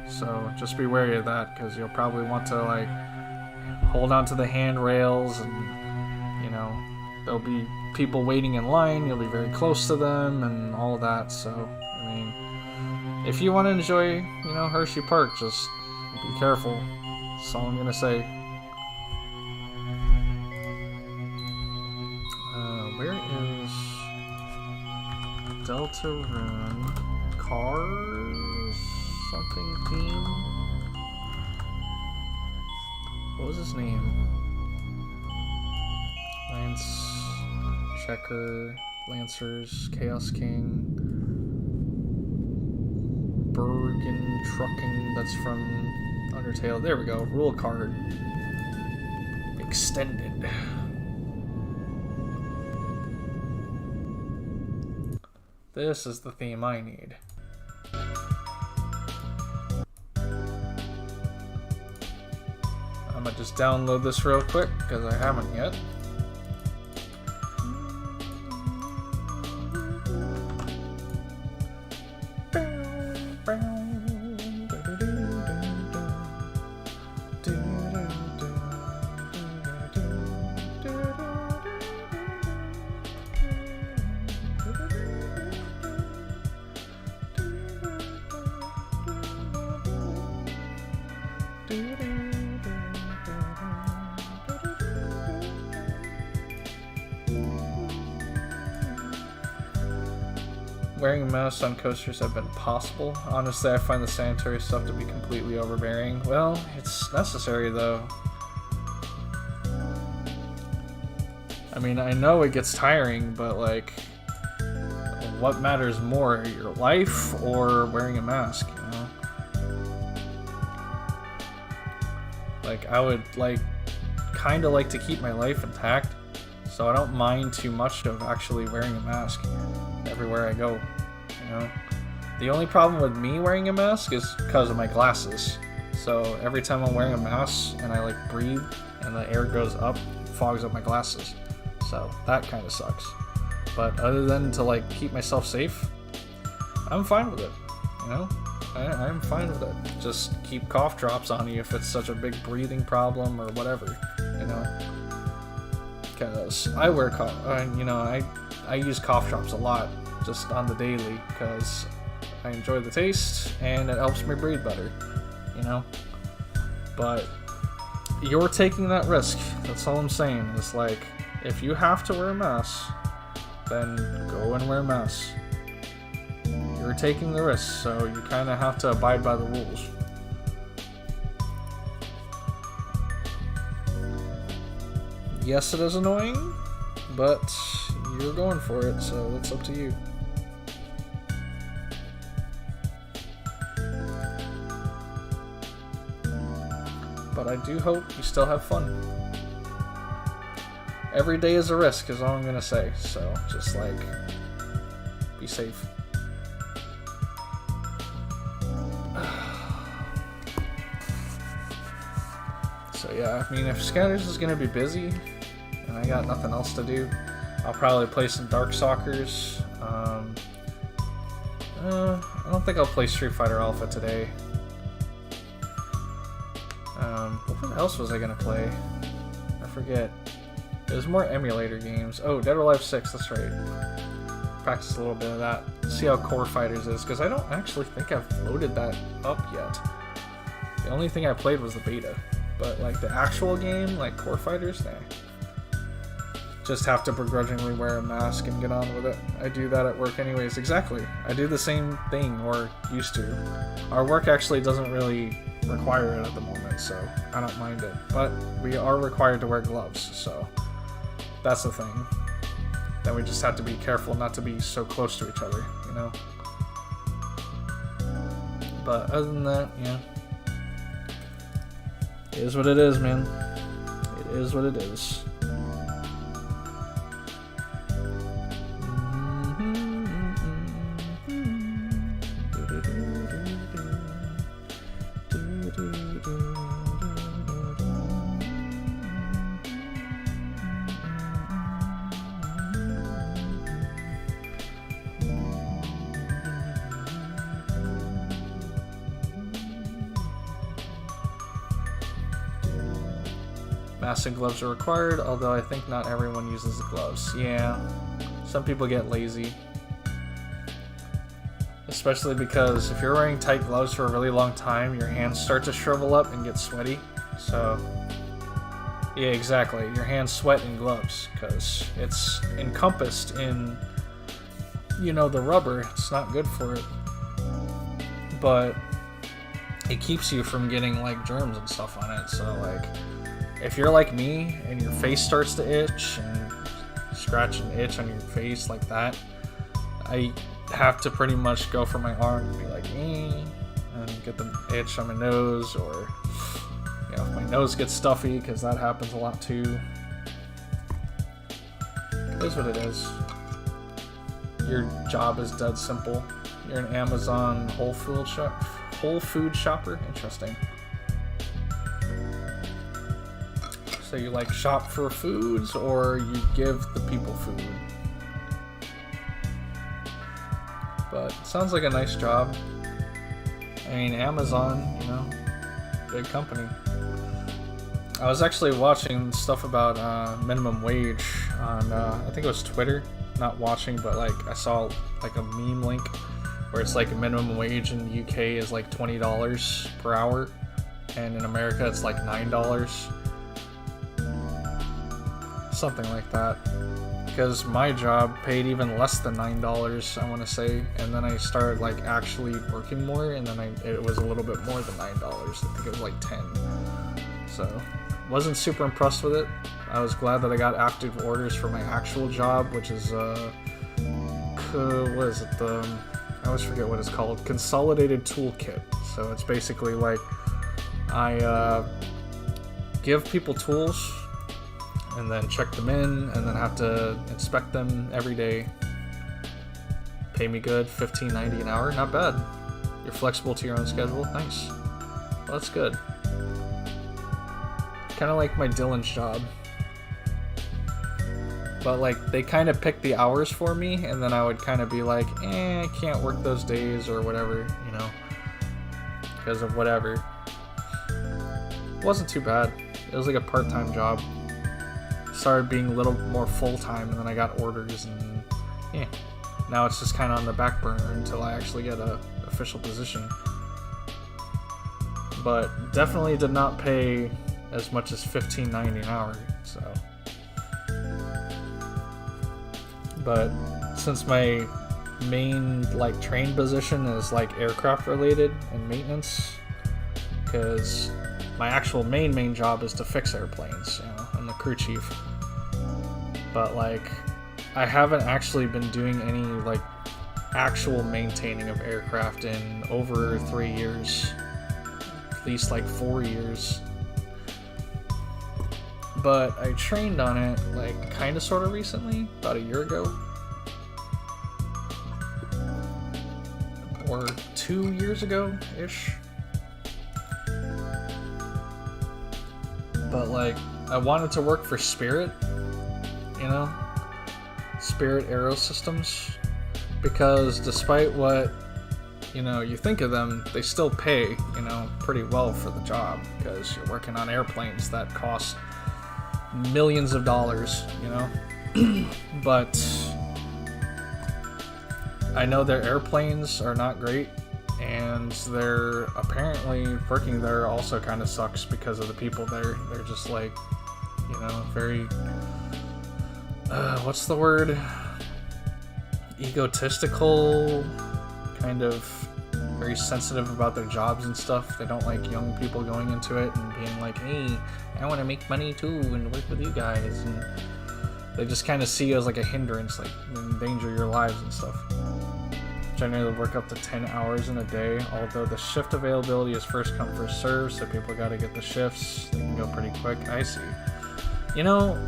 So, just be wary of that, because you'll probably want to, like, hold on to the handrails, and, you know, there'll be people waiting in line, you'll be very close to them, and all of that, so, I mean, if you want to enjoy, you know, Hershey Park, just be careful. That's all I'm gonna say. Where is Deltarune? Cars? Something theme? What was his name? Lance, Checker, Lancers, Chaos King, Bergen Trucking, that's from Undertale. There we go. Rule card. Extended. This is the theme I need. I'm gonna just download this real quick because I haven't yet. Wearing masks on coasters have been possible. Honestly, I find the sanitary stuff to be completely overbearing. Well, it's necessary though. I mean, I know it gets tiring, but like, what matters more, your life or wearing a mask, you know? Like, I would kind of like to keep my life intact, so I don't mind too much of actually wearing a mask everywhere I go, you know? The only problem with me wearing a mask is because of my glasses. So every time I'm wearing a mask and I like breathe and the air goes up, it fogs up my glasses. So that kind of sucks. But other than to like keep myself safe, I'm fine with it, you know? I'm fine with it. Just keep cough drops on you if it's such a big breathing problem or whatever, you know? Because I wear I use cough drops a lot, just on the daily, because I enjoy the taste, and it helps me breathe better, you know? But you're taking that risk. That's all I'm saying. It's like, if you have to wear a mask, then go and wear a mask. You're taking the risk, so you kind of have to abide by the rules. Yes, it is annoying, but you're going for it, so it's up to you. But I do hope you still have fun. Every day is a risk, is all I'm gonna say. So just like, be safe. So yeah, I mean, if Scatters is gonna be busy and I got nothing else to do, I'll probably play some Darkstalkers. I don't think I'll play Street Fighter Alpha today. What else was I gonna play? I forget. There's more emulator games. Oh, Dead or Alive 6, that's right. Practice a little bit of that. See how Core Fighters is, because I don't actually think I've loaded that up yet. The only thing I played was the beta. But like the actual game, like Core Fighters, nah. Just have to begrudgingly wear a mask and get on with it. I do that at work anyways. Exactly. I do the same thing, or used to. Our work actually doesn't really require it at the moment, so I don't mind it. But we are required to wear gloves, so that's the thing. Then we just have to be careful not to be so close to each other, you know? But other than that, yeah. It is what it is, man. It is what it is. Masks and gloves are required, although I think not everyone uses the gloves. Yeah, some people get lazy. Especially because if you're wearing tight gloves for a really long time, your hands start to shrivel up and get sweaty. So, yeah, exactly. Your hands sweat in gloves because it's encompassed in, you know, the rubber. It's not good for it. But it keeps you from getting, like, germs and stuff on it. So, like, if you're like me and your face starts to itch and scratch and itch on your face like that, I have to pretty much go for my arm and be like, and get the itch on my nose, or, you know, if my nose gets stuffy, because that happens a lot too. It is what it is. Your job is dead simple. You're an Amazon Whole Food shopper. Interesting. So you like shop for foods, or you give the people food? But it sounds like a nice job. I mean, Amazon, you know, big company. I was actually watching stuff about minimum wage on, I think it was Twitter. Not watching, but like I saw like a meme link where it's like a minimum wage in the UK is like $20 per hour, and in America it's like $9. Something like that. Because my job paid even less than $9, I want to say, and then I started like actually working more, and then it was a little bit more than $9. I think it was like 10. So wasn't super impressed with it. I was glad that I got active orders for my actual job, which is what is it? I always forget what it's called. Consolidated Toolkit. So it's basically like I give people tools and then check them in, and then have to inspect them every day. Pay me good, $15.90 an hour, not bad. You're flexible to your own schedule, nice. Well, that's good. Kind of like my Dylan's job. But like, they kind of pick the hours for me, and then I would kind of be like, I can't work those days, or whatever, you know, because of whatever. It wasn't too bad. It was like a part-time job. Started being a little more full-time, and then I got orders, and yeah, now it's just kind of on the back burner until I actually get a official position. But definitely did not pay as much as $15.90 an hour, so. But since my main like train position is like aircraft related and maintenance, because my actual main job is to fix airplanes, you know, I'm the crew chief. But like I haven't actually been doing any like actual maintaining of aircraft in over 3 years, at least like 4 years. But I trained on it like kind of sort of recently, about a year ago. Or 2 years ago-ish. But like, I wanted to work for Spirit, you know? Spirit Aero Systems. Because despite what, you know, you think of them, they still pay, you know, pretty well for the job. Because you're working on airplanes that cost millions of dollars, you know? But I know their airplanes are not great, and they're apparently working there also kind of sucks because of the people there. They're just like, you know, very, what's the word? Egotistical, kind of very sensitive about their jobs and stuff. They don't like young people going into it and being like, hey, I want to make money too and work with you guys. And they just kind of see you as like a hindrance, like endanger your lives and stuff. Generally work up to 10 hours in a day, although the shift availability is first come first serve, so people gotta get the shifts. They can go pretty quick. I see. You know,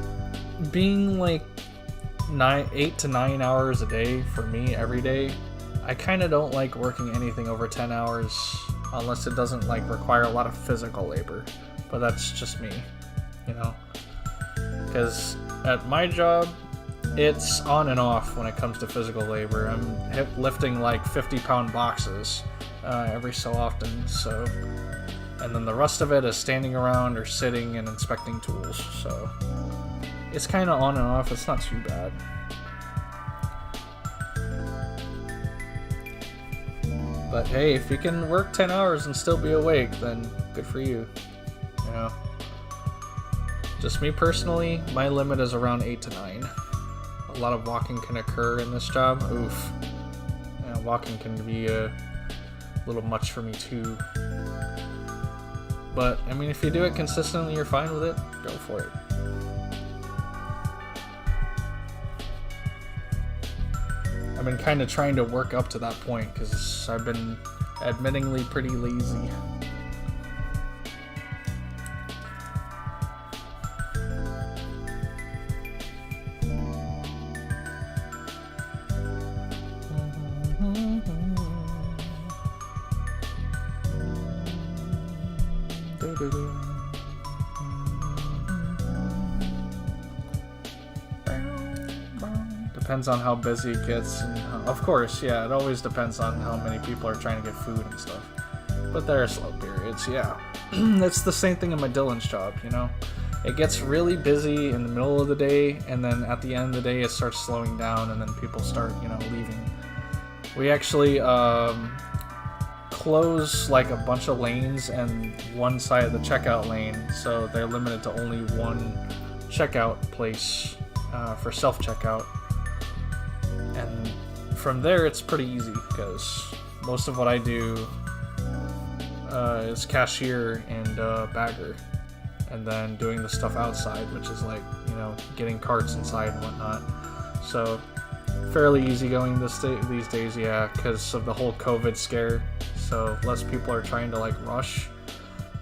being like 8 to 9 hours a day for me every day, I kind of don't like working anything over 10 hours unless it doesn't like require a lot of physical labor. But that's just me, you know, because at my job, it's on and off when it comes to physical labor. I'm lifting like 50-pound boxes every so often, so, and then the rest of it is standing around or sitting and inspecting tools, so it's kind of on and off. It's not too bad. But hey, if you can work 10 hours and still be awake, then good for you, you know. Just me personally, my limit is around 8 to 9. A lot of walking can occur in this job. Oof. Yeah, walking can be a little much for me too. But, I mean, if you do it consistently, you're fine with it, go for it. I've been kind of trying to work up to that point because I've been admittingly pretty lazy. Depends on how busy it gets, and of course, yeah, it always depends on how many people are trying to get food and stuff. But there are slow periods, yeah. It's the same thing in my Dylan's job, you know? It gets really busy in the middle of the day, and then at the end of the day it starts slowing down, and then people start, you know, leaving. We actually close like a bunch of lanes and one side of the checkout lane, so they're limited to only one checkout place for self-checkout. And from there it's pretty easy because most of what I do is cashier and bagger, and then doing the stuff outside, which is like, you know, getting carts inside and whatnot. So fairly easygoing these days, yeah, because of the whole COVID scare. So less people are trying to like rush.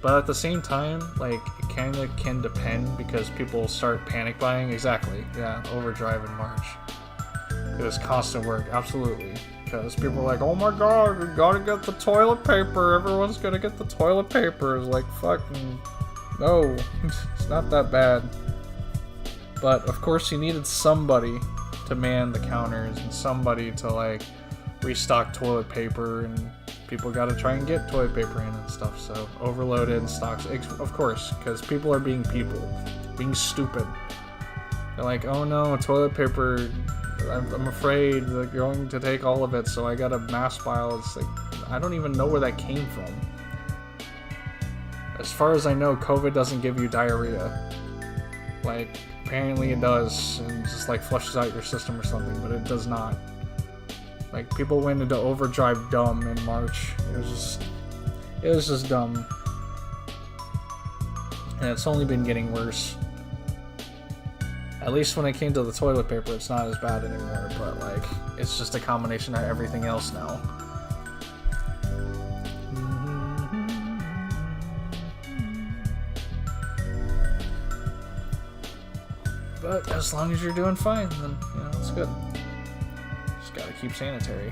But at the same time, like, it kind of can depend because people start panic buying. Exactly, yeah, overdrive in March. It was constant work, absolutely. Because people are like, oh my god, we gotta get the toilet paper. Everyone's gonna get the toilet paper. It's like, fucking, no, it's not that bad. But of course you needed somebody to man the counters and somebody to like restock toilet paper, and people gotta try and get toilet paper in and stuff. So overloaded stocks, of course, because people are being stupid. They're like, oh no, toilet paper, I'm afraid they're going to take all of it, so I got a mass file. It's like, I don't even know where that came from. As far as I know, COVID doesn't give you diarrhea. Like, apparently it does, and just like flushes out your system or something, but it does not. Like, people went into overdrive dumb in March. It was just dumb. And it's only been getting worse. At least when it came to the toilet paper, it's not as bad anymore, but like, it's just a combination of everything else now. But as long as you're doing fine, then, you know, it's good. Just gotta keep sanitary.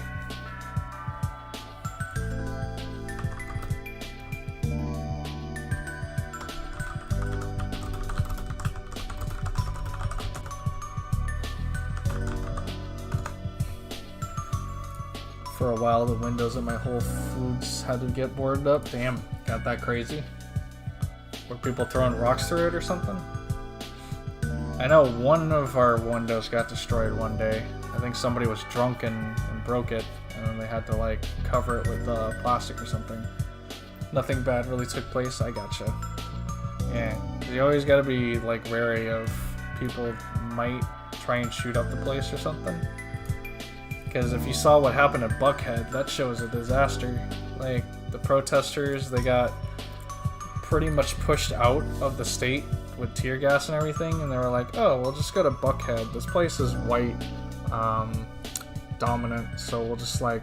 For a while, the windows at my Whole Foods had to get boarded up. Damn, got that crazy? Were people throwing rocks through it or something? I know one of our windows got destroyed one day. I think somebody was drunk and broke it, and then they had to like cover it with plastic or something. Nothing bad really took place. I gotcha. Yeah, you always gotta be like wary of people might try and shoot up the place or something. Because if you saw what happened at Buckhead, that show was a disaster. Like, the protesters, they got pretty much pushed out of the state with tear gas and everything, and they were like, oh, we'll just go to Buckhead. This place is white dominant, so we'll just like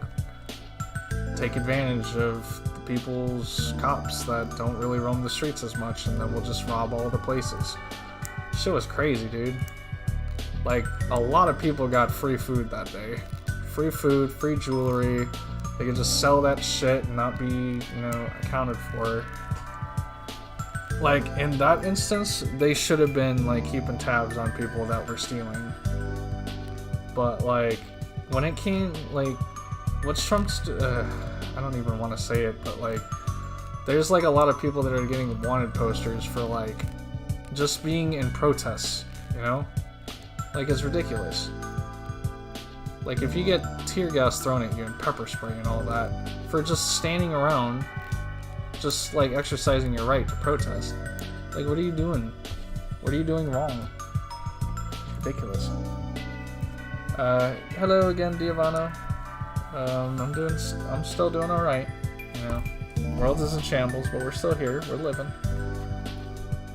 take advantage of the people's cops that don't really roam the streets as much, and then we'll just rob all the places. Shit was crazy, dude. Like, a lot of people got free food that day. Free food, free jewelry. They could just sell that shit and not be, you know, accounted for. Like, in that instance, they should have been, like, keeping tabs on people that were stealing. But, like, when it came, like, what's Trump's, I don't even want to say it, but, like, there's, like, a lot of people that are getting wanted posters for, like, just being in protests, you know? Like, it's ridiculous. Like, if you get tear gas thrown at you and pepper spray and all that, for just standing around, just, like, exercising your right to protest, like, what are you doing? What are you doing wrong? It's ridiculous. Hello again, Giovanna. I'm still doing alright, you know. The world is in shambles, but we're still here, we're living.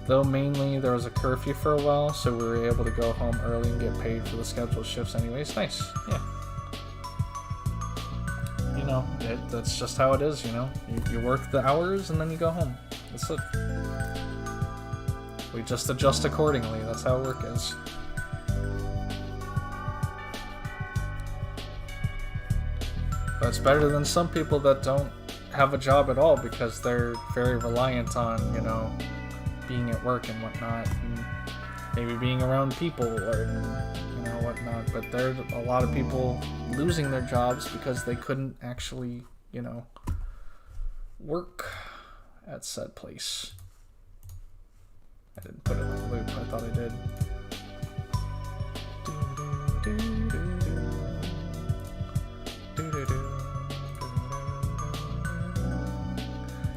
Though mainly there was a curfew for a while, so we were able to go home early and get paid for the scheduled shifts anyways. Nice, yeah. You know, that's just how it is, you know. You work the hours and then you go home. That's it. We just adjust accordingly, that's how work is. But it's better than some people that don't have a job at all because they're very reliant on, you know, being at work and whatnot, and maybe being around people or, you know, whatnot. But there are a lot of people losing their jobs because they couldn't actually, you know, work at said place. I didn't put it in the loop, I thought I did.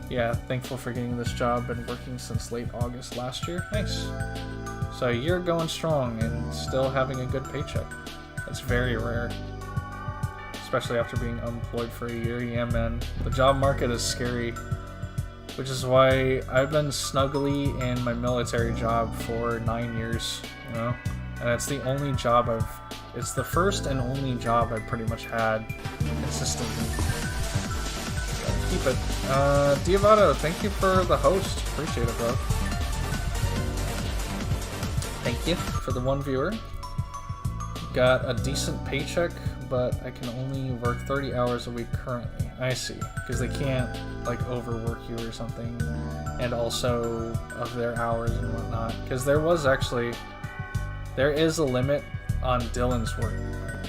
Yeah, thankful for getting this job. Been working since late August last year. Nice. So you're going strong and still having a good paycheck. That's very rare. Especially after being unemployed for a year. Yeah, man. The job market is scary. Which is why I've been snugly in my military job for 9 years, you know? And it's the only job it's the first and only job I've pretty much had consistently. Keep it. Diavato, thank you for the host. Appreciate it, bro. Thank you for the one viewer. Got a decent paycheck, but I can only work 30 hours a week currently. I see. Because they can't, like, overwork you or something. And also of their hours and whatnot. Because there is a limit on Dylan's work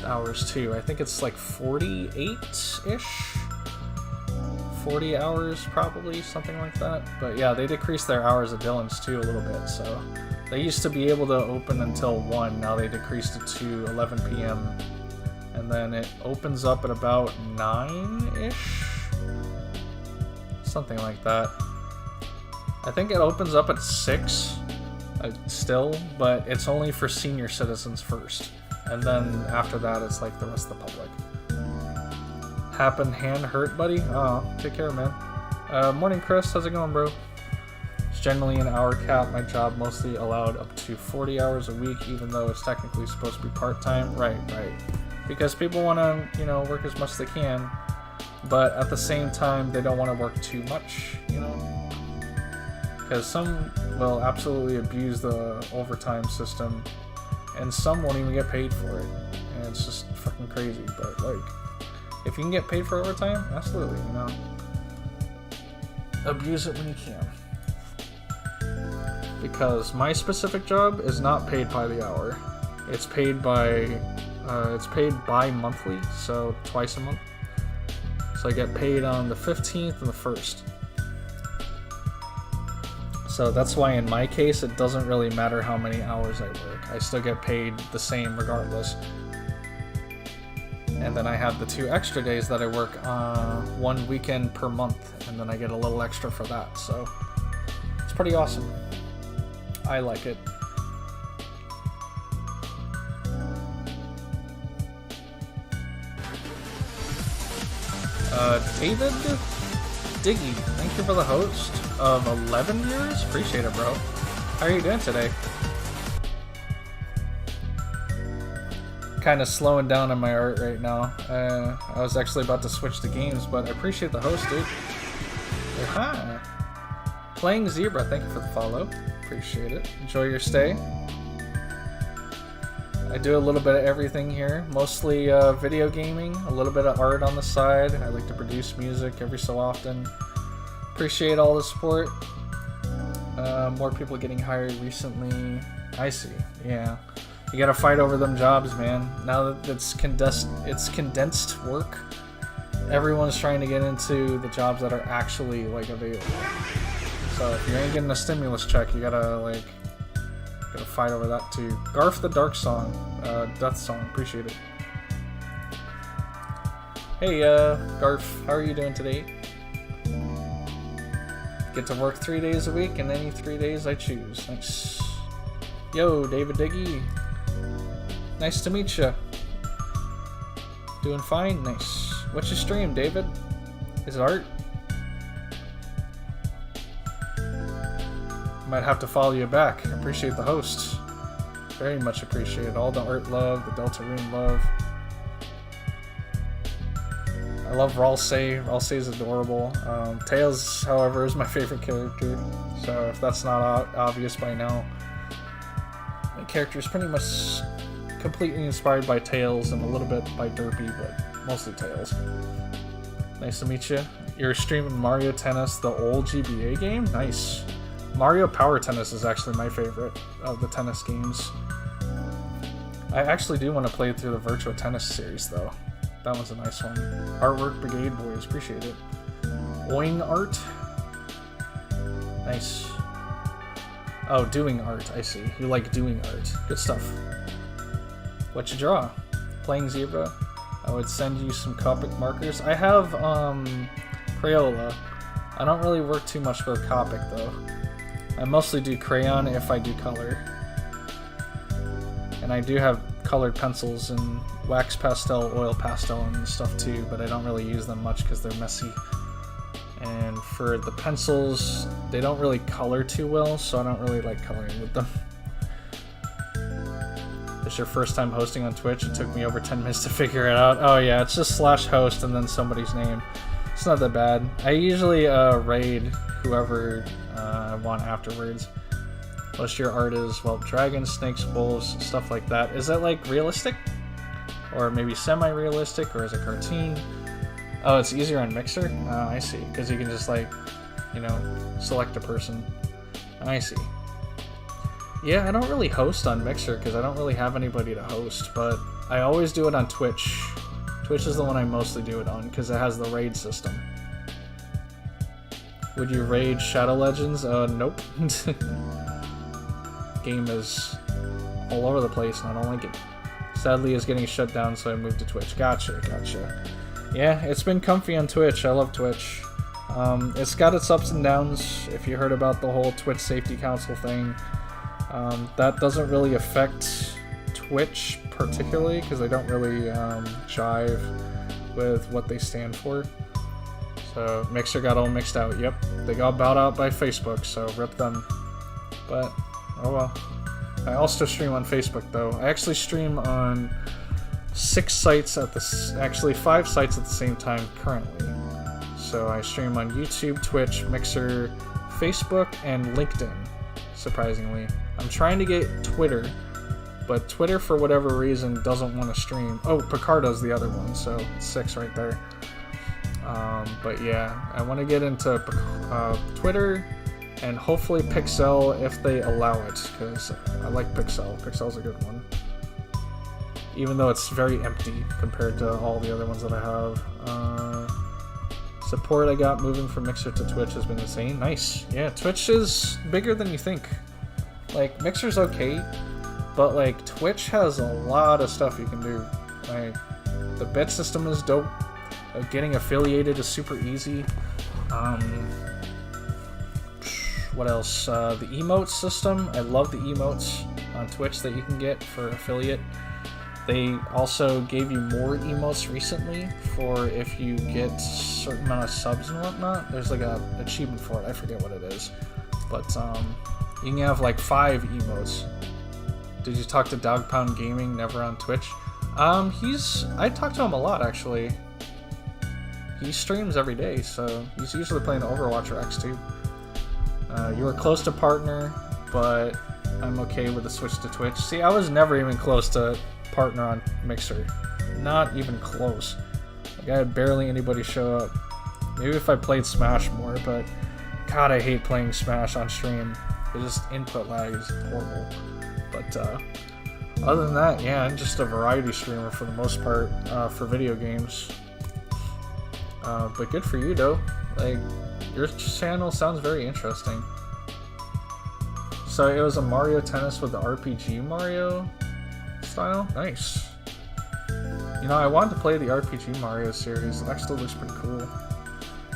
hours, too. I think it's, like, 48-ish? 40 hours, probably, something like that. But yeah, they decreased their hours of Dylan's too a little bit, so They used to be able to open until 1, now they decreased it to 11 p.m. And then it opens up at about 9-ish? Something like that. I think it opens up at 6 still, but it's only for senior citizens first. And then after that, it's like the rest of the public. Happened, hand hurt, buddy? Oh, take care, man. Morning, Chris. How's it going, bro? It's generally an hour cap. My job mostly allowed up to 40 hours a week, even though it's technically supposed to be part-time. Right. Because people want to, you know, work as much as they can, but at the same time, they don't want to work too much, you know? Because some will absolutely abuse the overtime system, and some won't even get paid for it. And it's just fucking crazy, but like, if you can get paid for overtime, absolutely, you know? Abuse it when you can. Because my specific job is not paid by the hour. It's paid bi-monthly, so twice a month. So I get paid on the 15th and the 1st. So that's why in my case, it doesn't really matter how many hours I work. I still get paid the same regardless. And then I have the 2 extra days that I work 1 weekend per month, and then I get a little extra for that. So it's pretty awesome. I like it. David Diggy, thank you for the host of 11 years. Appreciate it, bro. How are you doing today? Kind of slowing down on my art right now. I was actually about to switch to games, but I appreciate the host, dude. Hi. Playing Zebra, thank you for the follow. Appreciate it. Enjoy your stay. I do a little bit of everything here, mostly video gaming, a little bit of art on the side. I like to produce music every so often. Appreciate all the support. More people getting hired recently. I see, yeah. You gotta fight over them jobs, man. Now that it's condensed work, everyone's trying to get into the jobs that are actually like available. So if you ain't getting a stimulus check, you gotta fight over that too. Garf the Dark Song, Death Song, appreciate it. Hey, Garf, how are you doing today? Get to work 3 days a week, and any 3 days I choose. Nice. Yo, David Diggy. Nice to meet ya. Doing fine? Nice. What's your stream, David? Is it art? Might have to follow you back. Appreciate the host. Very much appreciate all the art love, the Deltarune love. I love Ralsei. Ralsei's adorable. Tails, however, is my favorite character. So if that's not obvious by now, my character is pretty much completely inspired by Tails and a little bit by Derpy, but mostly Tails. Nice to meet you. You're streaming Mario Tennis, the old GBA game? Nice. Mario Power Tennis is actually my favorite of the tennis games. I actually do want to play through the Virtua Tennis series, though. That one's a nice one. Artwork Brigade Boys, appreciate it. Oing art? Nice. Oh, doing art, I see. You like doing art. Good stuff. What you draw? Playing Zebra? I would send you some Copic markers. I have, Crayola. I don't really work too much with Copic, though. I mostly do crayon if I do color. And I do have colored pencils and wax pastel, oil pastel, and stuff too, but I don't really use them much because they're messy. And for the pencils, they don't really color too well, so I don't really like coloring with them. It's your first time hosting on Twitch. It took me over 10 minutes to figure it out. Oh yeah, it's just /host and then somebody's name. It's not that bad. I usually raid whoever I want afterwards. Most of your art is, well, dragons, snakes, wolves, stuff like that. Is that like realistic? Or maybe semi-realistic, or is it cartoon? Oh, it's easier on Mixer? Oh, I see. Because you can just like, you know, select a person. I see. Yeah, I don't really host on Mixer because I don't really have anybody to host, but I always do it on Twitch. Twitch is the one I mostly do it on because it has the raid system. Would you raid Shadow Legends? Nope. game is all over the place and I don't like it. Sadly, it's getting shut down, so I moved to Twitch. Gotcha. Yeah, it's been comfy on Twitch. I love Twitch. It's got its ups and downs. If you heard about the whole Twitch Safety Council thing, that doesn't really affect Twitch particularly because they don't really jive with what they stand for. So Mixer got all mixed out. Yep, they got bought out by Facebook, so rip them. But oh well. I also stream on Facebook though. I actually stream on 5 sites at the same time currently. So I stream on YouTube, Twitch, Mixer, Facebook, and LinkedIn. Surprisingly, I'm trying to get Twitter, but Twitter for whatever reason doesn't want to stream. Oh, Picardo's the other one, so it's 6 right there. But yeah, I want to get into Twitter and hopefully Pixel if they allow it, because I like Pixel. Pixel's a good one. Even though it's very empty compared to all the other ones that I have. Support I got moving from Mixer to Twitch has been insane. Nice. Yeah, Twitch is bigger than you think. Like, Mixer's okay, but like, Twitch has a lot of stuff you can do. Like, the bet system is dope. Getting affiliated is super easy. What else? The emotes system. I love the emotes on Twitch that you can get for affiliate. They also gave you more emotes recently for if you get a certain amount of subs and whatnot. There's like a achievement for it. I forget what it is. But you can have like 5 emotes. Did you talk to Dog Pound Gaming? Never on Twitch. I talk to him a lot actually. He streams every day, so he's usually playing Overwatch or X2. You were close to partner, but I'm okay with the switch to Twitch. See, I was never even close to partner on Mixer. Not even close. Like, I had barely anybody show up. Maybe if I played Smash more, but God, I hate playing Smash on stream. It just input lag is horrible. But other than that, yeah, I'm just a variety streamer for the most part for video games. But good for you, though. Like, your channel sounds very interesting. So it was a Mario Tennis with the RPG Mario style? Nice. You know, I wanted to play the RPG Mario series. It actually looks pretty cool.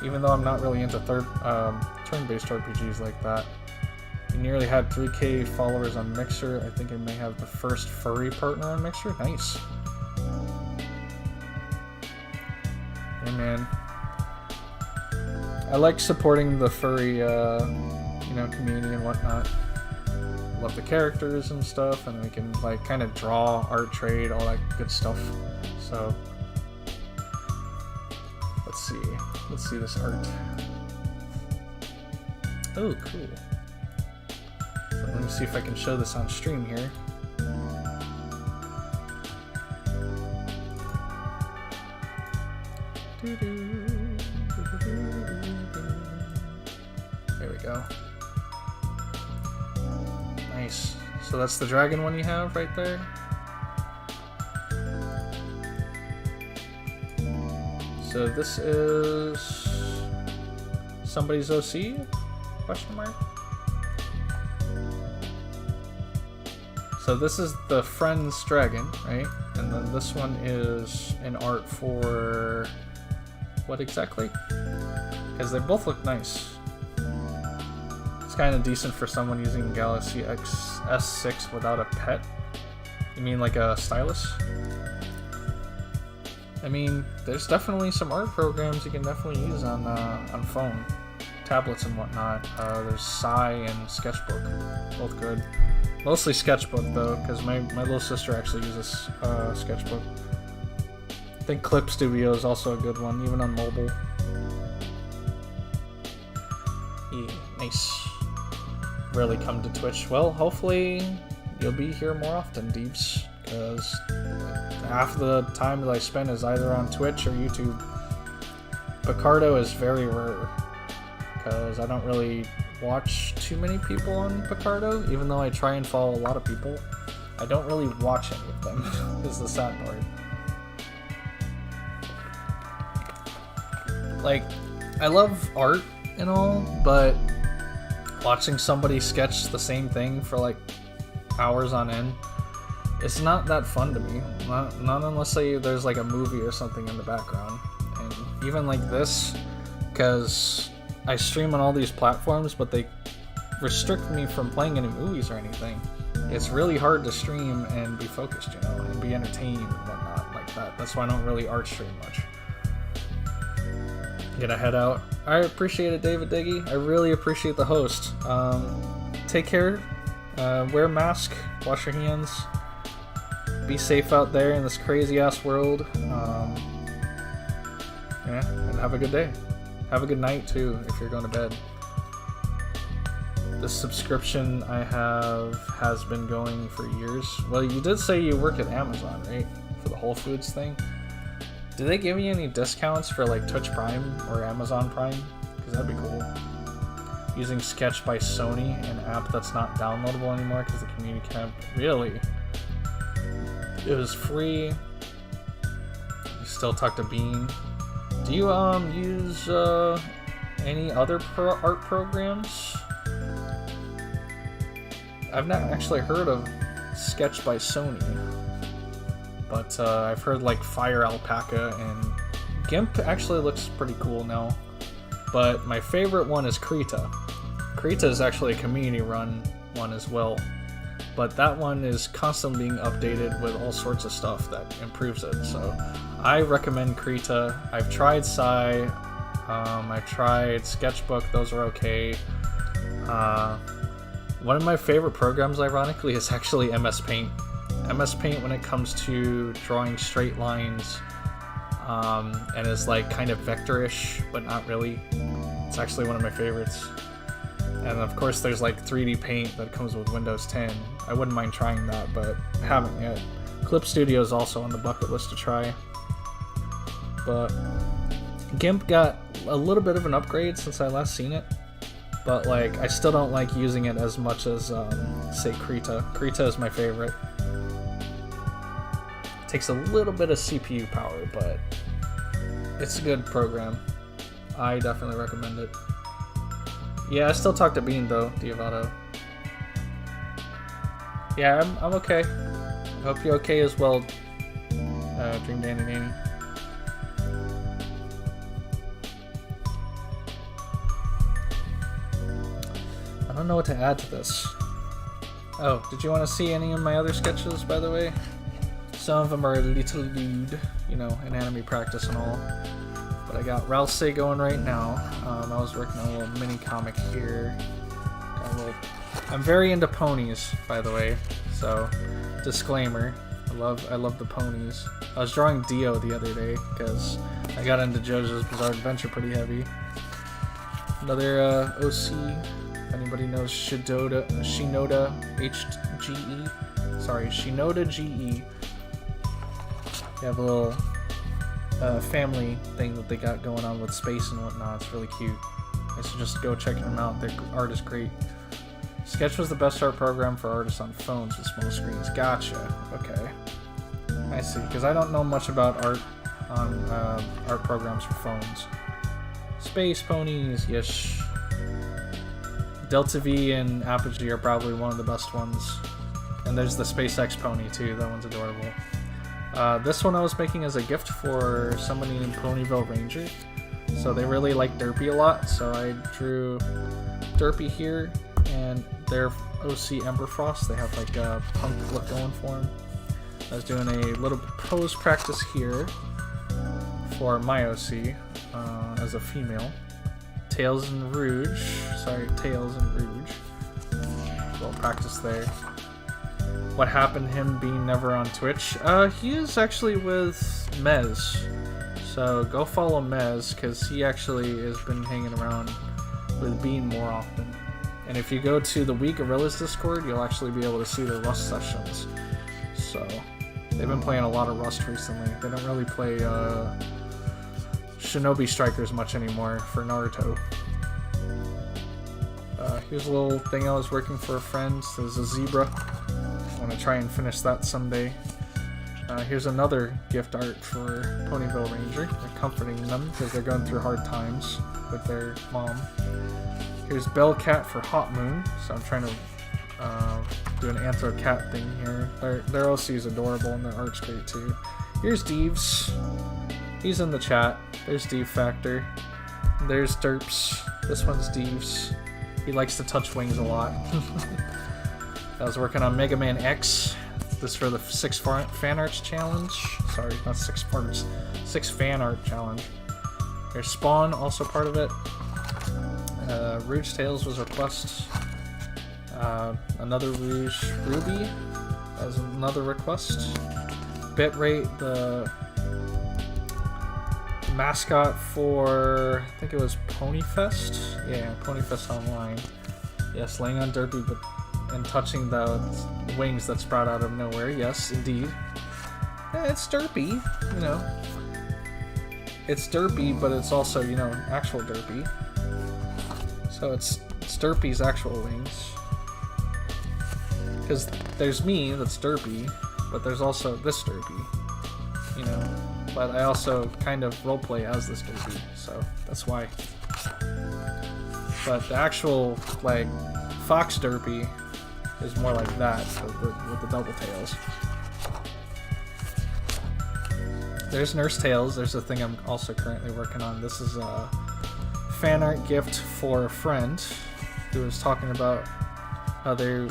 Even though I'm not really into turn-based RPGs like that. You nearly had 3K followers on Mixer. I think I may have the first furry partner on Mixer. Nice. Hey man. I like supporting the furry, community and whatnot. Love the characters and stuff, and we can like kind of draw, art trade, all that good stuff. So let's see this art. Oh, cool. So let me see if I can show this on stream here. There we go. Nice. So that's the dragon one you have right there. So this is somebody's OC? Question mark. So this is the Friends dragon, right? And then this one is an art for what exactly? Because they both look nice. It's kind of decent for someone using Galaxy S6 without a pet. You mean like a stylus? I mean, there's definitely some art programs you can definitely use on phone, tablets and whatnot. There's Sai and Sketchbook, both good. Mostly Sketchbook though, because my little sister actually uses Sketchbook. I think Clip Studio is also a good one, even on mobile. Yeah, nice. Rarely come to Twitch. Well, hopefully you'll be here more often, Deeps, because half the time that I spend is either on Twitch or YouTube. Picardo is very rare, because I don't really watch too many people on Picardo, even though I try and follow a lot of people. I don't really watch any of them, is the sad part. Like, I love art and all, but watching somebody sketch the same thing for like hours on end, it's not that fun to me. Not unless there's like a movie or something in the background. And even like this, because I stream on all these platforms, but they restrict me from playing any movies or anything. It's really hard to stream and be focused, you know, and be entertained and whatnot like that. That's why I don't really art stream much. Gonna head out. I appreciate it, David Diggy. I really appreciate the host. Take care. Wear a mask. Wash your hands. Be safe out there in this crazy ass world. Yeah, and have a good day. Have a good night too if you're going to bed. The subscription I have has been going for years. Well, you did say you work at Amazon, right? For the Whole Foods thing. Do they give you any discounts for like Twitch Prime or Amazon Prime? Because that'd be cool. Using Sketch by Sony, an app that's not downloadable anymore because the community can't. Really? It was free. You still talk to Bean. Do you use any other art programs? I've not actually heard of Sketch by Sony, but I've heard like Fire Alpaca, and GIMP actually looks pretty cool now. But my favorite one is Krita. Krita is actually a community-run one as well, but that one is constantly being updated with all sorts of stuff that improves it. So I recommend Krita. I've tried Sai, I've tried Sketchbook. Those are okay. One of my favorite programs, ironically, is actually MS Paint. MS Paint, when it comes to drawing straight lines, and is like kind of vectorish, but not really. It's actually one of my favorites. And of course, there's like 3D Paint that comes with Windows 10. I wouldn't mind trying that, but haven't yet. Clip Studio is also on the bucket list to try. But GIMP got a little bit of an upgrade since I last seen it. But like, I still don't like using it as much as, say, Krita. Krita is my favorite. Takes a little bit of CPU power, but it's a good program. I definitely recommend it. Yeah, I still talk to Bean though, Diovato. Yeah, I'm okay. I hope you're okay as well, Dream Danny Danny. I don't know what to add to this. Oh, did you want to see any of my other sketches, by the way? Some of them are a little lewd, you know, anatomy practice and all. But I got Ralsei going right now. I was working on a little mini comic here. Got a little... I'm very into ponies, by the way. So, disclaimer. I love the ponies. I was drawing Dio the other day because I got into JoJo's Bizarre Adventure pretty heavy. Another OC. If anybody knows Shinoda HGE. Sorry, Shinoda GE. They have a little family thing that they got going on with space and whatnot. It's really cute. So just go check them out. Their art is great. Sketch was the best art program for artists on phones with small screens. Gotcha. Okay. I see. Because I don't know much about art on art programs for phones. Space ponies, yes. Delta V and Apogee are probably one of the best ones. And there's the SpaceX pony too. That one's adorable. This one I was making as a gift for somebody named Ponyville Ranger. So they really like Derpy a lot, so I drew Derpy here, and their OC Emberfrost. They have like a punk look going for him. I was doing a little pose practice here for my OC as a female. Tails and Rouge. Tails and Rouge. A little practice there. What happened to him being never on Twitch? He is actually with Mez. So go follow Mez, because he actually has been hanging around with Bean more often. And if you go to the We Gorillas Discord, you'll actually be able to see their Rust sessions. So they've been playing a lot of Rust recently. They don't really play Shinobi Strikers much anymore for Naruto. Here's a little thing I was working for a friend. There's a zebra. I want to try and finish that someday. Here's another gift art for Ponyville Ranger. They're comforting them because they're going through hard times with their mom. Here's Bellcat for Hot Moon. So I'm trying to Do an Anthro Cat thing here. Their OC is adorable and their art's great too. Here's Deeves. He's in the chat. There's Deeve Factor. There's Derps. This one's Deeves. He likes to touch wings a lot. I was working on Mega Man X. This for the 6 fan arts challenge. Sorry, not 6 parts. 6 fan art challenge. There's Spawn, also part of it. Rouge Tales was a request. Another Rouge Ruby. That was another request. Bitrate, the mascot for, I think it was Ponyfest? Yeah, Ponyfest Online. Yes, laying on Derpy and touching the wings that sprout out of nowhere. Yes, indeed. Yeah, it's Derpy, you know. It's Derpy, but it's also, you know, actual Derpy. So it's Derpy's actual wings. Because there's me, that's Derpy, but there's also this Derpy, you know. But I also kind of roleplay as this Derpy, so that's why. But the actual, like, Fox Derpy is more like that, with the double tails. There's Nurse Tales. There's a thing I'm also currently working on. This is a fan art gift for a friend who was talking about how they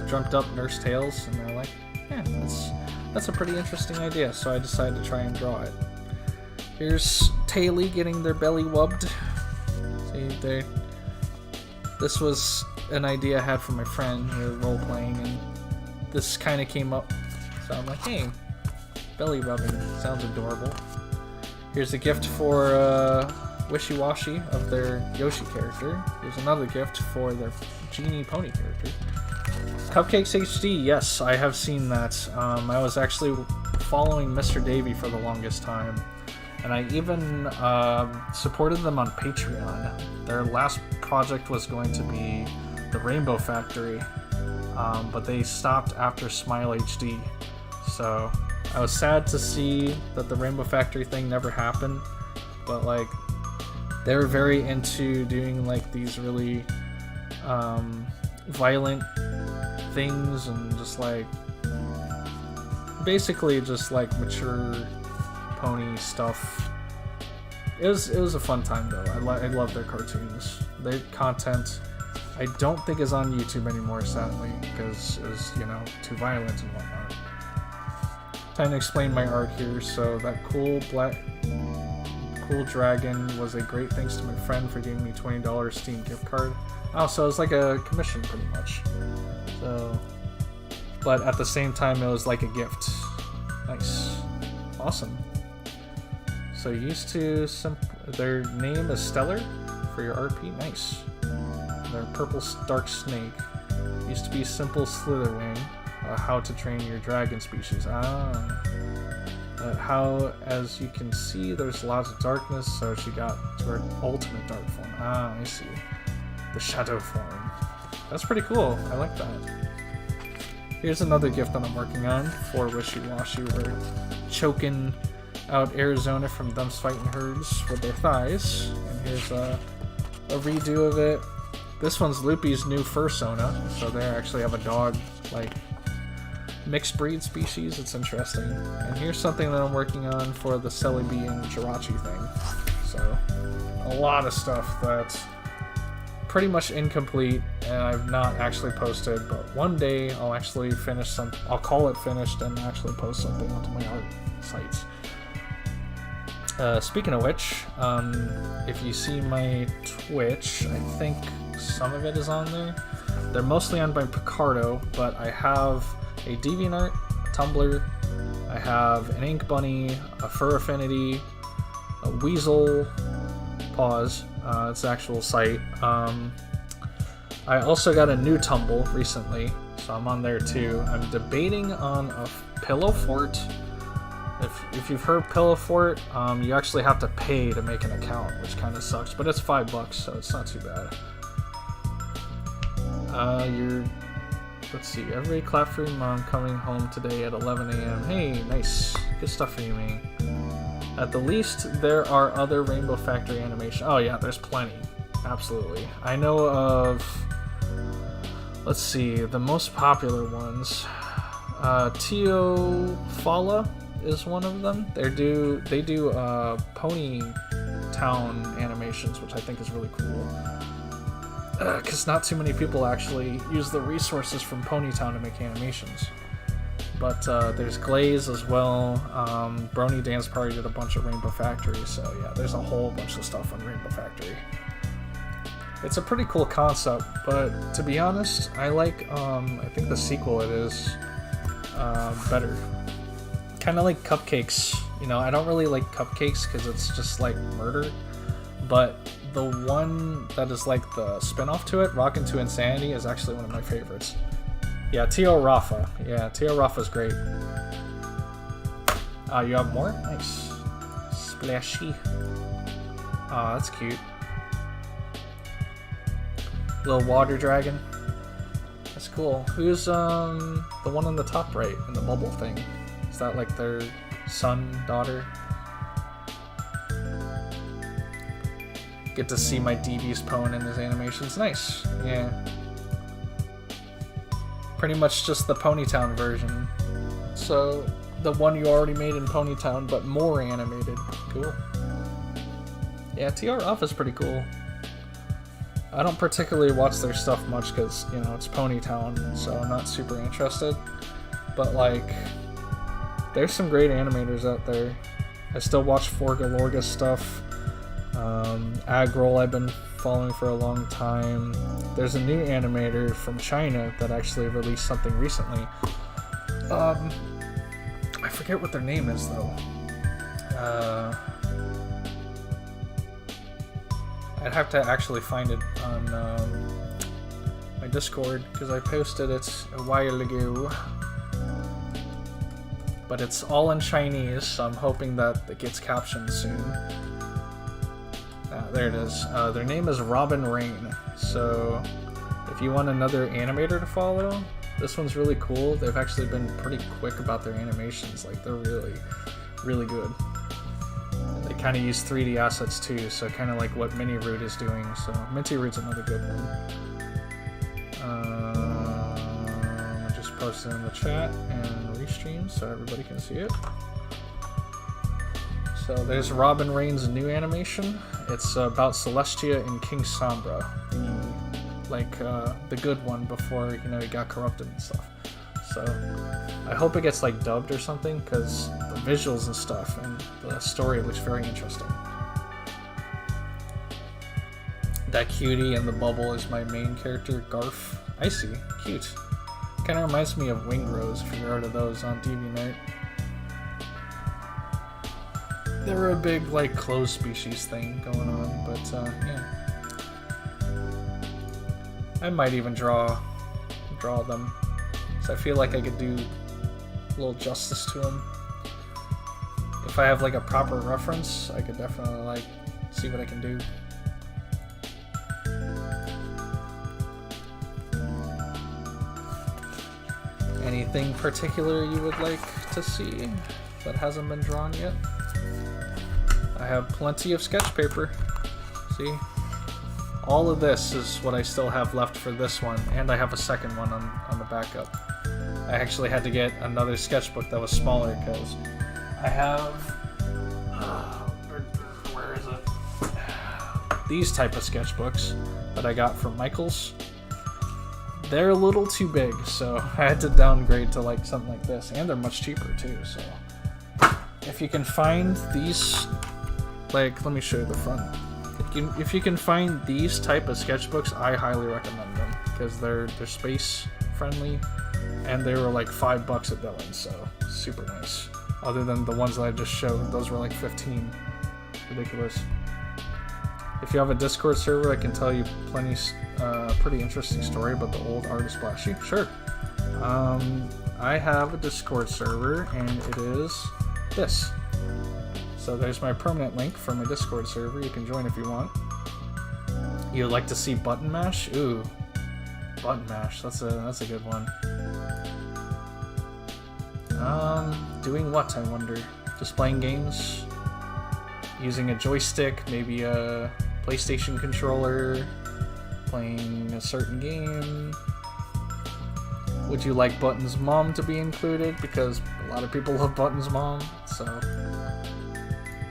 dreamt up Nurse Tales, and they're like, yeah, that's a pretty interesting idea, so I decided to try and draw it. Here's Taily getting their belly wubbed. See, this was an idea I had from my friend who was role-playing, and this kind of came up, so I'm like, hey, belly rubbing sounds adorable. Here's a gift for Wishy Washy of their Yoshi character. Here's another gift for their Genie Pony character. Cupcakes HD, yes, I have seen that. I was actually following Mr. Davey for the longest time, and I even supported them on Patreon. Their last project was going to be the Rainbow Factory, but they stopped after Smile HD. So I was sad to see that the Rainbow Factory thing never happened, but like they were very into doing like these really violent things and just like basically just like mature pony stuff. It was a fun time though. I love their cartoons. Their content I don't think is on YouTube anymore, sadly, because it was, you know, too violent and whatnot. Time to explain my art here. So that cool dragon was a great thanks to my friend for giving me $20 Steam gift card. Oh, so it was like a commission pretty much. So, but at the same time it was like a gift. Nice. Awesome. So used to their name is Stellar for your RP. Nice. Their purple dark snake used to be Simple Slitherwing. How to train your dragon species. How, as you can see, there's lots of darkness, so she got to her ultimate dark form. I see. The shadow form. That's pretty cool. I like that. Here's another gift that I'm working on for Wishy Washy. We're choking out Arizona from them fighting herds with their thighs. And here's a redo of it. This one's Loopy's new fursona, so they actually have a dog, like, mixed breed species. It's interesting. And here's something that I'm working on for the Celebi and Jirachi thing. So, a lot of stuff that's pretty much incomplete, and I've not actually posted, but one day I'll actually finish some, I'll call it finished and actually post something onto my art sites. Speaking of which, if you see my Twitch, I think some of it is on there. They're mostly on by Picardo, but I have a DeviantArt, a Tumblr, I have an Ink Bunny, a Fur Affinity, a Weasel, pause, it's the actual site. I also got a new Tumble recently, so I'm on there too. I'm debating on a Pillow Fort. If you've heard Pillow Fort, you actually have to pay to make an account, which kind of sucks, but it's $5, so it's not too bad. Let's see, everybody clap for your mom coming home today at 11 a.m. Hey, nice. Good stuff for you, man. At the least, there are other Rainbow Factory animation. Oh yeah, there's plenty. Absolutely. I know of Let's see, the most popular ones. Tio Fala is one of them. They do Pony Town animations, which I think is really cool. Because not too many people actually use the resources from Pony Town to make animations. But there's Glaze as well. Brony Dance Party did a bunch of Rainbow Factory, so yeah, there's a whole bunch of stuff on Rainbow Factory. It's a pretty cool concept, but to be honest, I like, I think the sequel it is better. Kind of like Cupcakes, you know, I don't really like Cupcakes because it's just like murder, but the one that is like the spin-off to it, Rockin' to Insanity, is actually one of my favorites. Yeah, Tio Rafa. Yeah, Tio Rafa's great. You have more? Nice. Splashy. Aw, that's cute. Little water dragon. That's cool. Who's the one on the top right in the bubble thing? Is that like their son, daughter? Get to see my Devious Pwn in his animations. Nice. Yeah. Pretty much just the Ponytown version. So, the one you already made in Ponytown, but more animated. Cool. Yeah, TR Off is pretty cool. I don't particularly watch their stuff much because, you know, it's Ponytown, so I'm not super interested. But, like, there's some great animators out there. I still watch Forgalorga stuff. Agrol I've been following for a long time. There's a new animator from China that actually released something recently. I forget what their name is though. I'd have to actually find it on my Discord because I posted it a while ago. But it's all in Chinese, so I'm hoping that it gets captioned soon. There it is. Their name is Robin Rain. So if you want another animator to follow, this one's really cool. They've actually been pretty quick about their animations. Like, they're really, really good. And they kind of use 3D assets too, so kind of like what Mini Root is doing. So Minty Root's another good one. I just posted in the chat and restream so everybody can see it. So there's Robin Rain's new animation. It's about Celestia and King Sombra, the good one before, you know, he got corrupted and stuff. So I hope it gets like dubbed or something because the visuals and stuff and the story looks very interesting. That cutie in the bubble is my main character, Garf. I see, cute. Kind of reminds me of Wingrose if you've heard of those on DeviantArt. They were a big, like, closed species thing going on, but, yeah. I might even draw them, so I feel like I could do a little justice to them. If I have, like, a proper reference, I could definitely, like, see what I can do. Anything particular you would like to see that hasn't been drawn yet? I have plenty of sketch paper. See? All of this is what I still have left for this one, and I have a second one on the backup. I actually had to get another sketchbook that was smaller because I have... where is it? These type of sketchbooks that I got from Michaels. They're a little too big, so I had to downgrade to like something like this, and they're much cheaper too, so... If you can find these... Like, let me show you the front. If you can find these type of sketchbooks, I highly recommend them because they're space friendly, and they were like $5 at Dillon's, so super nice. Other than the ones that I just showed, those were like 15. Ridiculous. If you have a Discord server, I can tell you pretty interesting story about the old artist Splashy. Sure. I have a Discord server, and it is this. So there's my permanent link for my Discord server. You can join if you want. You'd like to see Button Mash? Ooh, Button Mash. That's a good one. Doing what, I wonder? Just playing games? Using a joystick, maybe a PlayStation controller, playing a certain game. would you like Button's mom to be included? Because a lot of people love Button's mom, so...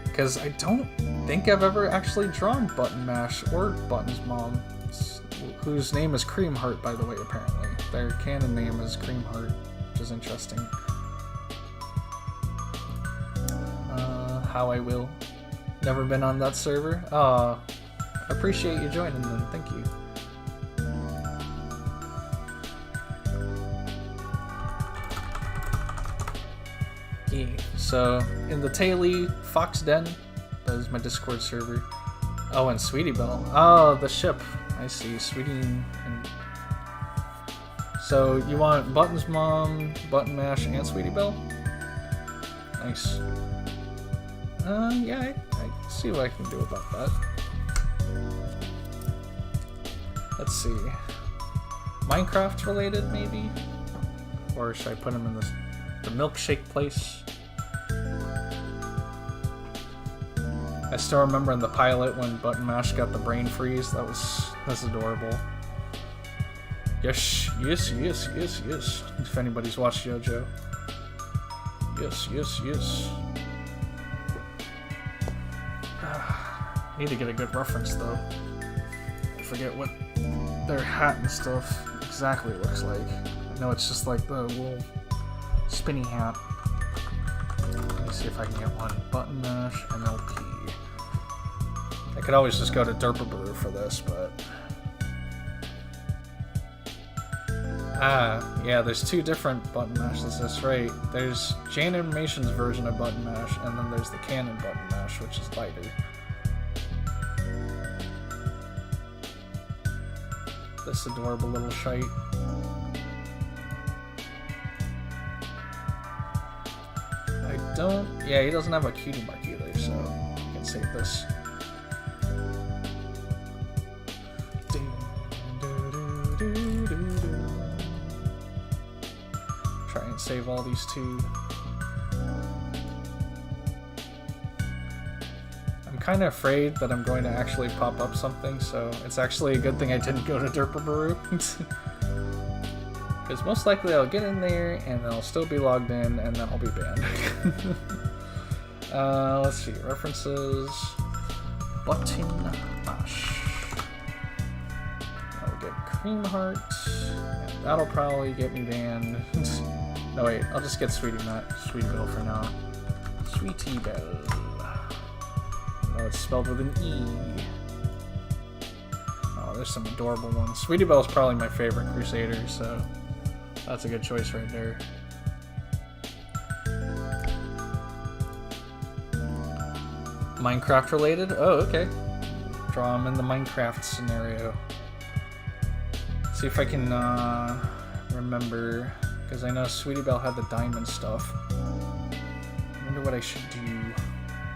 Because I don't think I've ever actually drawn Button Mash or Button's mom, whose name is Creamheart, by the way, apparently. Their canon name is Creamheart, which is interesting. How I will. Never been on that server? I appreciate you joining then, thank you. Yeah, so in the Taily Fox Den, that is my Discord server. Oh, and Sweetie Belle. Oh, the ship. I see, Sweetie and... So you want Button's mom, Button Mash, and Sweetie Belle? Nice. Yeah, I see what I can do about that. Let's see. Minecraft related, maybe? Or should I put him in the milkshake place? I still remember in the pilot when Button Mash got the brain freeze. That's adorable. Yes. If anybody's watched JoJo. Yes. Need to get a good reference though. I forget what their hat and stuff exactly looks like. I know it's just like the little spinny hat. Let me see if I can get one. Button Mash MLP. I could always just go to Derpibooru for this, but... yeah, there's two different Button Mashes, that's right. There's Jane Animation's version of Button Mash, and then there's the canon Button Mash, which is lighter. This adorable little shite. Yeah, he doesn't have a cutie mark either, so you can save this. Try and save all these too. I'm kind of afraid that I'm going to actually pop up something, so it's actually a good thing I didn't go to Derpibooru. Because most likely I'll get in there, and then I'll still be logged in, and then I'll be banned. Let's see, references, Button Mash. I'll get Creamheart, and that'll probably get me banned. No wait, I'll just get Sweetie Belle for now. Sweetie Belle. Oh, it's spelled with an E. Oh, there's some adorable ones. Sweetie Belle's probably my favorite Crusader, so that's a good choice right there. Minecraft related? Oh, okay. Draw him in the Minecraft scenario. See if I can remember, because I know Sweetie Belle had the diamond stuff. I wonder what I should do.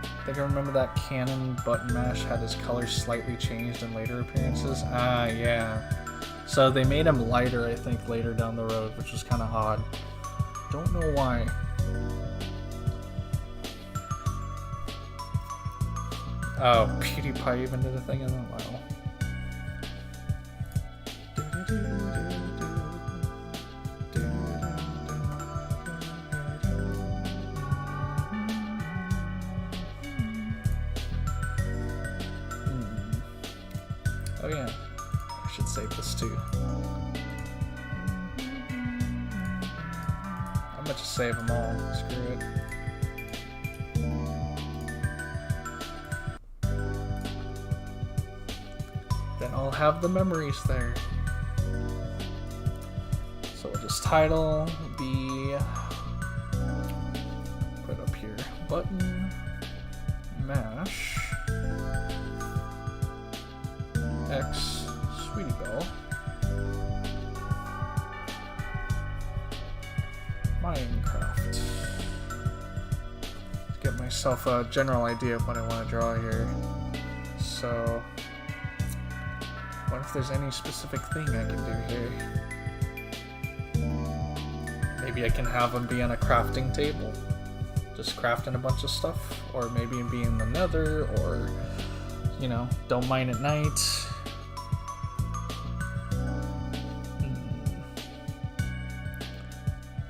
I think I remember that canon Button Mash had his color slightly changed in later appearances. Ah, yeah. So they made him lighter, I think, later down the road, which was kind of odd. Don't know why. Oh, PewDiePie even did a thing in it? Wow. Oh yeah, I should save this too. I'm gonna just save them all, screw it. Then I'll have the memories there. So we'll just title be, put up here, Button Mash X Sweetie Belle Minecraft. To get myself a general idea of what I want to draw here. So what if there's any specific thing I can do here? Maybe I can have him be on a crafting table, just crafting a bunch of stuff, or maybe be in the nether, or, you know, don't mine at night.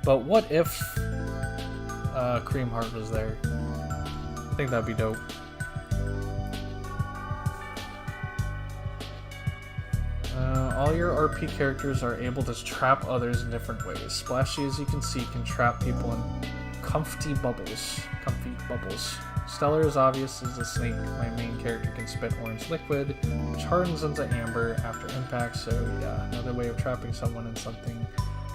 But what if Cream Heart was there? I think that'd be dope. All your RP characters are able to trap others in different ways. Splashy, as you can see, can trap people in comfy bubbles. Stellar is obvious as a snake. My main character can spit orange liquid, which hardens into amber after impact. So yeah, another way of trapping someone in something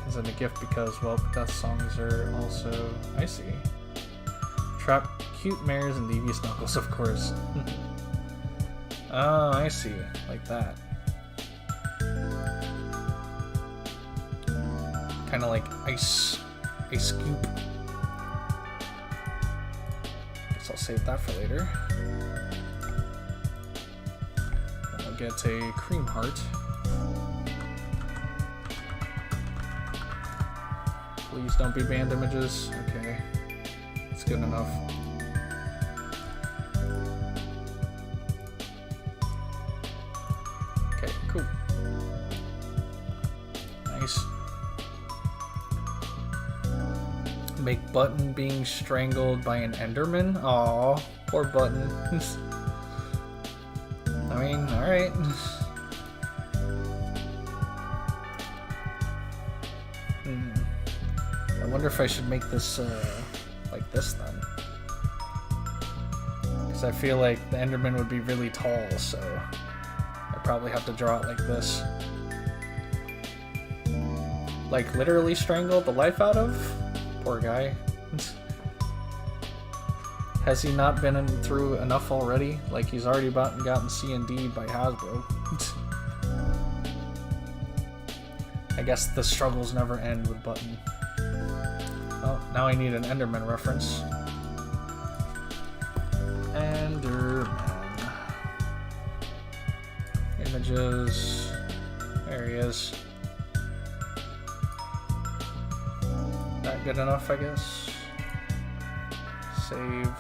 is in a gift because, well, death songs are also... I see. Trap cute mares and devious knuckles, of course. Oh, I see. Like that. Kind of like ice cube. Guess I'll save that for later. Then I'll get a Cream Heart. Please don't be banned images. Okay. It's good enough. Okay, cool. Nice. Make Button being strangled by an Enderman? Aw, poor Button. I mean, alright. I wonder if I should make this like this then. Because I feel like the Enderman would be really tall, so I'd probably have to draw it like this. Like literally strangle the life out of? Poor guy. Has he not been through enough already? Like he's already gotten C and D by Hasbro. I guess the struggles never end with Button. Oh, now I need an Enderman reference. Enderman. Images. There he is. That good enough, I guess. Save.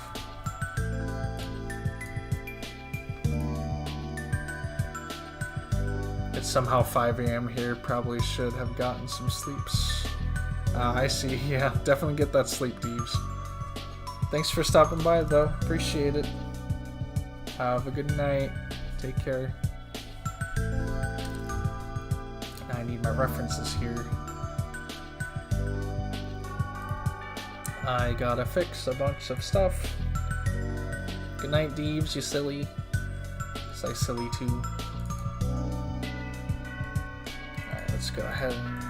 It's somehow 5 AM here. Probably should have gotten some sleeps. I see. Yeah, definitely get that sleep, Deeves. Thanks for stopping by, though. Appreciate it. Have a good night. Take care. I need my references here. I gotta fix a bunch of stuff. Good night, Deeves, you silly. Say silly too. Alright, let's go ahead and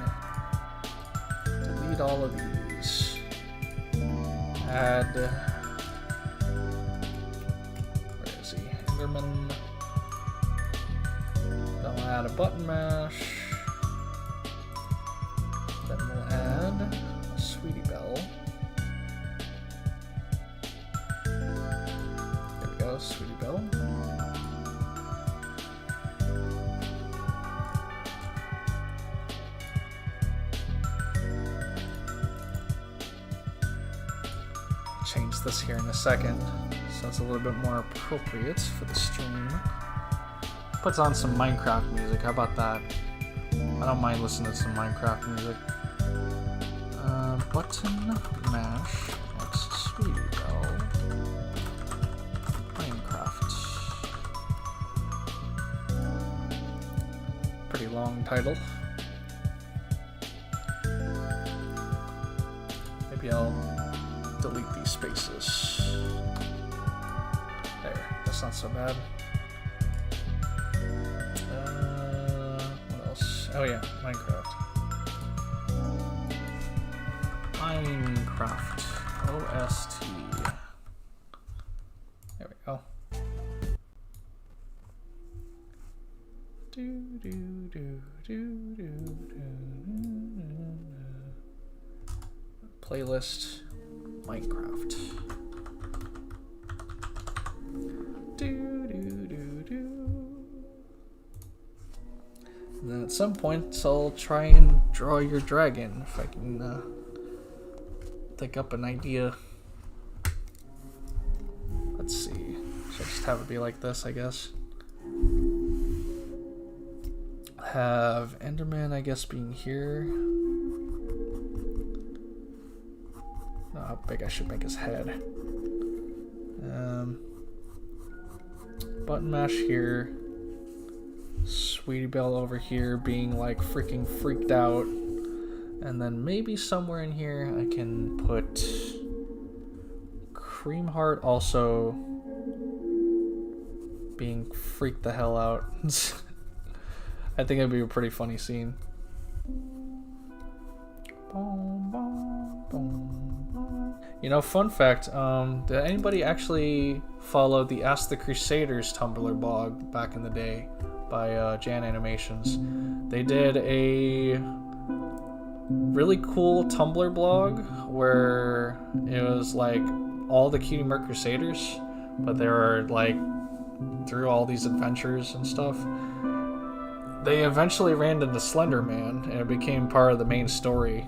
delete all of these. Add. Where is he? Enderman. Then we'll add a button mash. Then we'll add a Sweetie Belle. Sweetie Belle. Change this here in a second, so it's a little bit more appropriate for the stream. Puts on some Minecraft music. How about that? I don't mind listening to some Minecraft music. Button mash X Sweetie Belle. Pretty long title. Maybe I'll delete these spaces. There, that's not so bad. What else? Oh yeah, Minecraft. OST. There we go. Playlist Minecraft. And then at some point I'll try and draw your dragon if I can think up an idea. Let's see. Should I just have it be like this, I guess? Have Enderman, I guess, being here. how big I should make his head. Button mash here. Sweetie Belle over here being like freaking freaked out. And then maybe somewhere in here I can put Cream Heart also being freaked the hell out. I think it'd be a pretty funny scene. You know, fun fact, did anybody actually follow the Ask the Crusaders Tumblr blog back in the day by Jan Animations? They did a really cool Tumblr blog where it was like all the Cutie Mark Crusaders, but they were like through all these adventures and stuff. They eventually ran into Slender Man and it became part of the main story.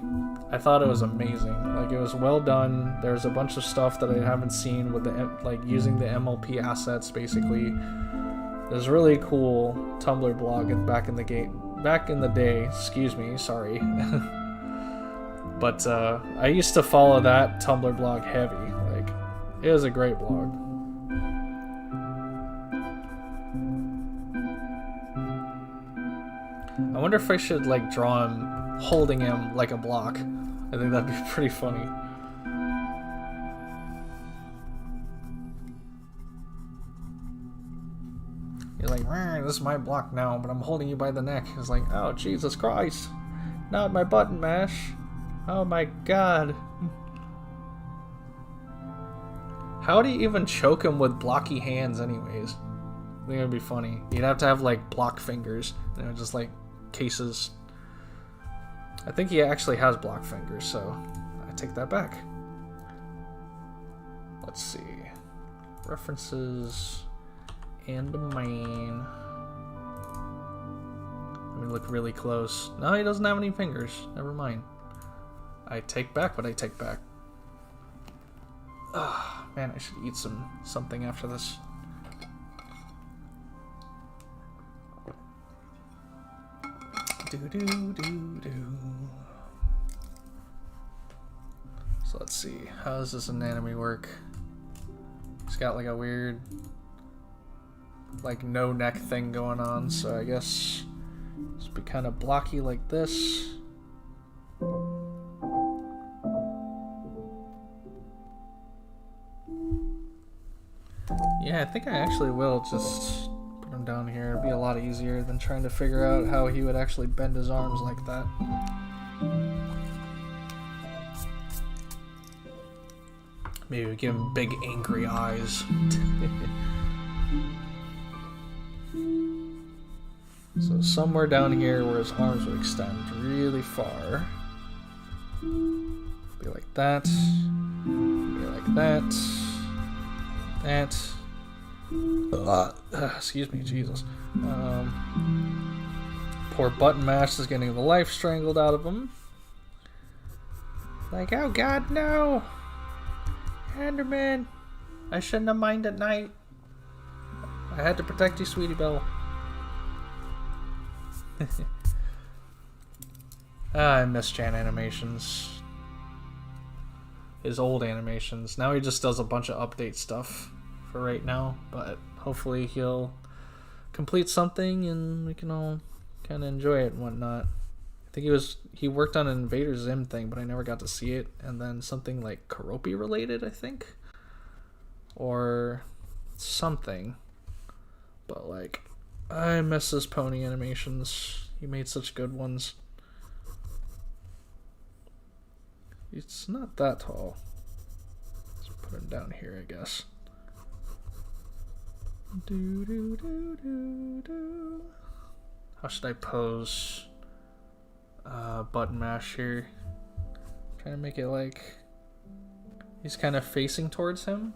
I thought it was amazing. Like, it was well done. There's a bunch of stuff that I haven't seen with the like using the MLP assets basically. There's a really cool Tumblr blog back in the day. Excuse me, sorry. But I used to follow that Tumblr blog heavy. Like, it was a great blog. I wonder if I should like draw him holding him like a block. I think that'd be pretty funny. You're like, this is my block now, but I'm holding you by the neck. It's like, oh Jesus Christ, not my button mash. Oh my God. How do you even choke him with blocky hands anyways? I think it'd be funny. You'd have to have like block fingers, you know, just like cases. I think he actually has block fingers, so I take that back. Let's see. References and main. Let me look really close. No, he doesn't have any fingers. Never mind. I take back what I take back. Ah, man, I should eat something after this. So let's see, how does this anatomy work? It's got like a weird like no neck thing going on, so I guess it's be kind of blocky like this. Yeah, I think I actually will just put him down here. It'd be a lot easier than trying to figure out how he would actually bend his arms like that. Maybe we give him big angry eyes. So somewhere down here where his arms would extend really far. Be like that. Be like that. That. Excuse me, Jesus. Poor Button Mash is getting the life strangled out of him. Like, oh God, no! Enderman! I shouldn't have mined at night. I had to protect you, Sweetie Belle. I miss Jan Animations. His old animations. Now he just does a bunch of update stuff for right now, but hopefully he'll complete something and we can all kind of enjoy it and whatnot. I think he worked on an Invader Zim thing, but I never got to see it. And then something like Karopi related, I think, or something. But like, I miss his pony animations. He made such good ones. It's not that tall. Let's put him down here, I guess. How should I pose Button Mash here? I'm trying to make it like he's kind of facing towards him,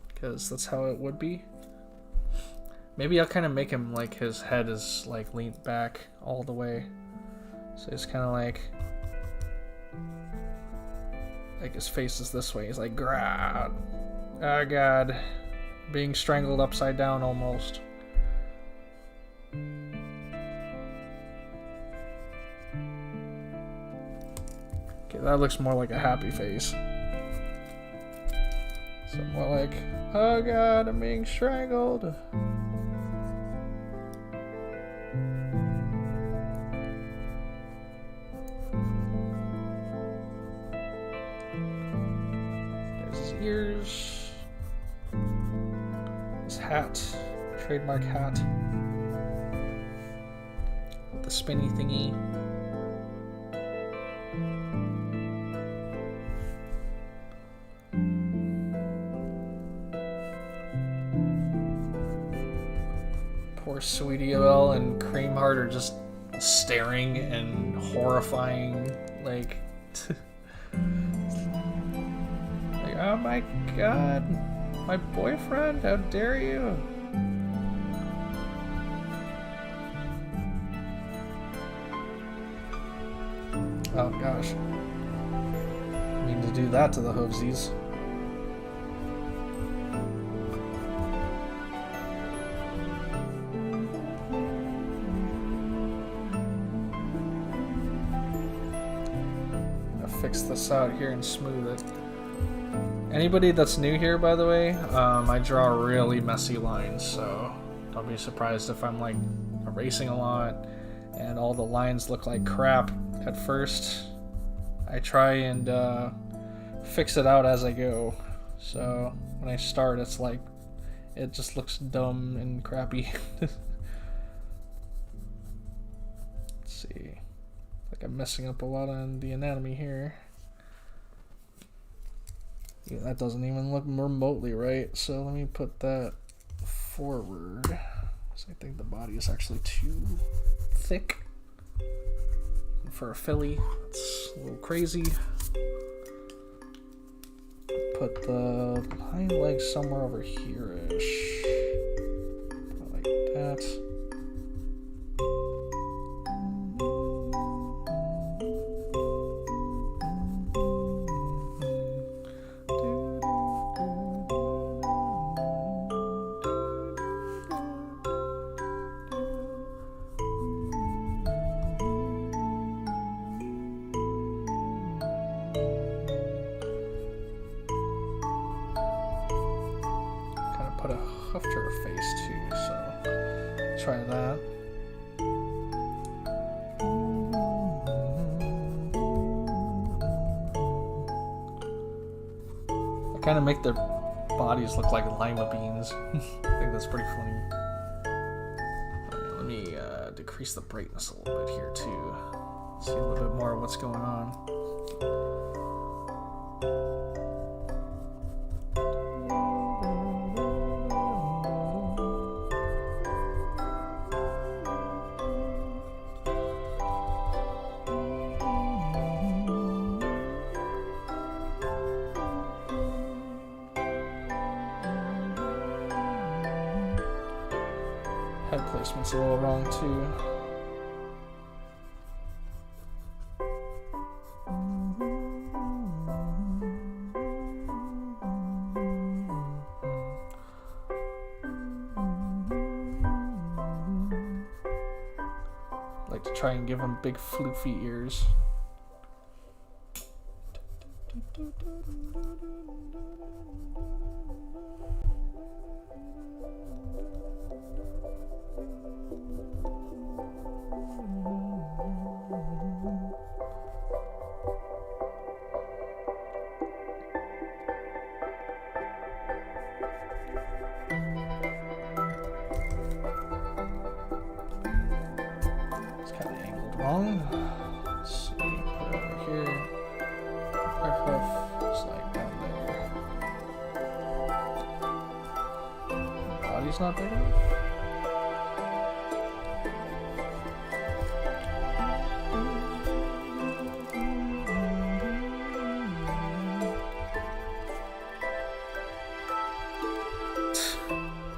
because that's how it would be. Maybe I'll kind of make him like his head is like leaned back all the way, so it's kind of like his face is this way. He's like, "Grab! Oh God, being strangled upside down almost." Okay, that looks more like a happy face. So more like, oh god, I'm being strangled. There's his ears. His hat. Trademark hat. With the spinny thingy. Poor Sweetie Belle and Creamheart are just staring and horrifying, like, like, oh my god, my boyfriend, how dare you? Oh gosh, I mean to do that to the Hoovesies. Fix this out here and smooth it. Anybody that's new here, by the way, I draw really messy lines, so don't be surprised if I'm like erasing a lot and all the lines look like crap at first. I try and fix it out as I go, so when I start it's like it just looks dumb and crappy. Let's see. Like I'm messing up a lot on the anatomy here. Yeah, that doesn't even look remotely right, so let me put that forward. So I think the body is actually too thick for a filly. It's a little crazy. Put the hind leg somewhere over here-ish. Like that. Put a hoof to her face too, so try that. I kind of make their bodies look like lima beans. I think that's pretty funny. Okay, let me decrease the brightness a little bit here too. See a little bit more of what's going on. Head placement's a little wrong too. Like to try and give him big floofy ears. Wrong. Let's see, put it over here. Our hoof is like down there. Body's not big enough.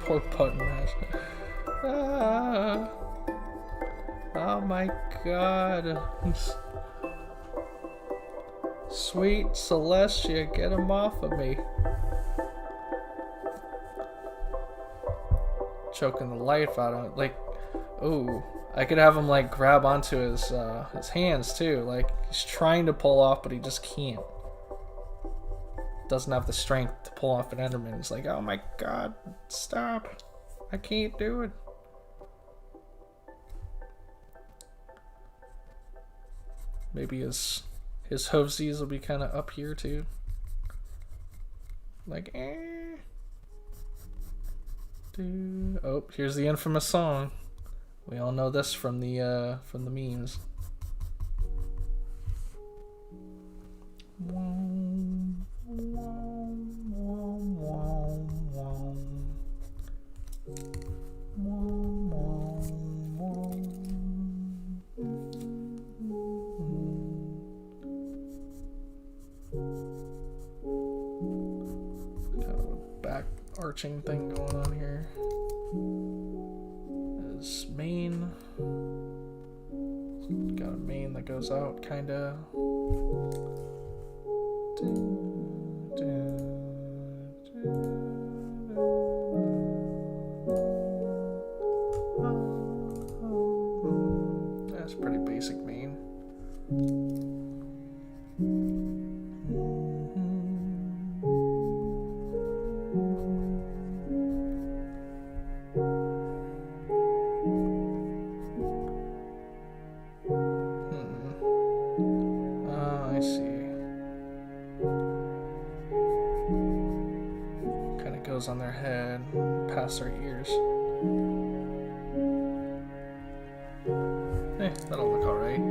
Poor button mash. Ah. Oh my god. Sweet Celestia, get him off of me. Choking the life out of it. Like, ooh. I could have him like grab onto his hands too. Like, he's trying to pull off, but he just can't. doesn't have the strength to pull off an Enderman. It's like, oh my god, stop. I can't do it. Maybe his hoofsies will be kind of up here too. Like, eh. Dude. Oh, here's the infamous song. We all know this from the memes. Back arching thing going on here. His mane. Got a mane that goes out, kinda. That's pretty basic mane. I see. Kind of goes on their head, past their ears. That'll look alright.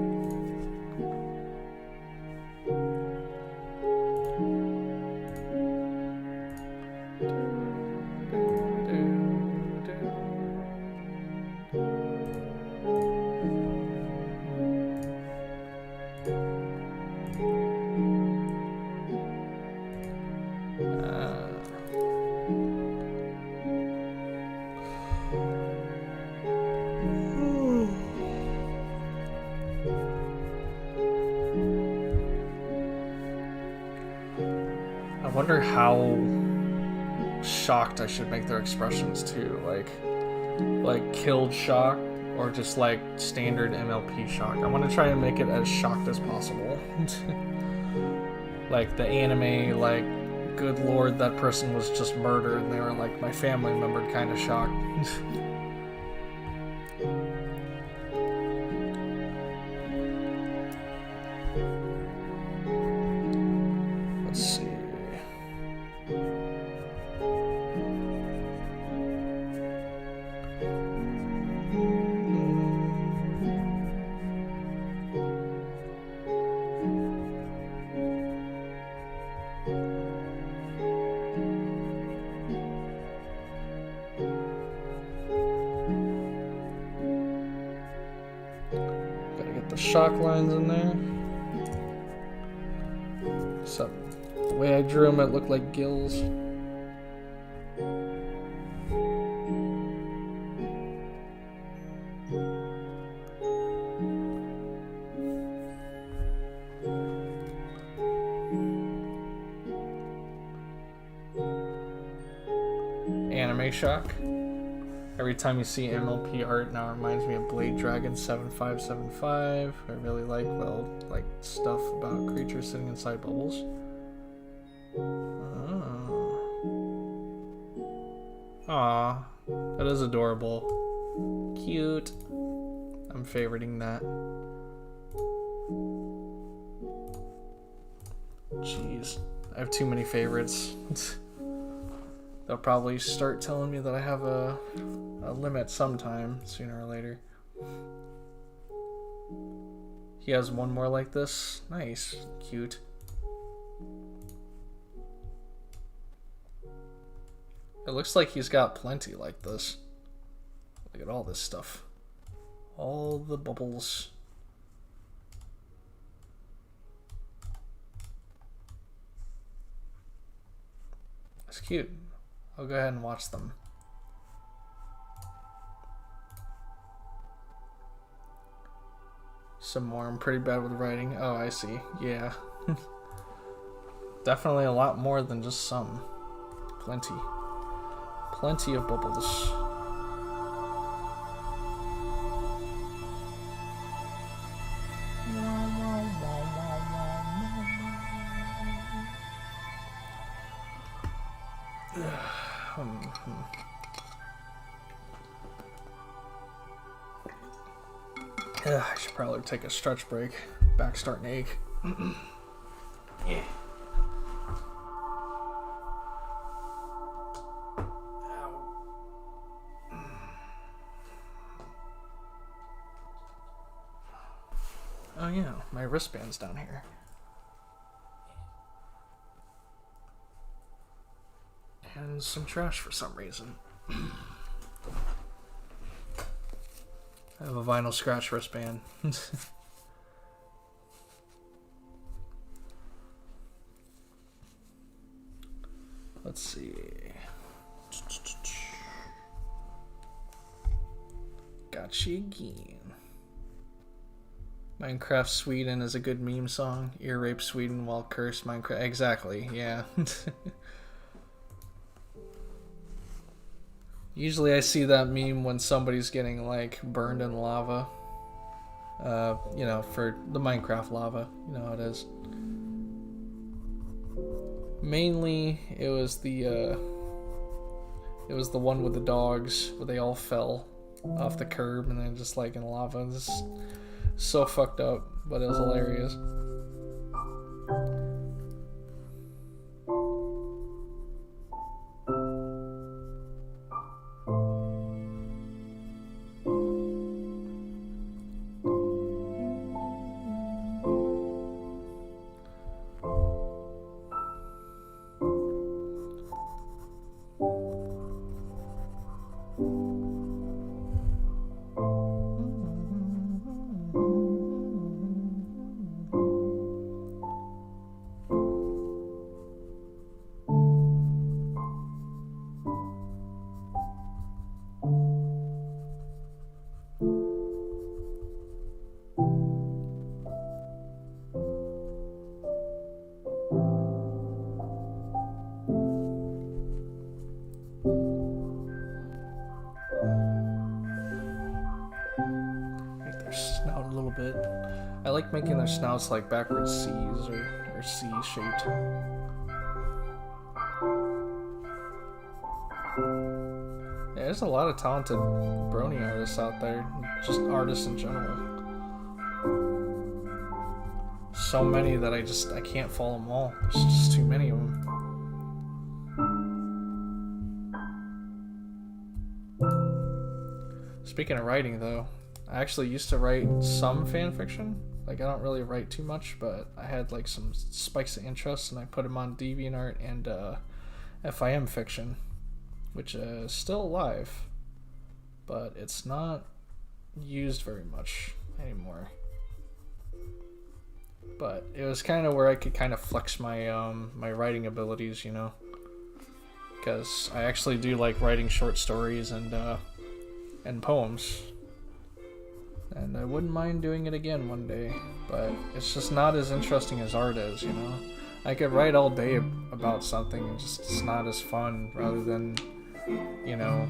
I wonder how shocked I should make their expressions too, like killed shock or just like standard MLP shock. I want to try and make it as shocked as possible. Like the anime, like, good lord, that person was just murdered, and they were like my family member kind of shocked. Let's see. Gotta get the shock lines in there. So, the way I drew them, it looked like gills. Anime shock. Every time you see MLP art now, it reminds me of Blade Dragon 7575. I really like stuff about creatures sitting inside bubbles. Aw, that is adorable. Cute. I'm favoriting that. Jeez, I have too many favorites. They'll probably start telling me that I have a limit sometime, sooner or later. He has one more like this. Nice. Cute. It looks like he's got plenty like this. Look at all this stuff. All the bubbles. That's cute. I'll go ahead and watch them. Some more. I'm pretty bad with writing. Oh, I see. Yeah. Definitely a lot more than just some. Plenty. Plenty of bubbles. I should probably take a stretch break. Back starting to ache. Yeah. Oh yeah, my wristband's down here. And some trash for some reason. I have a vinyl scratch wristband. Let's see. Gotcha again. Minecraft Sweden is a good meme song. Ear rape Sweden while cursed Minecraft. Exactly, yeah. Usually I see that meme when somebody's getting like burned in lava. You know, for the Minecraft lava. You know how it is. Mainly it was the one with the dogs where they all fell off the curb and then just like in lava. This is so fucked up, but it was hilarious. Making their snouts like backwards C's or C shaped. Yeah, there's a lot of talented brony artists out there, just artists in general. So many that I can't follow them all. There's just too many of them. Speaking of writing though, I actually used to write some fan fiction. Like, I don't really write too much, but I had, like, some spikes of interest, and I put them on DeviantArt and FIM Fiction, which is still alive, but it's not used very much anymore. But it was kind of where I could kind of flex my my writing abilities, you know, because I actually do like writing short stories and poems. And I wouldn't mind doing it again one day, but it's just not as interesting as art is, you know? I could write all day about something and just it's not as fun rather than, you know,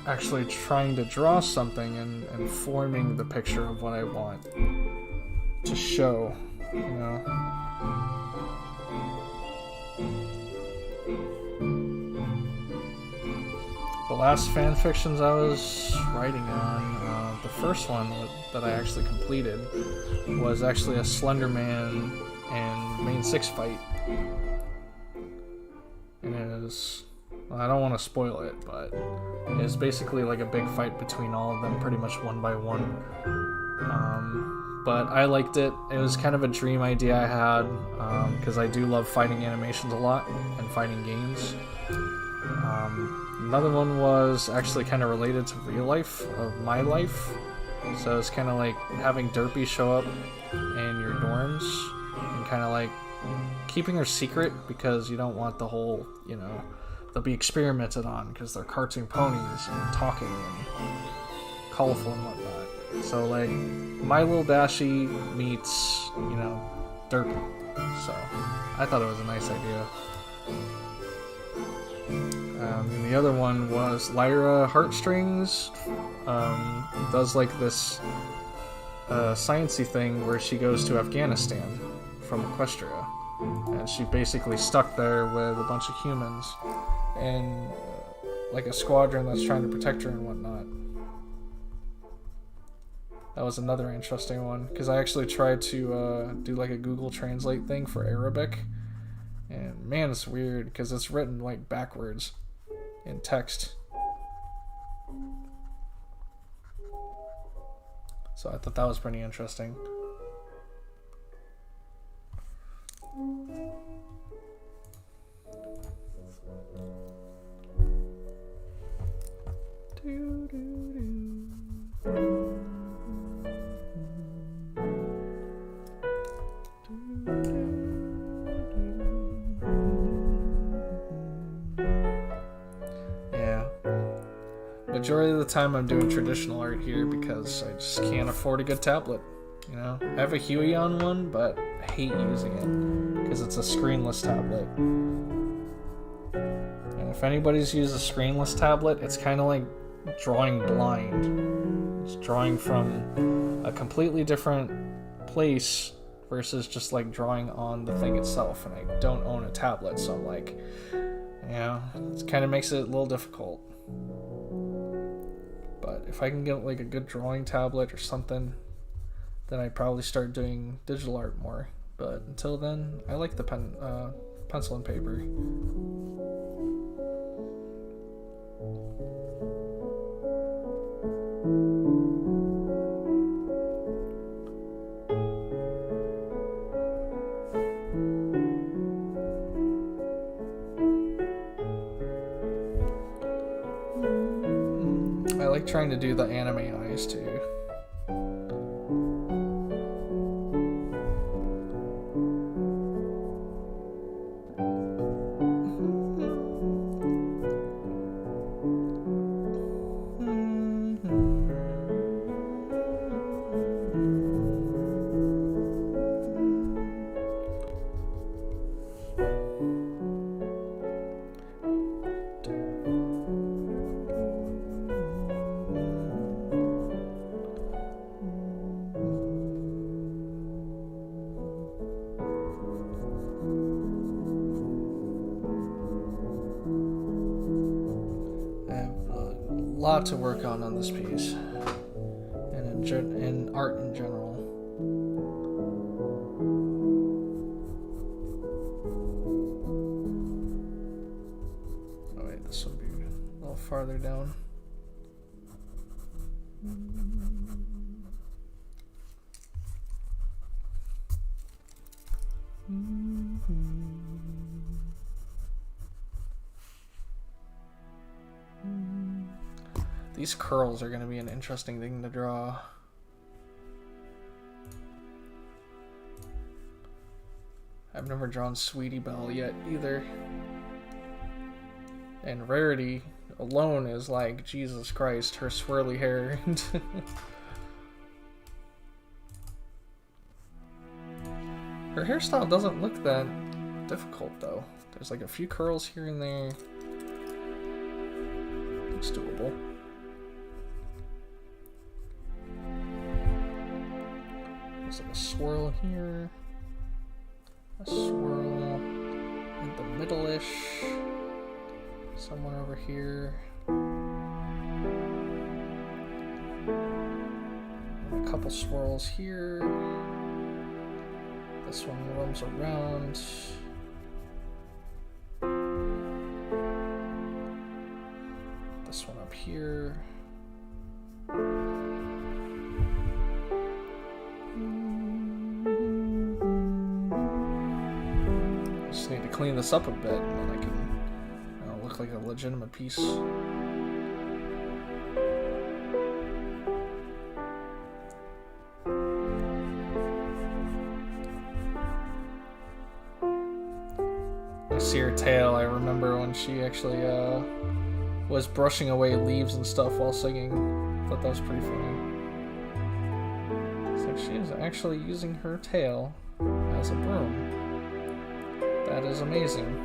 actually trying to draw something and forming the picture of what I want to show, you know? The last fan fictions I was writing on, the first one that I actually completed was actually a Slender Man and Main 6 fight. And it is, well, I don't want to spoil it, but it is basically like a big fight between all of them, pretty much one by one. But I liked it. It was kind of a dream idea I had, because I do love fighting animations a lot and fighting games. Another one was actually kind of related to real life, of my life. So it's kind of like having Derpy show up in your dorms and kind of like keeping her secret because you don't want the whole, you know, they'll be experimented on because they're cartoon ponies and talking and colorful and whatnot. So like My Little Dashie meets, you know, Derpy. So I thought it was a nice idea. And the other one was Lyra Heartstrings. Does like this sciencey thing where she goes to Afghanistan from Equestria, and she's basically stuck there with a bunch of humans and like a squadron that's trying to protect her and whatnot. That was another interesting one, because I actually tried to do like a Google Translate thing for Arabic, and man, it's weird because it's written like backwards in text. So I thought that was pretty interesting. Yeah. Majority of the time I'm doing traditional art here because I just can't afford a good tablet. You know, I have a Huey on one, but I hate using it because it's a screenless tablet. And if anybody's used a screenless tablet, it's kind of like drawing blind. It's drawing from a completely different place versus just like drawing on the thing itself. And I don't own a tablet, so I'm like, you know, it kind of makes it a little difficult. But if I can get like a good drawing tablet or something, then I'd probably start doing digital art more. But until then, I like the pencil and paper. I like trying to do the anime eyes too. Lot to work on this piece, and in art in general. Oh wait, this will be a little farther down. These curls are going to be an interesting thing to draw. I've never drawn Sweetie Belle yet either. And Rarity alone is like, Jesus Christ, her swirly hair. Her hairstyle doesn't look that difficult though. There's like a few curls here and there. It's doable. There's like a swirl here, a swirl in the middle-ish, somewhere over here, and a couple swirls here. This one roams around. This one up here. Just need to clean this up a bit, and then I can look like a legitimate piece. I see her tail. I remember when she actually was brushing away leaves and stuff while singing. I thought that was pretty funny. So she is actually using her tail as a broom. That is amazing.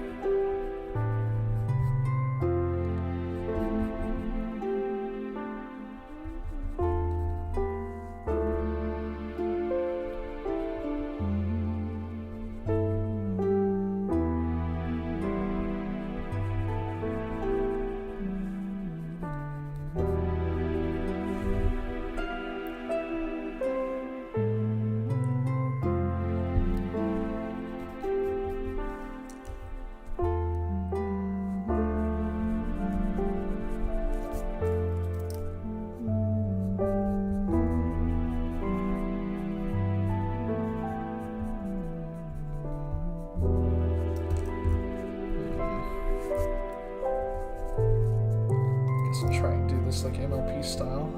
Let's try and do this like MLP style.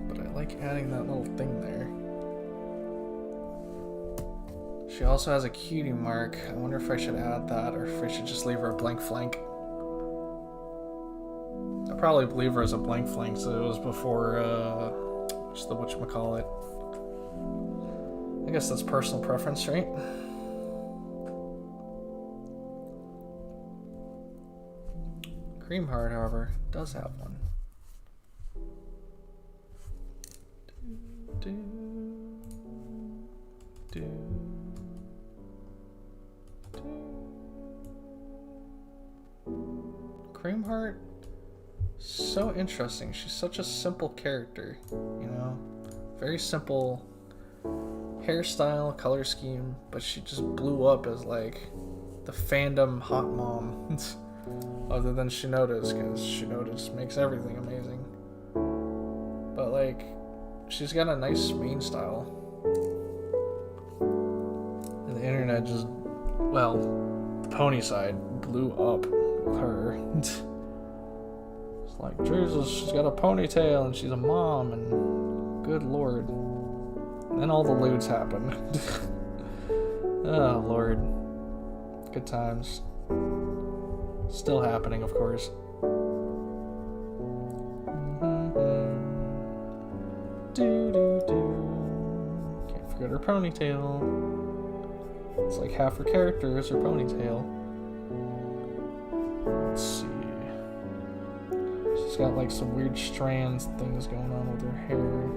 But I like adding that little thing there. She also has a cutie mark. I wonder if I should add that or if I should just leave her a blank flank. I probably leave her as a blank flank, so it was before, what's the whatchamacallit. I guess that's personal preference, right? Cream Heart, however, does have one. Cream Heart, so interesting. She's such a simple character, you know? Very simple hairstyle, color scheme, but she just blew up as like the fandom hot mom. Other than Shinoda's, because Shinoda just makes everything amazing. But like, she's got a nice main style. And the internet just, well, the pony side blew up with her. It's like, Jesus, she's got a ponytail and she's a mom and good lord. And then all the lewds happen. Oh lord. Good times. Still happening, of course. Can't forget her ponytail. It's like half her character is her ponytail. Let's see. She's got like some weird strands and things going on with her hair.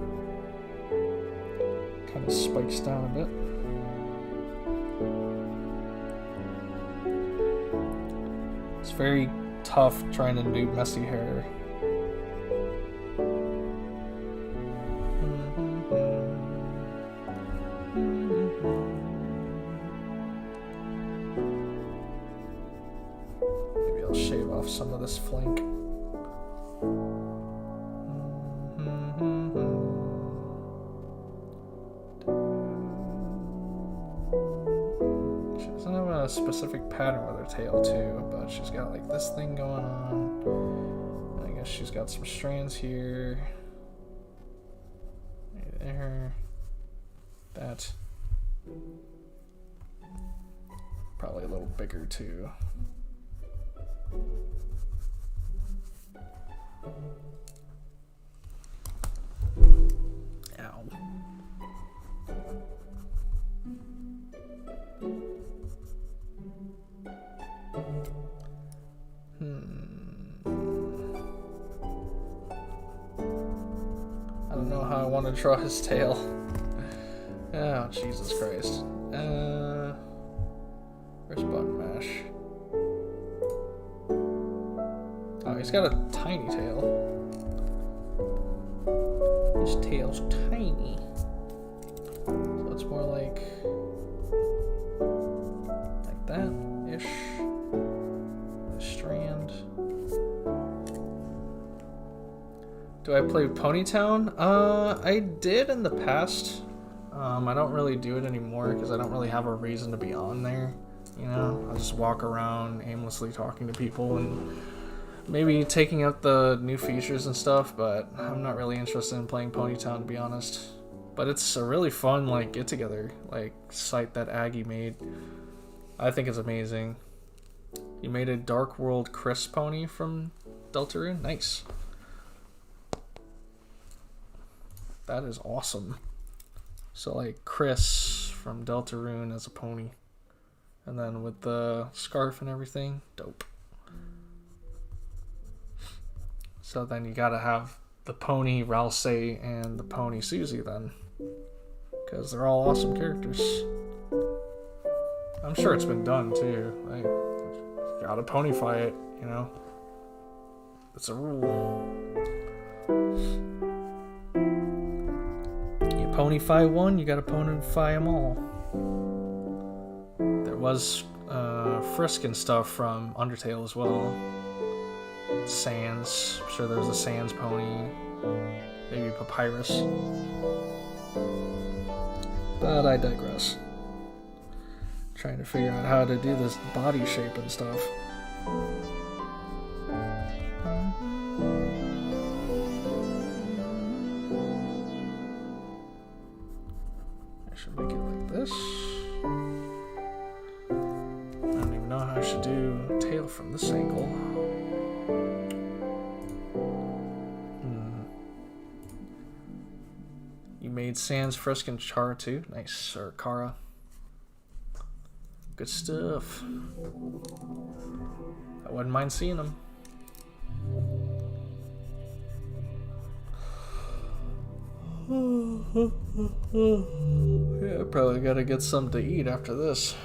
Kind of spikes down a bit. It's very tough trying to do messy hair. Maybe I'll shave off some of this flank. She doesn't have a specific pattern with her tail too, but she's got like this thing going on. I guess she's got some strands here. Right there. That. Probably a little bigger too. Ow. I don't know how I want to draw his tail. Oh, Jesus Christ. Where's button mash? Oh, he's got a tiny tail. His tail's tiny. So it's more like that-ish. The strand. Do I play Ponytown? I did in the past. I don't really do it anymore because I don't really have a reason to be on there. You know, I just walk around aimlessly talking to people and maybe taking out the new features and stuff, but I'm not really interested in playing Ponytown, to be honest. But it's a really fun, like, get-together, like, site that Aggie made. I think it's amazing. You made a Dark World Chris pony from Deltarune? Nice. That is awesome. So, like, Chris from Deltarune as a pony. And then with the scarf and everything, dope. So then you gotta have the pony Ralsei and the pony Susie then. Because they're all awesome characters. I'm sure it's been done too. Like, gotta ponyfy it, you know? It's a rule. You ponyfy one, you gotta ponyfy them all. There was Frisk and stuff from Undertale as well. Sans. I'm sure there's a Sans pony. Maybe Papyrus. But I digress. Trying to figure out how to do this body shape and stuff. I should make it like this. I don't even know how I should do tail from this angle. You made Sans, Frisk, and Chara too. Nice, or Kara. Good stuff. I wouldn't mind seeing them. Yeah, probably gotta get something to eat after this.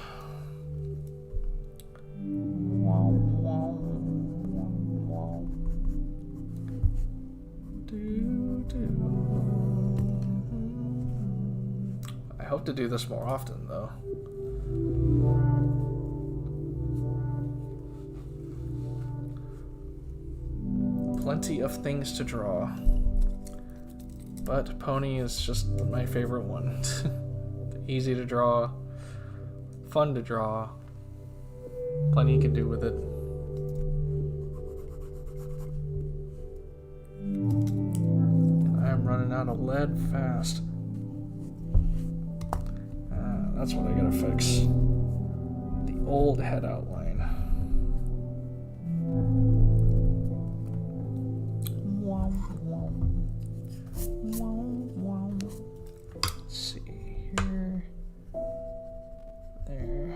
I hope to do this more often, though. Plenty of things to draw. But Pony is just my favorite one. Easy to draw, fun to draw, plenty you can do with it. And I'm running out of lead fast. That's what I gotta fix. The old head outline. Let's see here. There.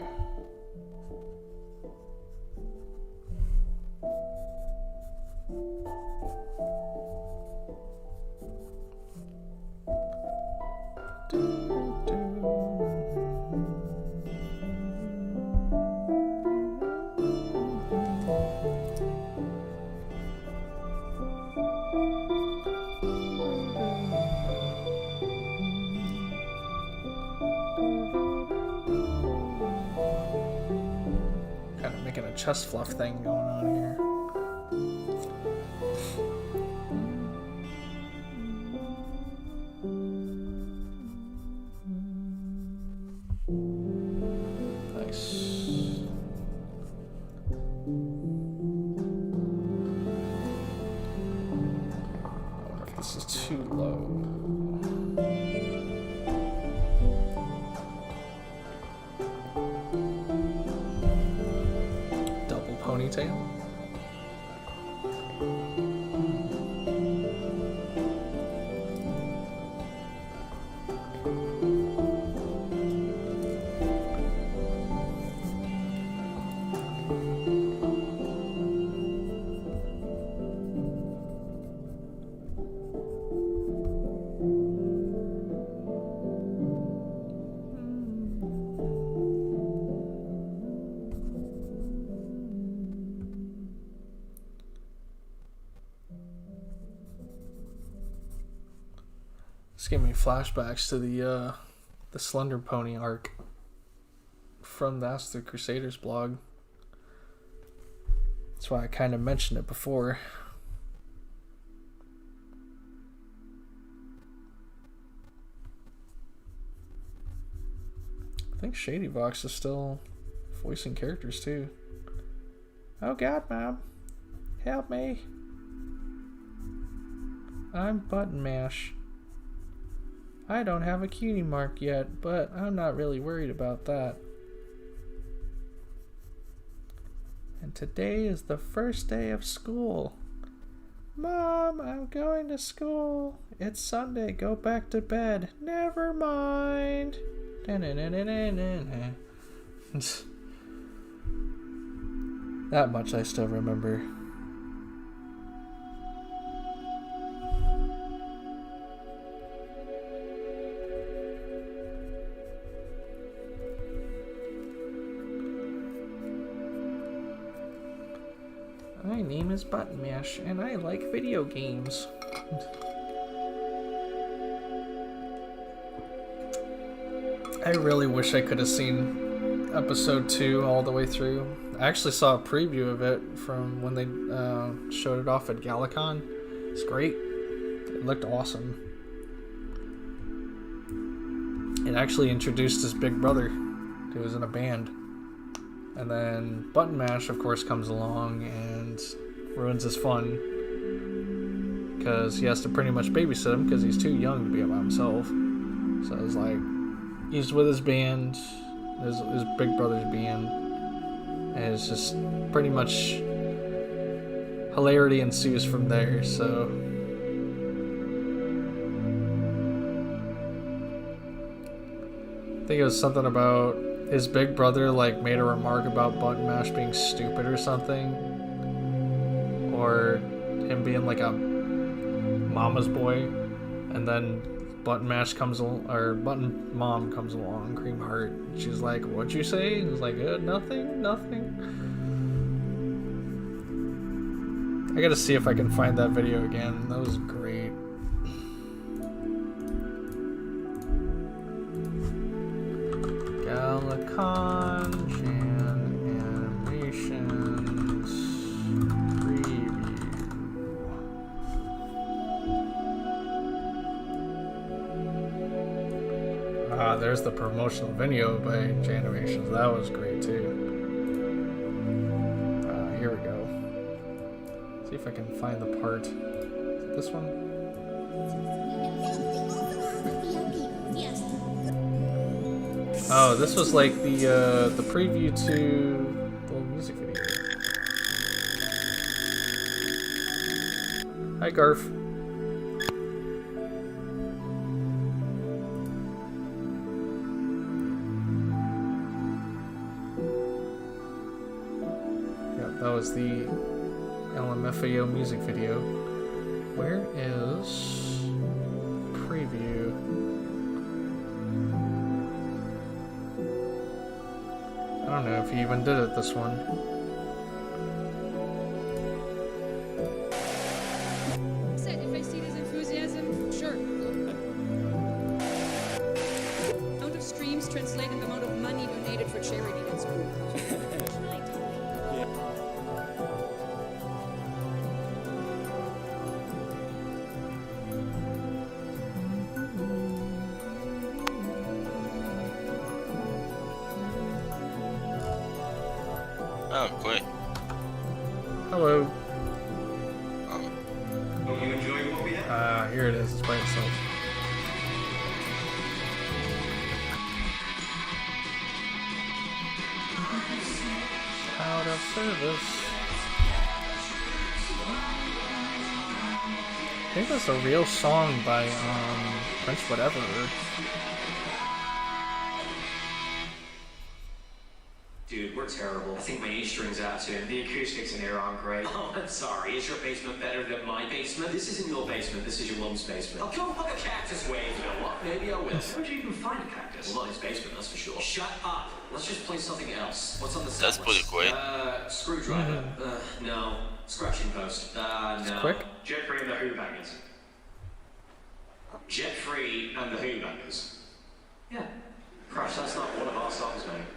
Kind of making a chest fluff thing going on here. Nice. I wonder if this is too low. Ponytail. This gave me flashbacks to the Slender Pony arc from the Ask the Crusaders blog. That's why I kind of mentioned it before. I think Shady Vox is still voicing characters too. Oh God, Mom, help me! I'm Button Mash. I don't have a cutie mark yet, but I'm not really worried about that. And today is the first day of school. Mom, I'm going to school. It's Sunday, go back to bed. Never mind. That much I still remember. My name is Button Mash, and I like video games. I really wish I could have seen episode 2 all the way through. I actually saw a preview of it from when they showed it off at Galacon. It's great. It looked awesome. It actually introduced his big brother, who was in a band. And then Button Mash, of course, comes along and ruins his fun. Because he has to pretty much babysit him because he's too young to be by himself. So it's like, he's with his band, his big brother's band. And it's just pretty much hilarity ensues from there, so. I think it was something about his big brother like made a remark about Button Mash being stupid or something, or him being like a mama's boy, and then Button Mash comes along, or Button Mom comes along, Cream Heart. She's like, "What'd you say?" He's like, "Nothing." I gotta see if I can find that video again. That was great. Galacon Jan Animations Preview. There's the promotional video by Jan Animations. That was great too. Here we go. See if I can find the part. Is it this one? Oh, this was like the preview to the little music video. Hi, Garf. Yep, that was the LMFAO music video. Where is preview? I don't know if he even did it this one. Said if I see his enthusiasm, sure. Amount of streams translating the amount of money donated for charity. That's cool. Oh, great. Hello. Hope you enjoy what we have. Here it is. It's by itself. Out of service. I think that's a real song by Prince Whatever. Dude, we're terrible. I think my E string's out soon. The acoustics in here aren't great. Oh, I'm sorry. Is your basement better than my basement? This isn't your basement. This is your mum's basement. I'll go fuck a cactus wave. You know what? Maybe I will. Where'd you even find a cactus? Well, not his basement, that's for sure. Shut up. Let's just play something else. What's on the set That's pretty list? great. Screwdriver. No. Scratching post. No. Quick. Jet Free and the Who Bangers. Jet Free and the Who Bangers. Yeah. Crash, that's not one of our songs, mate.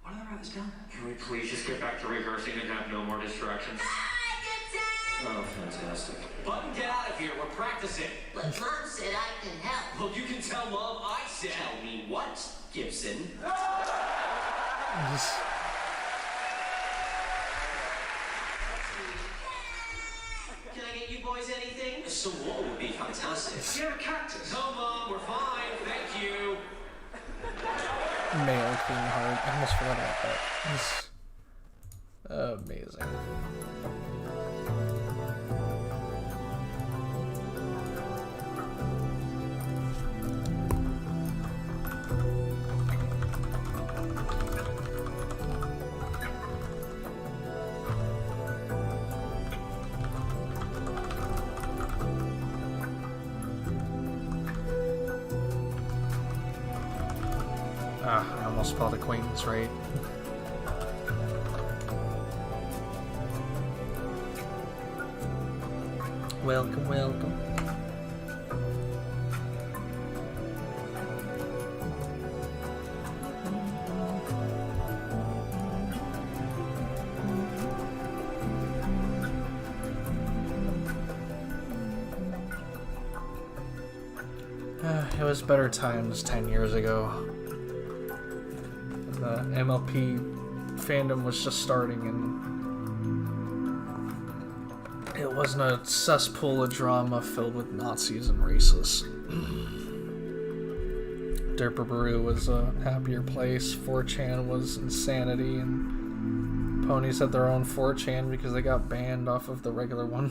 Why did I write this down? Can we please just get back to rehearsing and have no more distractions? Oh, fantastic. Button, get out of here. We're practicing. But Mom said I can help. Well, you can tell Mom I said. Tell me what, Gibson? Can I get you boys anything? Some water would be fantastic. Yeah, a cactus. No, Mom, we're fine. Thank you. Male Queen Heart. I almost forgot about that. It's amazing. I almost spelled acquaintance right. Welcome, welcome. It was better times 10 years ago. the MLP fandom was just starting, and it wasn't a cesspool of drama filled with Nazis and racists. Derpibooru was a happier place. 4chan was insanity, and ponies had their own 4chan because they got banned off of the regular one.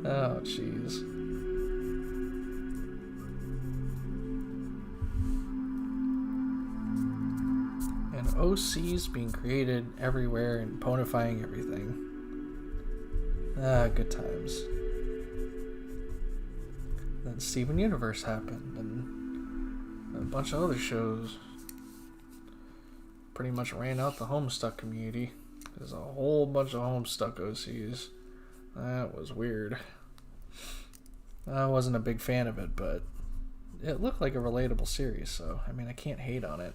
Oh, jeez. And OCs being created everywhere and ponifying everything. Ah, good times. Then Steven Universe happened, and a bunch of other shows pretty much ran out the Homestuck community. There's a whole bunch of Homestuck OCs. That was weird. I wasn't a big fan of it, but it looked like a relatable series, so I mean, I can't hate on it.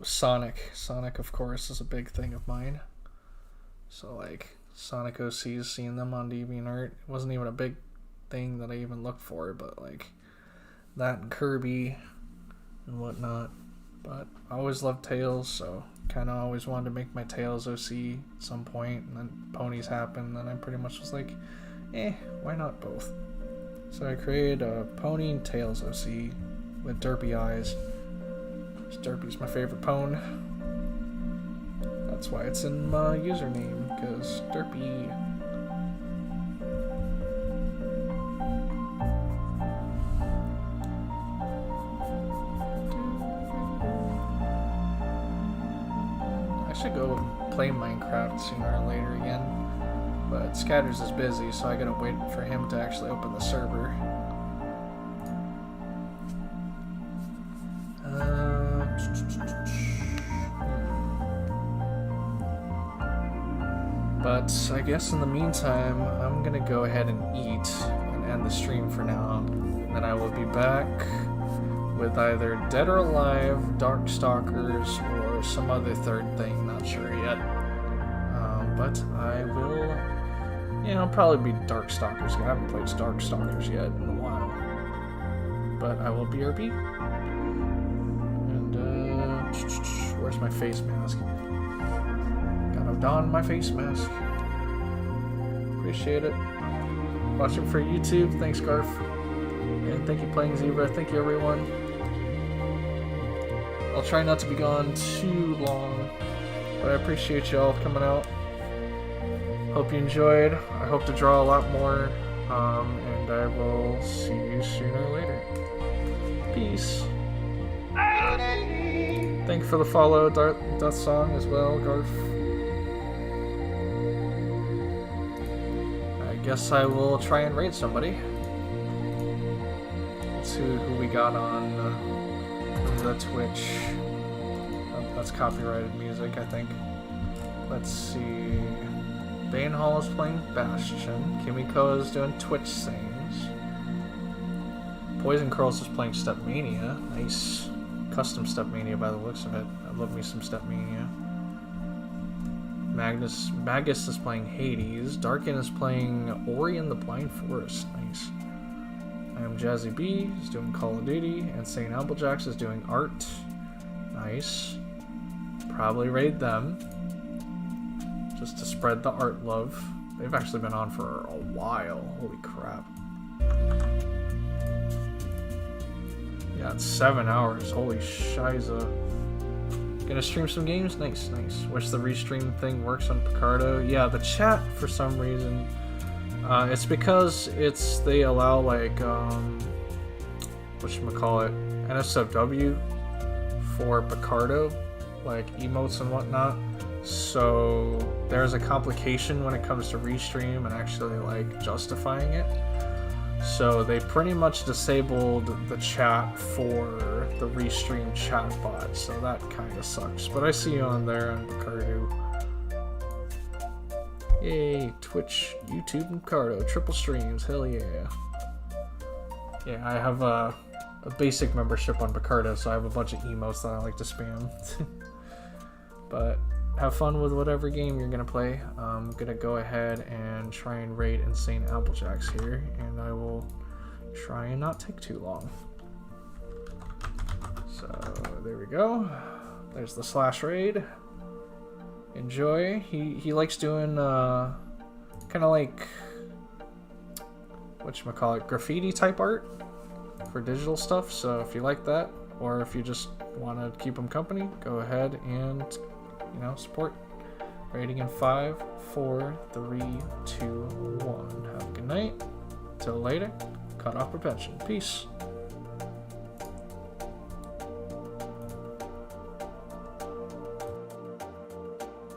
Sonic. Sonic, of course, is a big thing of mine. So, like, Sonic OCs, seeing them on DeviantArt, it wasn't even a big thing that I even looked for, but, like, that and Kirby and whatnot. But I always loved Tails, so kind of always wanted to make my Tails OC at some point, and then ponies happened, and I pretty much was like, why not both? So I created a Pony and Tails OC with derpy eyes. Derpy's my favorite pone. That's why it's in my username, because Derpy. I should go play Minecraft sooner or later again, but Scatters is busy, so I gotta wait for him to actually open the server. But I guess in the meantime, I'm gonna go ahead and eat and end the stream for now. Then I will be back with either Dead or Alive, Darkstalkers, or some other third thing, not sure yet. But I will, I'll probably be Darkstalkers. I haven't played Darkstalkers yet in a while. But I will BRB. And, where's my face mask? Gotta don my face mask. Appreciate it. Watching for YouTube, thanks Garf. And thank you Playing Zebra, thank you everyone. I'll try not to be gone too long, but I appreciate y'all coming out. Hope you enjoyed. I hope to draw a lot more, and I will see you sooner or later. Peace. Thank you for the follow, Death Song as well, Garf. I guess I will try and raid somebody. Let's see who we got on the Twitch. Oh, that's copyrighted music, I think. Let's see. Banehall is playing Bastion. Kimiko is doing Twitch sings. Poison Curls is playing Stepmania. Nice. Custom Stepmania by the looks of it. I love me some Stepmania. Magus is playing Hades. Darkin is playing Ori and the Blind Forest. Nice. I am Jazzy B. He's doing Call of Duty. And St. Applejacks is doing art. Nice. Probably raid them. Just to spread the art love. They've actually been on for a while. Holy crap. Yeah, it's 7 hours. Holy shiza. Gonna stream some games? Nice, nice. Wish the restream thing works on Picardo. Yeah, the chat, for some reason, it's because they allow, like, whatchamacallit, NSFW for Picardo, like emotes and whatnot. So there's a complication when it comes to restream and actually, like, justifying it. So they pretty much disabled the chat for the restream chat bot, so that kind of sucks. But I see you on there on Picardo. Yay, Twitch, YouTube, and Picardo, triple streams, hell yeah. Yeah, I have a basic membership on Picardo, so I have a bunch of emotes that I like to spam. But have fun with whatever game you're gonna play. I'm gonna go ahead and try and raid Insane Applejacks here, and I will try and not take too long. So there we go. There's the slash raid. Enjoy. He likes doing kind of like whatchamacallit, graffiti type art for digital stuff. So if you like that, or if you just want to keep him company, go ahead and support. Rating in 5, 4, 3, 2, 1. Have a good night. Till later. Cut off prevention. Peace.